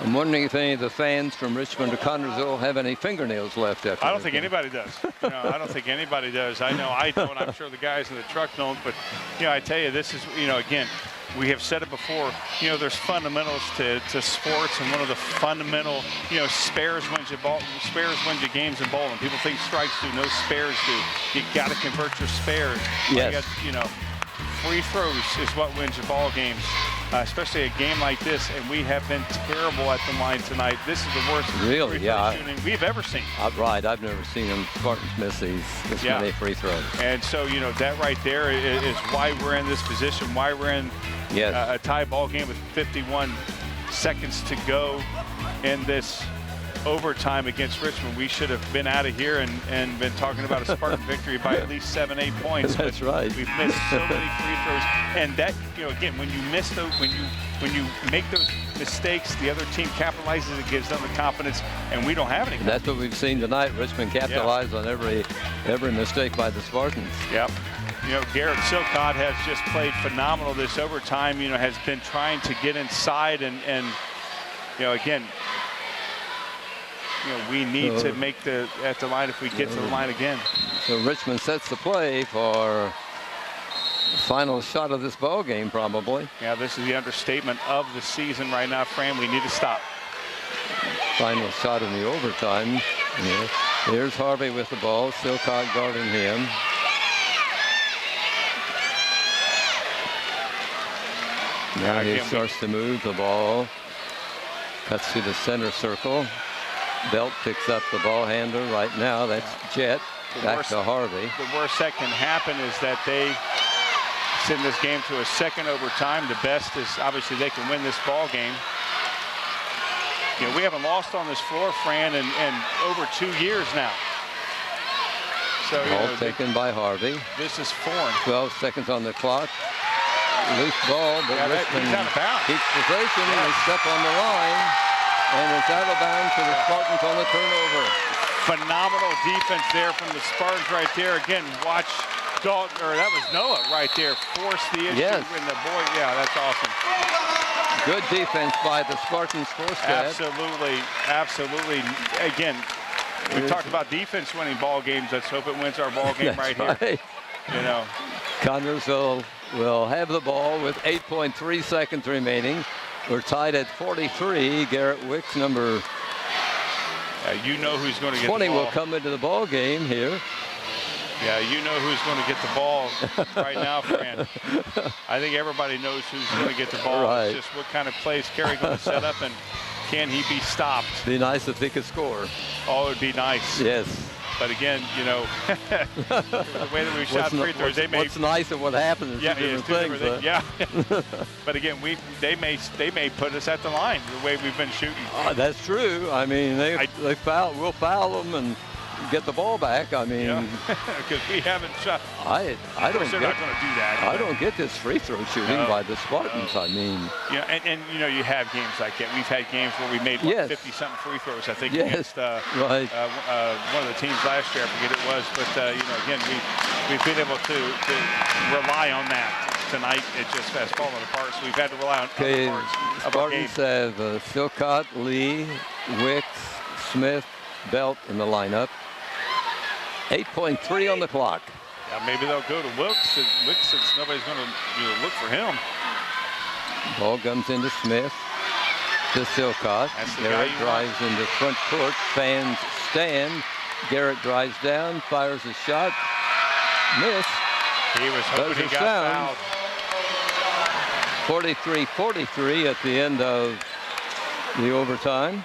S1: I'm wondering if any of the fans from Richmond to Connersville have any fingernails left after.
S6: I don't think anybody does. You know, I don't think anybody does. I know I don't. I'm sure the guys in the truck don't. But, you know, I tell you, this is, you know, again, we have said it before, you know, there's fundamentals to sports, and one of the fundamental, you know, spares wins you games in bowling. People think strikes do, no spares do. You got to convert your spares.
S1: Yes.
S6: You know, free throws is what wins your ball games, especially a game like this, and we have been terrible at the line tonight. This is the worst free throw shooting we've ever seen.
S1: Right, I've never seen them Spartans miss this many free throws.
S6: And so, you know, that right there is why we're in this position, why we're in a tie ball game with 51 seconds to go in this overtime against Richmond. We should have been out of here and been talking about a Spartan victory by at least 7-8 points.
S1: That's right.
S6: We've missed so many free throws, and that, you know, again, when you miss those, when you make those mistakes, the other team capitalizes. It gives them the confidence, and we don't have any.
S1: And that's what we've seen tonight. Richmond capitalized on every mistake by the Spartans.
S6: Yep. You know, Garrett Silcott has just played phenomenal this overtime. You know, has been trying to get inside, and you know, again, you know, we need to make at the line if we get to the line again.
S1: So Richmond sets the play for the final shot of this ball game, probably.
S6: Yeah, this is the understatement of the season right now, Fran. We need to stop.
S1: Final shot in the overtime. Yeah. Here's Harvey with the ball. Silcott guarding him. Now he starts to move the ball. Cuts to the center circle. Belt picks up the ball handler right now. That's Jet. Back to Harvey.
S6: The worst that can happen is that they send this game to a second overtime. The best is obviously they can win this ball game. You know, we haven't lost on this floor, Fran, in over 2 years now. So,
S1: Ball taken by Harvey.
S6: This is foreign.
S1: 12 seconds on the clock. Loose ball, but Richmond
S6: he's out of bounds.
S1: keeps possession. They step on the line, and it's out of bounds for the Spartans on the turnover.
S6: Phenomenal defense there from the Spartans right there. Again, watch Dalton, or that was Noah right there, force the issue.
S1: Yes.
S6: And the boy, yeah, that's awesome.
S1: Good defense by the Spartans forced that.
S6: Absolutely, absolutely. Again, we talked about defense winning ball games. Let's hope it wins our ball game right here. You know,
S1: Connersville will have the ball with 8.3 seconds remaining. We're tied at 43. Garrett Wicks, number
S6: you know who's going to get
S1: 20
S6: the ball.
S1: will come into the ball game here.
S6: Yeah, you know who's going to get the ball right now, Fran. I think everybody knows who's going to get the ball.
S1: Right.
S6: It's just what kind of plays Kerry going to set up, and can he be stopped?
S1: Be nice if they could score.
S6: Oh, it would be nice.
S1: Yes.
S6: But again, you know, the way that we shot free throws, they may.
S1: What's nice and what happens is
S6: Yeah,
S1: two
S6: it's
S1: different
S6: two
S1: things.
S6: different things. Yeah. But again, they may put us at the line the way we've been shooting.
S1: That's true. I mean, we'll foul them and get the ball back. I mean,
S6: because we haven't shot.
S1: I don't
S6: they're
S1: get.
S6: not going to do that.
S1: I don't get this free throw shooting by the Spartans. I mean,
S6: yeah, and you know, you have games like that. We've had games where we made 50-something free throws. I think against
S1: right.
S6: One of the teams last year. I forget it was, but you know, again, we've been able to rely on that. Tonight it just has fallen apart, so we've had to rely on other parts of our game.
S1: Spartans have Silcott, Lee, Wicks, Smith, Belt in the lineup. 8.3 on the clock.
S6: Yeah, maybe they'll go to Wicks since nobody's going to look for him.
S1: Ball comes into Smith. To Silcott. Garrett drives into front court. Fans stand. Garrett drives down, fires a shot. Miss.
S6: He was hoping he got fouled.
S1: 43-43 at the end of the overtime.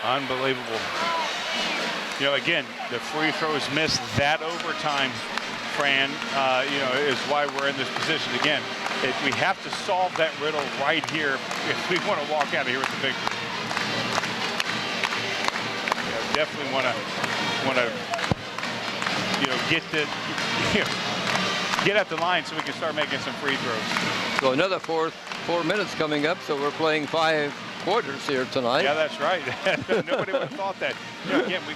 S6: Unbelievable. You know, again, the free throws missed that overtime, Fran, you know, is why we're in this position again. We have to solve that riddle right here if we want to walk out of here with the victory. You know, definitely want to, you know, get at the line so we can start making some free throws.
S1: So another 4 minutes coming up, so we're playing 5 quarters here tonight.
S6: Yeah, that's right. Nobody would have thought that. You know, again, we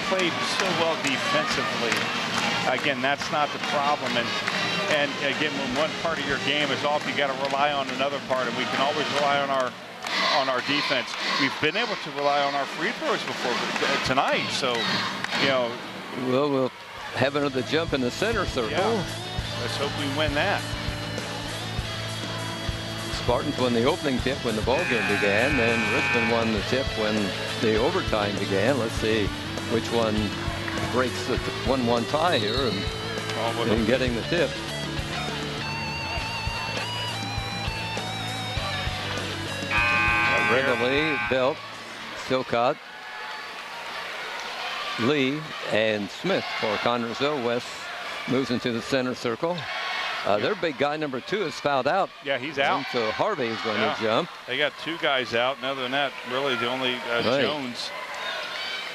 S6: played so well defensively. Again, that's not the problem. And again, when one part of your game is off, you got to rely on another part, and we can always rely on our defense. We've been able to rely on our free throws before tonight. So, you know,
S1: we'll have another jump in the center circle.
S6: Yeah. Let's hope we win that.
S1: Spartans won the opening tip when the ball game began, and Richmond won the tip when the overtime began. Let's see which one breaks the 1-1 tie here and getting the tip. Regularly, Belt, Silcott, Lee, and Smith for Connersville. West moves into the center circle. Their big guy, number 2, is fouled out.
S6: Yeah, he's out.
S1: And so Harvey is going to jump.
S6: They got 2 guys out. And other than that, really the only Jones.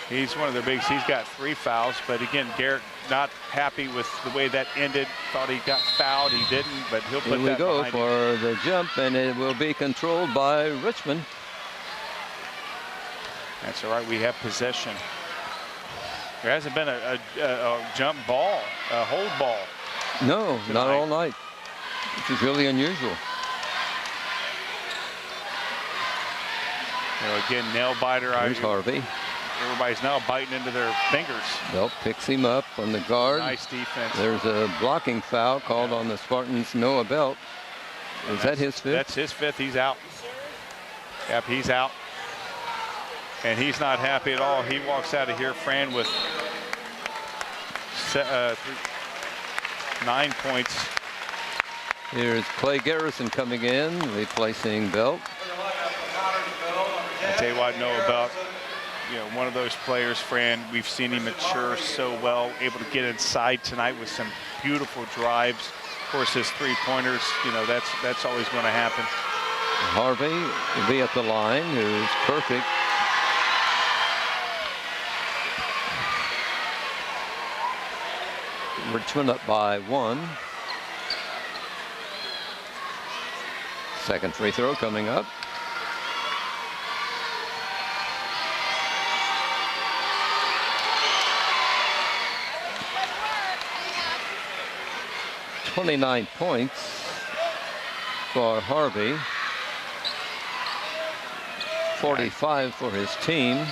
S6: He's one of their bigs. He's got 3 fouls. But again, Garrett not happy with the way that ended. Thought he got fouled. He didn't, but he'll put that behind him.
S1: Here we go for the jump, and it will be controlled by Richmond.
S6: That's all right. We have possession. There hasn't been a jump ball, a hold ball.
S1: No, not all night, which is really unusual.
S6: You know, again, nail biter.
S1: Here's Harvey.
S6: Everybody's now biting into their fingers.
S1: Belt picks him up on the guard.
S6: Nice defense.
S1: There's a blocking foul called on the Spartans, Noah Belt. Is that his 5th?
S6: That's his 5th. He's out. Yep, he's out. And he's not happy at all. He walks out of here, Fran, with 9 points.
S1: Here's Clay Garrison coming in, replacing Belt.
S6: I tell you what, I know about, you know, one of those players, Fran. We've seen him mature so well, able to get inside tonight with some beautiful drives. Of course, his 3-pointers, you know, that's always going to happen.
S1: Harvey will be at the line, who's perfect. Richmond up by 1. Second free throw coming up. .29 points for Harvey. 45 for his team.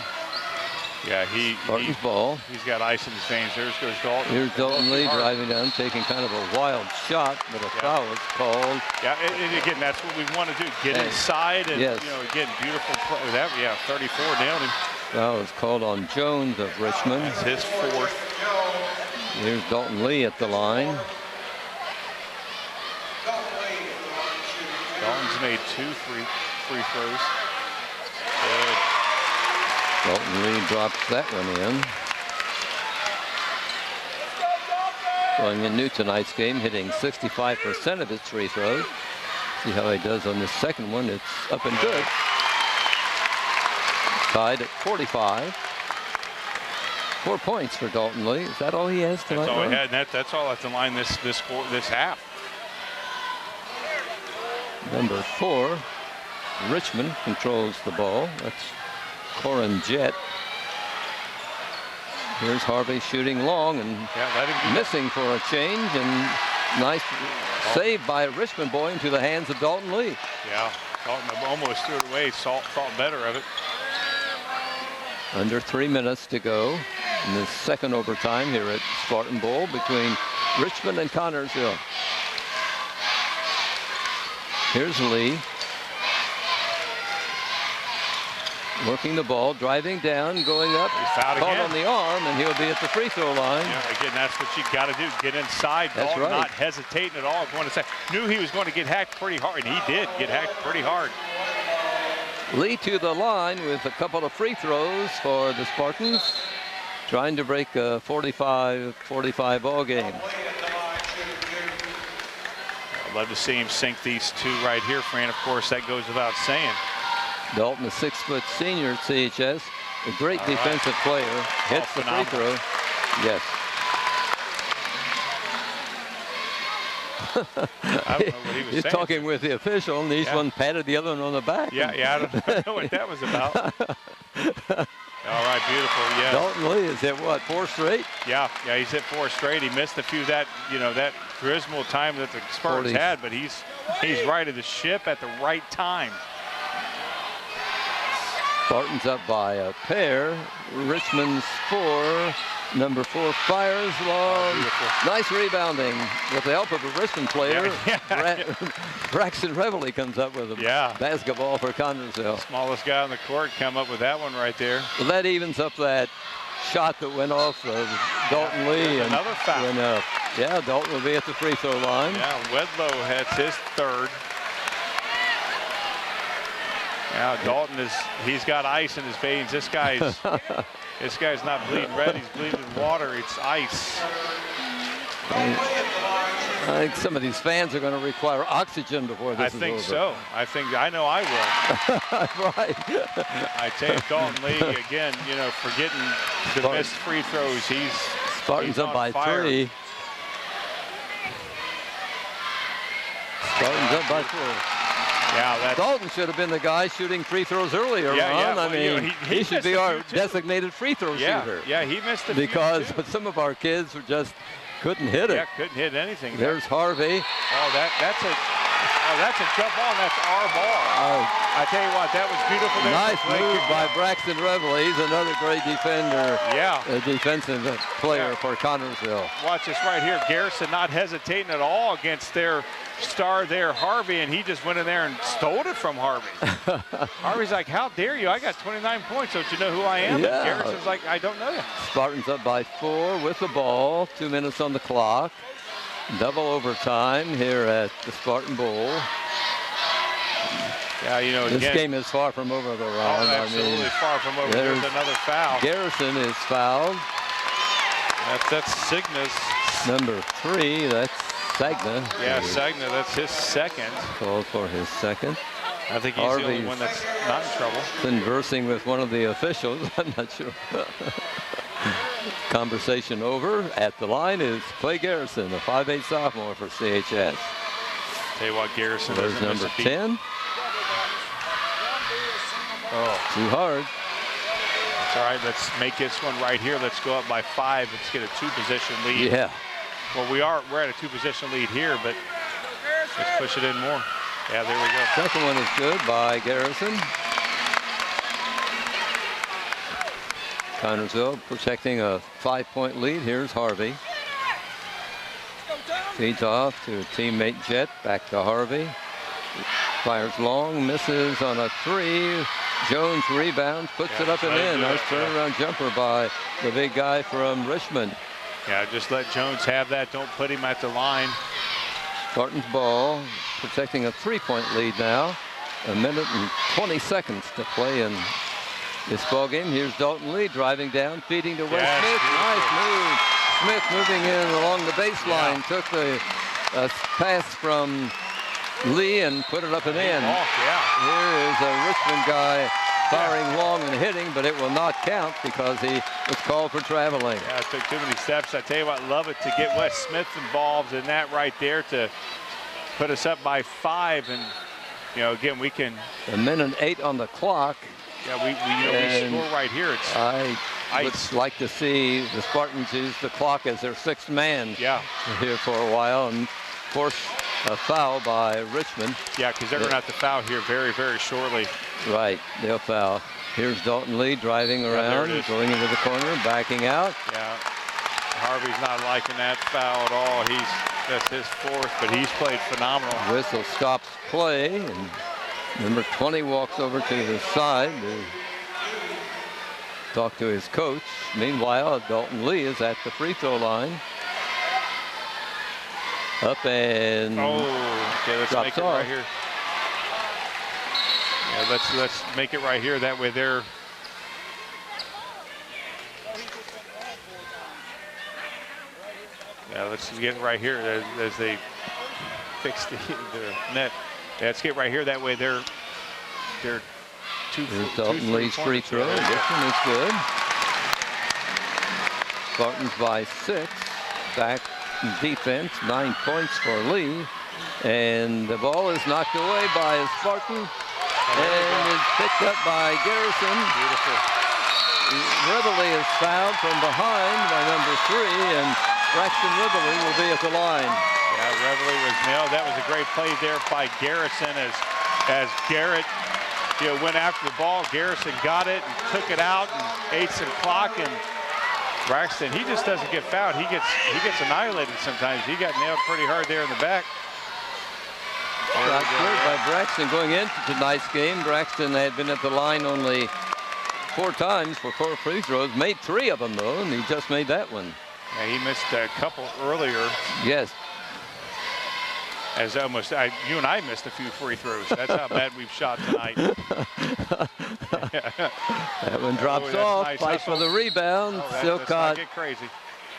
S3: Yeah,
S1: Spartans ball.
S3: He's got ice in his veins. There goes Dalton.
S1: Here's Dalton Lee driving down, taking kind of a wild shot, but a foul is called.
S3: Yeah, and again, that's what we want to do. Get inside and,
S1: yes.
S3: you know, again, beautiful play. That, yeah, 34 nailed him.
S1: Foul is called on Jones of Richmond.
S3: That's his 4th.
S1: Here's Dalton Lee at the line.
S3: Dalton's made 2 free throws. Good.
S1: Dalton Lee drops that one in. Going into tonight's game, hitting 65% of his free throws. See how he does on this second one. It's up and good. Tied at 45. 4 points for Dalton Lee. Is that all he has tonight?
S3: That's all he had. That's all at the line this half.
S1: Number 4, Richmond controls the ball. That's Corin Jett. Here's Harvey shooting long and missing for a change, and nice save by a Richmond boy into the hands of Dalton Lee.
S3: Yeah, Dalton almost threw it away. Thought better of it.
S1: Under 3 minutes to go in the second overtime here at Spartan Bowl between Richmond and Connorsville. Here's Lee. Working the ball, driving down, going up. Caught on the arm, and he'll be at the free throw line.
S3: Yeah, again, that's what you got to do. Get inside.
S1: That's right.
S3: Not hesitating at all. Going to say, knew he was going to get hacked pretty hard, and he did get hacked pretty hard.
S1: Lee to the line with a couple of free throws for the Spartans, trying to break a 45-45 ball game.
S3: I'd love to see him sink these 2 right here, Fran. Of course, that goes without saying.
S1: Dalton, a 6-foot senior at CHS, a great defensive player, hits the free throw. Yes.
S3: I don't know what he was
S1: He's
S3: saying.
S1: talking with the official, and each one patted the other one on the back.
S3: Yeah, I don't know what that was about. All right, beautiful. Yeah.
S1: Dalton Lee is at what, 4 straight?
S3: Yeah, he's hit 4 straight. He missed a few that dismal time that the Spartans had, but he's righted the ship at the right time.
S1: Spartans up by a pair. Richmond's 4. Number 4 fires long. Nice rebounding with the help of a Richmond player. Braxton Reveley comes up with a basketball for Connorsville.
S3: Smallest guy on the court come up with that one right there.
S1: Well, that evens up that shot that went off of Dalton Lee. And
S3: another foul.
S1: Yeah, Dalton will be at the free throw line.
S3: Yeah, Wedlow has his 3rd. Now Dalton he's got ice in his veins. This guy's not bleeding red, he's bleeding water. It's ice.
S1: I think some of these fans are going to require oxygen before this is over.
S3: I think so. I know I will.
S1: Right.
S3: I tell you, Dalton Lee, again, forgetting the missed free throws.
S1: Spartans up by
S3: fire.
S1: 3. Spartans up by 4.
S3: Yeah,
S1: Dalton should have been the guy shooting free throws earlier on. I mean, he should be our designated free throw shooter.
S3: Yeah, he missed a
S1: because
S3: few
S1: some of our kids were just couldn't hit it.
S3: Yeah, couldn't hit anything.
S1: There's Harvey.
S3: Oh, that's a jump ball. That's our ball. I tell you what, that was beautiful.
S1: Nice move by Braxton Reveley. He's another great defender.
S3: Yeah.
S1: A defensive player for Connorsville.
S3: Watch this right here. Garrison not hesitating at all against their star there, Harvey, and he just went in there and stole it from Harvey. Harvey's like, how dare you? I got 29 points. Don't you know who I am?
S1: Yeah.
S3: And Garrison's like, I don't know you.
S1: Spartans up by 4 with the ball. 2 minutes on the clock. Double overtime here at the Spartan Bowl.
S3: Yeah,
S1: this
S3: again,
S1: game is far from over the round.
S3: absolutely far from over. There's another foul.
S1: Garrison is fouled.
S3: That's Cygnus.
S1: Number 3, that's Sagna.
S3: Yeah, Sagna, that's his 2nd.
S1: Called for his 2nd.
S3: I think he's the only one that's not in trouble.
S1: Conversing with one of the officials, I'm not sure. Conversation over. At the line is Clay Garrison, a 5'8" sophomore for CHS.
S6: Tell you what, Garrison
S1: There's
S6: doesn't miss
S1: number
S6: a beat.
S1: 10.
S6: Oh,
S1: Too hard.
S6: that's all right. Let's make this one right here. Let's go up by 5. Let's get a 2-position lead.
S1: Yeah.
S6: Well, we're at a 2-position lead here, but let's push it in more. Yeah, there we go.
S1: Second one is good by Garrison. Connersville protecting a 5-point lead. Here's Harvey. Feeds off to teammate Jet. Back to Harvey. Fires long, misses on a 3. Jones rebounds, puts it up and in. Nice turnaround jumper by the big guy from Richmond.
S6: Yeah, just let Jones have that. Don't put him at the line.
S1: Spartans ball, protecting a 3-point lead now. 1 minute and 20 seconds to play in this ball game. Here's Dalton Lee driving down, feeding to Wes Smith. Nice move. Smith moving in along the baseline. Took the pass from Lee and put it up and in. Here is a Richmond guy firing long and hitting, but it will not count because he was called for traveling.
S6: Yeah, it took too many steps. I tell you what, love it to get Wes Smith involved in that right there to put us up by 5. And, you know, again, we can.
S1: 1 minute and 8 on the clock.
S6: Yeah, we score right here. It's
S1: I would
S6: ice.
S1: like to see the Spartans use the clock as their 6th man here for a while and force a foul by Richmond.
S6: Yeah, because they're going to have to foul here very, very shortly.
S1: Right, they'll foul. Here's Dalton Lee driving around, going into the corner, backing out.
S6: Yeah, Harvey's not liking that foul at all. That's his 4th, but he's played phenomenal.
S1: Whistle stops play, and number 20 walks over to the side to talk to his coach. Meanwhile, Dalton Lee is at the free throw line. Up and
S6: okay, let's
S1: drops
S6: make it
S1: off.
S6: right here. Yeah, let's make it right here. That way they're. Yeah, let's get it right here as they fix the net. Yeah, let's get right here. That way they're two.
S1: Here's Dalton Lee's free throw. This one is good. Spartans by 6. Back defense, 9 points for Lee. And the ball is knocked away by a Spartan and is picked up by Garrison.
S6: Beautiful.
S1: Reveley is fouled from behind by number 3, and Braxton Reveley will be at the line.
S6: Yeah, Reveley was nailed. That was a great play there by Garrison as Garrett went after the ball. Garrison got it and took it out and ate some clock, and Braxton, he just doesn't get fouled. He gets annihilated sometimes. He got nailed pretty hard there in the back.
S1: Shot good by Braxton going into tonight's game. Braxton had been at the line only 4 times for 4 free throws. Made 3 of them though, and he just made that one.
S6: Yeah, he missed a couple earlier.
S1: Yes.
S6: As you and I missed a few free throws. That's how bad we've shot tonight.
S1: That one drops off.
S6: Nice
S1: Fights for the rebound. Silcott
S6: get crazy.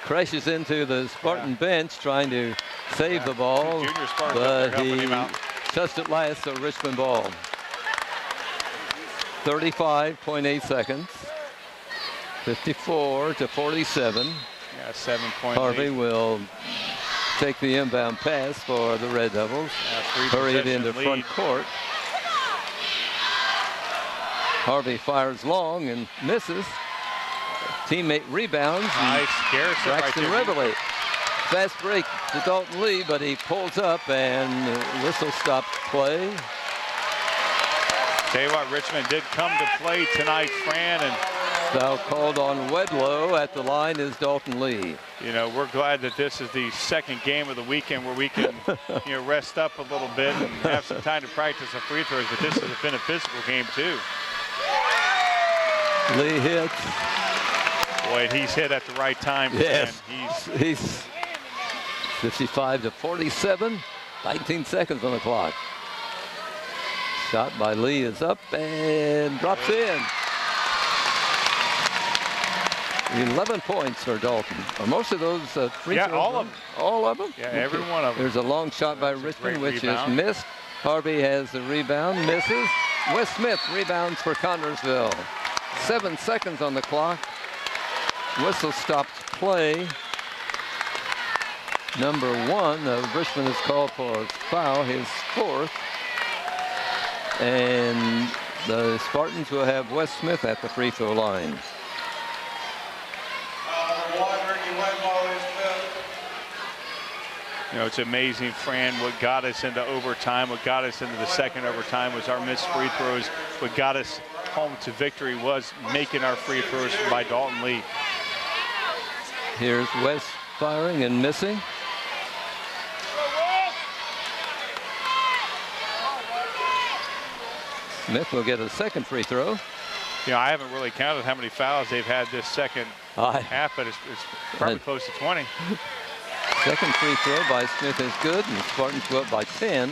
S1: crashes into the Spartan bench trying to save the ball,
S6: Junior Spartans
S1: but he
S6: him out.
S1: touched it last, so Richmond ball. 35.8 seconds. 54 to 47.
S6: Yeah, 7-point
S1: Harvey
S6: lead.
S1: will take the inbound pass for the Red Devils. Hurry it into front court. Harvey fires long and misses. Teammate rebounds.
S6: Nice. Garrison
S1: Braxton
S6: right there.
S1: Reveley. Fast break to Dalton Lee, but he pulls up and whistle stops play.
S6: Tell you what, Richmond did come to play tonight, Fran, and
S1: Foul called on Wedlow. At the line is Dalton Lee.
S6: you know, we're glad that this is the second game of the weekend where we can, rest up a little bit and have some time to practice the free throws. But this has been a physical game too.
S1: Lee hits.
S6: Boy, he's hit at the right time.
S1: Yes.
S6: Man.
S1: He's 55 to 47. 19 seconds on the clock. Shot by Lee is up and drops in. 11 points for Dalton. Are most of those free throws?
S6: Yeah, all of them.
S1: All of them?
S6: Yeah, every one of them.
S1: There's a long shot by
S6: That's a
S1: Richmond,
S6: great
S1: which
S6: rebound.
S1: is missed. Harvey has the rebound, misses. Wes Smith rebounds for Connersville. 7 seconds on the clock. Whistle stops play. Number 1 of Richmond is called for a foul, his 4th. And the Spartans will have Wes Smith at the free throw line.
S6: You know, it's amazing, Fran, what got us into overtime, what got us into the second overtime was our missed free throws. What got us home to victory was making our free throws by Dalton Lee.
S1: Here's Wes firing and missing. Smith will get a second free throw.
S6: You know, I haven't really counted how many fouls they've had this second half, but it's probably close to 20.
S1: Second free throw by Smith is good, and the Spartans go up by 10.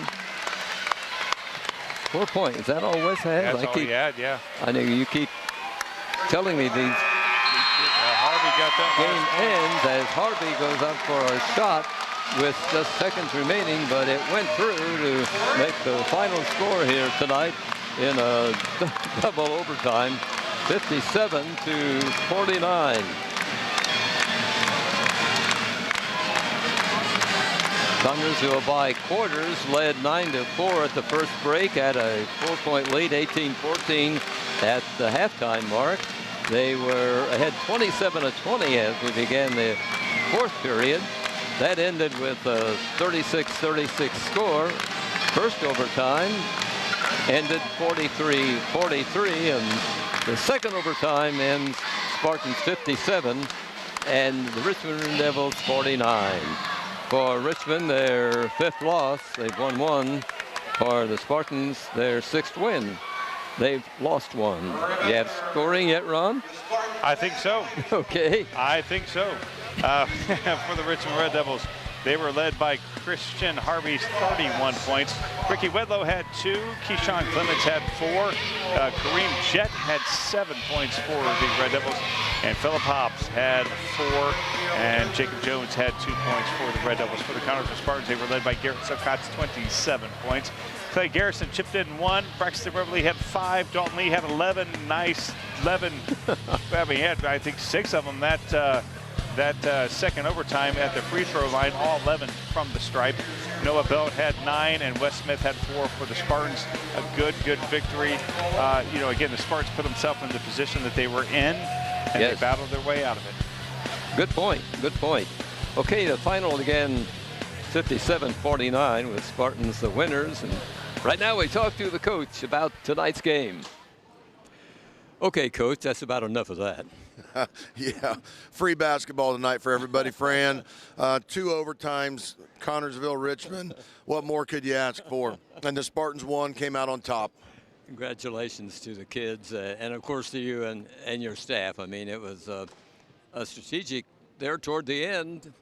S1: 4 points. Is that all Wes has?
S6: That's all he had, yeah.
S1: I know you keep telling me these.
S6: Harvey got that.
S1: Game ends as Harvey goes up for a shot with just seconds remaining, but it went through to make the final score here tonight in a double overtime, 57-49. Connersville by quarters led 9-4 at the first break, at a 4-point lead, 18-14 at the halftime mark. They were ahead 27-20 as we began the fourth period. That ended with a 36-36 score. First overtime ended 43-43, and the second overtime ends Spartans 57 and the Richmond Devils 49. For Richmond, their 5th loss. They've won 1. For the Spartans, their 6th win. They've lost 1. You have scoring yet, Ron?
S6: I think so.
S1: Okay.
S6: I think so. For the Richmond Red Devils, they were led by Christian Harvey's 31 points. Ricky Wedlow had 2. Keyshawn Clements had 4. Kareem Jett had 7 points for the Red Devils. And Philip Hobbs had 4. And Jacob Jones had 2 points for the Red Devils. For the Connersville Spartans, they were led by Garrett Silcott's 27 points. Clay Garrison chipped in 1. Braxton Beverly had 5. Dalton Lee had 11. Nice 11. I mean, he had, I think, 6 of them that second overtime at the free throw line, all 11 from the stripe. Noah Belt had 9, and Wes Smith had 4 for the Spartans. A good victory. You know, again, the Spartans put themselves in the position that they were in, and they battled their way out of it.
S1: Good point. Good point. Okay, the final again, 57-49 with Spartans the winners. And right now we talk to the coach about tonight's game. Okay, Coach, that's about enough of that.
S2: Yeah, free basketball tonight for everybody, Fran. 2 overtimes, Connersville, Richmond. What more could you ask for? And the Spartans won, came out on top.
S1: Congratulations to the kids, and of course to you and your staff. I mean, it was a strategic there toward the end.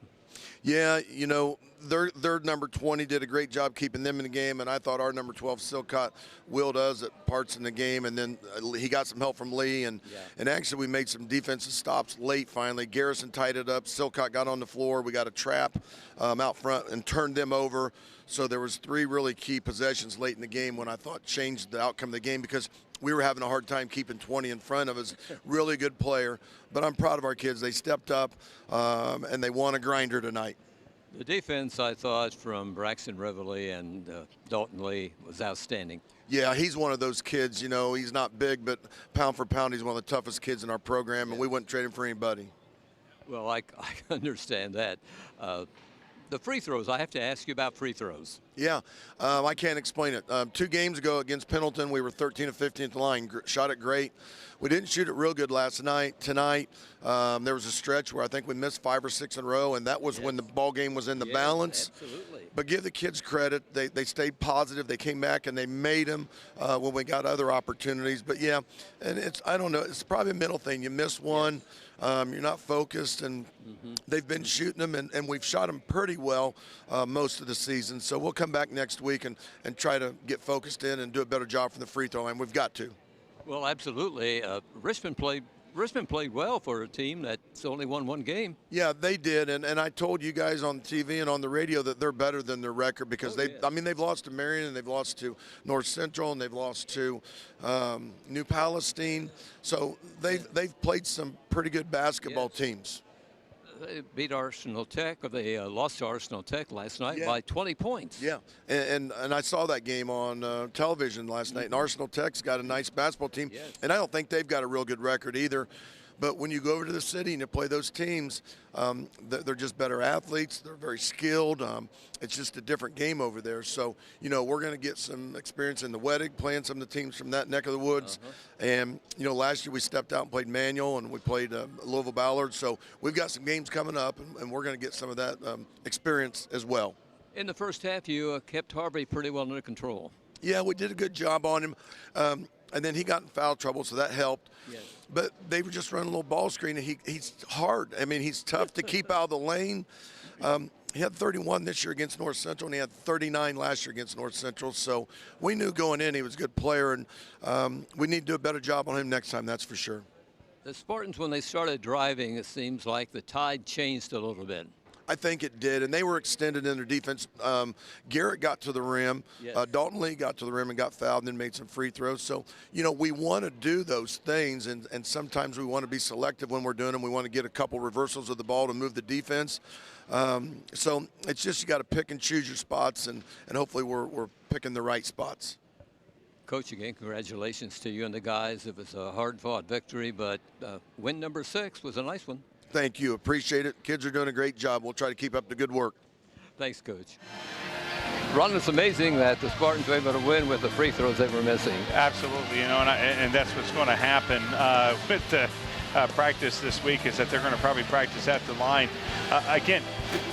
S2: Yeah, you know, their number 20 did a great job keeping them in the game, and I thought our number 12, Silcott, willed us at parts in the game, and then he got some help from Lee, and actually we made some defensive stops late finally. Garrison tied it up. Silcott got on the floor. We got a trap out front and turned them over. So there was 3 really key possessions late in the game when I thought changed the outcome of the game, because we were having a hard time keeping 20 in front of us. Really good player, but I'm proud of our kids. They stepped up, and they won a grinder tonight.
S1: The defense, I thought, from Braxton Reveille and Dalton Lee was outstanding.
S2: Yeah, he's one of those kids, you know, he's not big, but pound for pound, he's one of the toughest kids in our program, and we wouldn't trade him for anybody.
S1: Well, I understand that. The free throws, I have to ask you about free throws.
S2: Yeah, I can't explain it. 2 games ago against Pendleton, we were 13 of 15 at the line, shot it great. We didn't shoot it real good last night. Tonight, there was a stretch where I think we missed 5 or 6 in a row, and that was when the ball game was in the balance.
S1: Absolutely.
S2: But give the kids credit. They stayed positive. They came back and they made them when we got other opportunities. But, yeah, and I don't know, it's probably a mental thing. You miss one. You're not focused, and they've been shooting them, and we've shot them pretty well most of the season. So we'll come back next week and try to get focused in and do a better job from the free throw line. We've got to.
S1: Well, absolutely. Richmond played Richmond played well for a team that's only won one game.
S2: Yeah, they did, and I told you guys on TV and on the radio that they're better than their record because they've lost to Marion, and they've lost to North Central, and they've lost to New Palestine. So they've played some pretty good basketball teams.
S1: They beat Arsenal Tech, or they lost to Arsenal Tech last night by 20 points.
S2: Yeah, and I saw that game on television last night, and Arsenal Tech's got a nice basketball team, and I don't think they've got a real good record either. But when you go over to the city and you play those teams, they're just better athletes. They're very skilled. It's just a different game over there. So, you know, we're going to get some experience in the Weddick, playing some of the teams from that neck of the woods. And, you know, last year we stepped out and played Manual, and we played Louisville Ballard. So we've got some games coming up, and we're going to get some of that experience as well.
S1: In the first half, you kept Harvey pretty well under control.
S2: Yeah, we did a good job on him. And then he got in foul trouble, so that helped. Yes. But they were just running a little ball screen, and he's hard. I mean, he's tough to keep out of the lane. He had 31 this year against North Central, and he had 39 last year against North Central. So we knew going in he was a good player, and we need to do a better job on him next time, that's for sure.
S1: The Spartans, when they started driving, it seems like the tide changed a little bit.
S2: I think it did, and they were extended in their defense. Garrett got to the rim. Yes. Dalton Lee got to the rim and got fouled and then made some free throws. So, you know, we want to do those things, and sometimes we want to be selective when we're doing them. We want to get a couple reversals of the ball to move the defense. So it's just you got to pick and choose your spots, and hopefully we're picking the right spots.
S1: Coach, again, congratulations to you and the guys. It was a hard-fought victory, but win number 6 was a nice one.
S2: Thank you. Appreciate it. Kids are doing a great job. We'll try to keep up the good work.
S1: Thanks, Coach. Ron, it's amazing that the Spartans were able to win with the free throws they were missing.
S6: Absolutely, you know, and that's what's going to happen with the practice this week is that they're going to probably practice at the line. Again,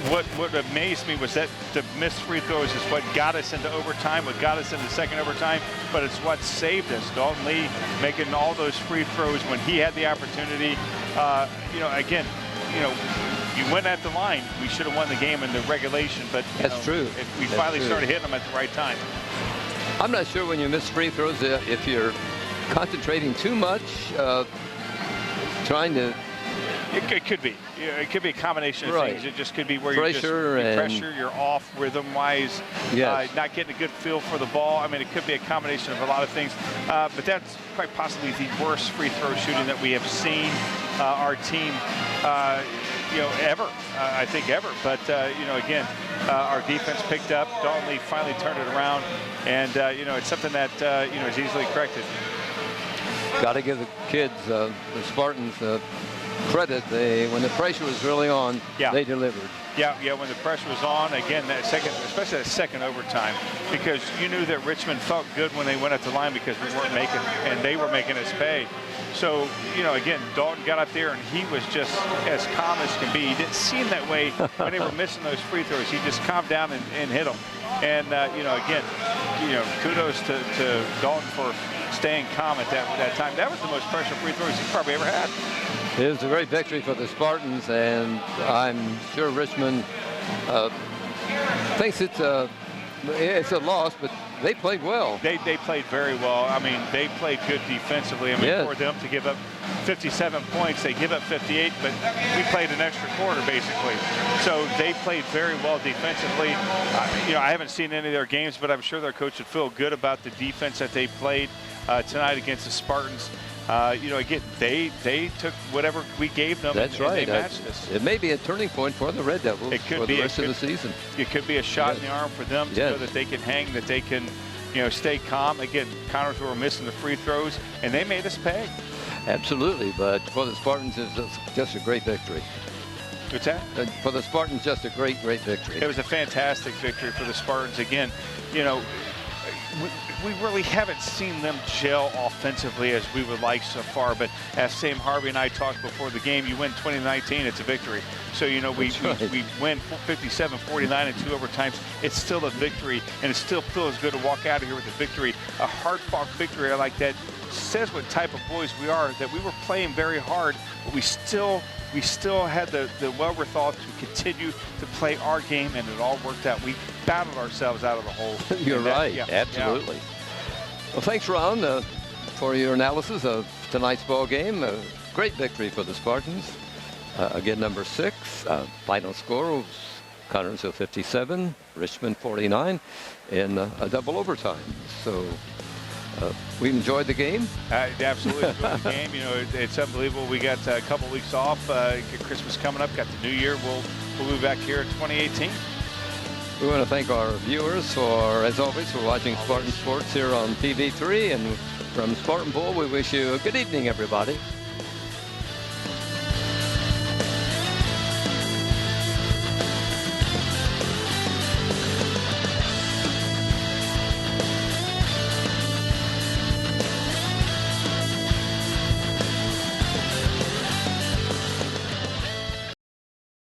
S6: what amazed me was that the missed free throws is what got us into overtime, what got us into second overtime, but it's what saved us. Dalton Lee making all those free throws when he had the opportunity. You know, again, you know, you went at the line. We should have won the game in the regulation, but
S1: that's true.
S6: We finally started hitting them at the right time.
S1: I'm not sure when you miss free throws if you're concentrating too much, trying to.
S6: It could be. It could be a combination of things. It just could be where you're off rhythm-wise, not getting a good feel for the ball. I mean, it could be a combination of a lot of things. But that's quite possibly the worst free throw shooting that we have seen our team, you know, ever. I think ever. But you know, again, our defense picked up. Dalton Lee finally turned it around, and you know, it's something that you know, is easily corrected.
S1: Got to give the kids, the Spartans, credit. When the pressure was really on, they delivered.
S6: Yeah, when the pressure was on, again, that second, especially that second overtime, because you knew that Richmond felt good when they went at the line because we weren't making, and they were making us pay. So, you know, again, Dalton got up there and he was just as calm as can be. He didn't seem that way when they were missing those free throws. He just calmed down and hit them. And, you know, again, you know, kudos to Dalton for staying calm at that time. That was the most pressure free throws he's probably ever had.
S1: It was a great victory for the Spartans, and I'm sure Richmond thinks it's a loss, but they played well.
S6: They played very well. I mean, they played good defensively. I mean, for them to give up 57 points, they give up 58, but we played an extra quarter basically. So they played very well defensively. You know, I haven't seen any of their games, but I'm sure their coach would feel good about the defense that they played tonight against the Spartans. You know, again, they took whatever we gave them.
S1: That's
S6: and
S1: right.
S6: They matched us.
S1: It may be a turning point for the Red Devils for the rest of the season.
S6: It could be a shot in the arm for them to know that they can hang, that they can, you know, stay calm. Again, Connors were missing the free throws, and they made us pay.
S1: Absolutely, but for the Spartans, it's just a great victory.
S6: What's that?
S1: For the Spartans, just a great victory.
S6: It was a fantastic victory for the Spartans. Again, you know, we really haven't seen them gel offensively as we would like so far, but as Sam Harvey and I talked before the game, you win 2019, it's a victory. So, you know, we win 57-49 in 2 overtimes. It's still a victory, and it still feels good to walk out of here with a victory. A hard-fought victory like that says what type of boys we are, that we were playing very hard, but we still had the wherewithal to continue to play our game, and it all worked out. We battled ourselves out of the hole.
S1: You're right, absolutely. Well, thanks, Ron, for your analysis of tonight's ball game. Great victory for the Spartans. Again, number 6. Final score was Connersville 57, Richmond 49 in a double overtime. So we enjoyed the game.
S6: Absolutely enjoyed the game. You know, it's unbelievable. We got a couple weeks off. Christmas coming up. Got the New Year. We'll be back here in 2018.
S1: We want to thank our viewers for, as always, for watching Spartan Sports here on TV3. And from Spartan Bowl, we wish you a good evening, everybody.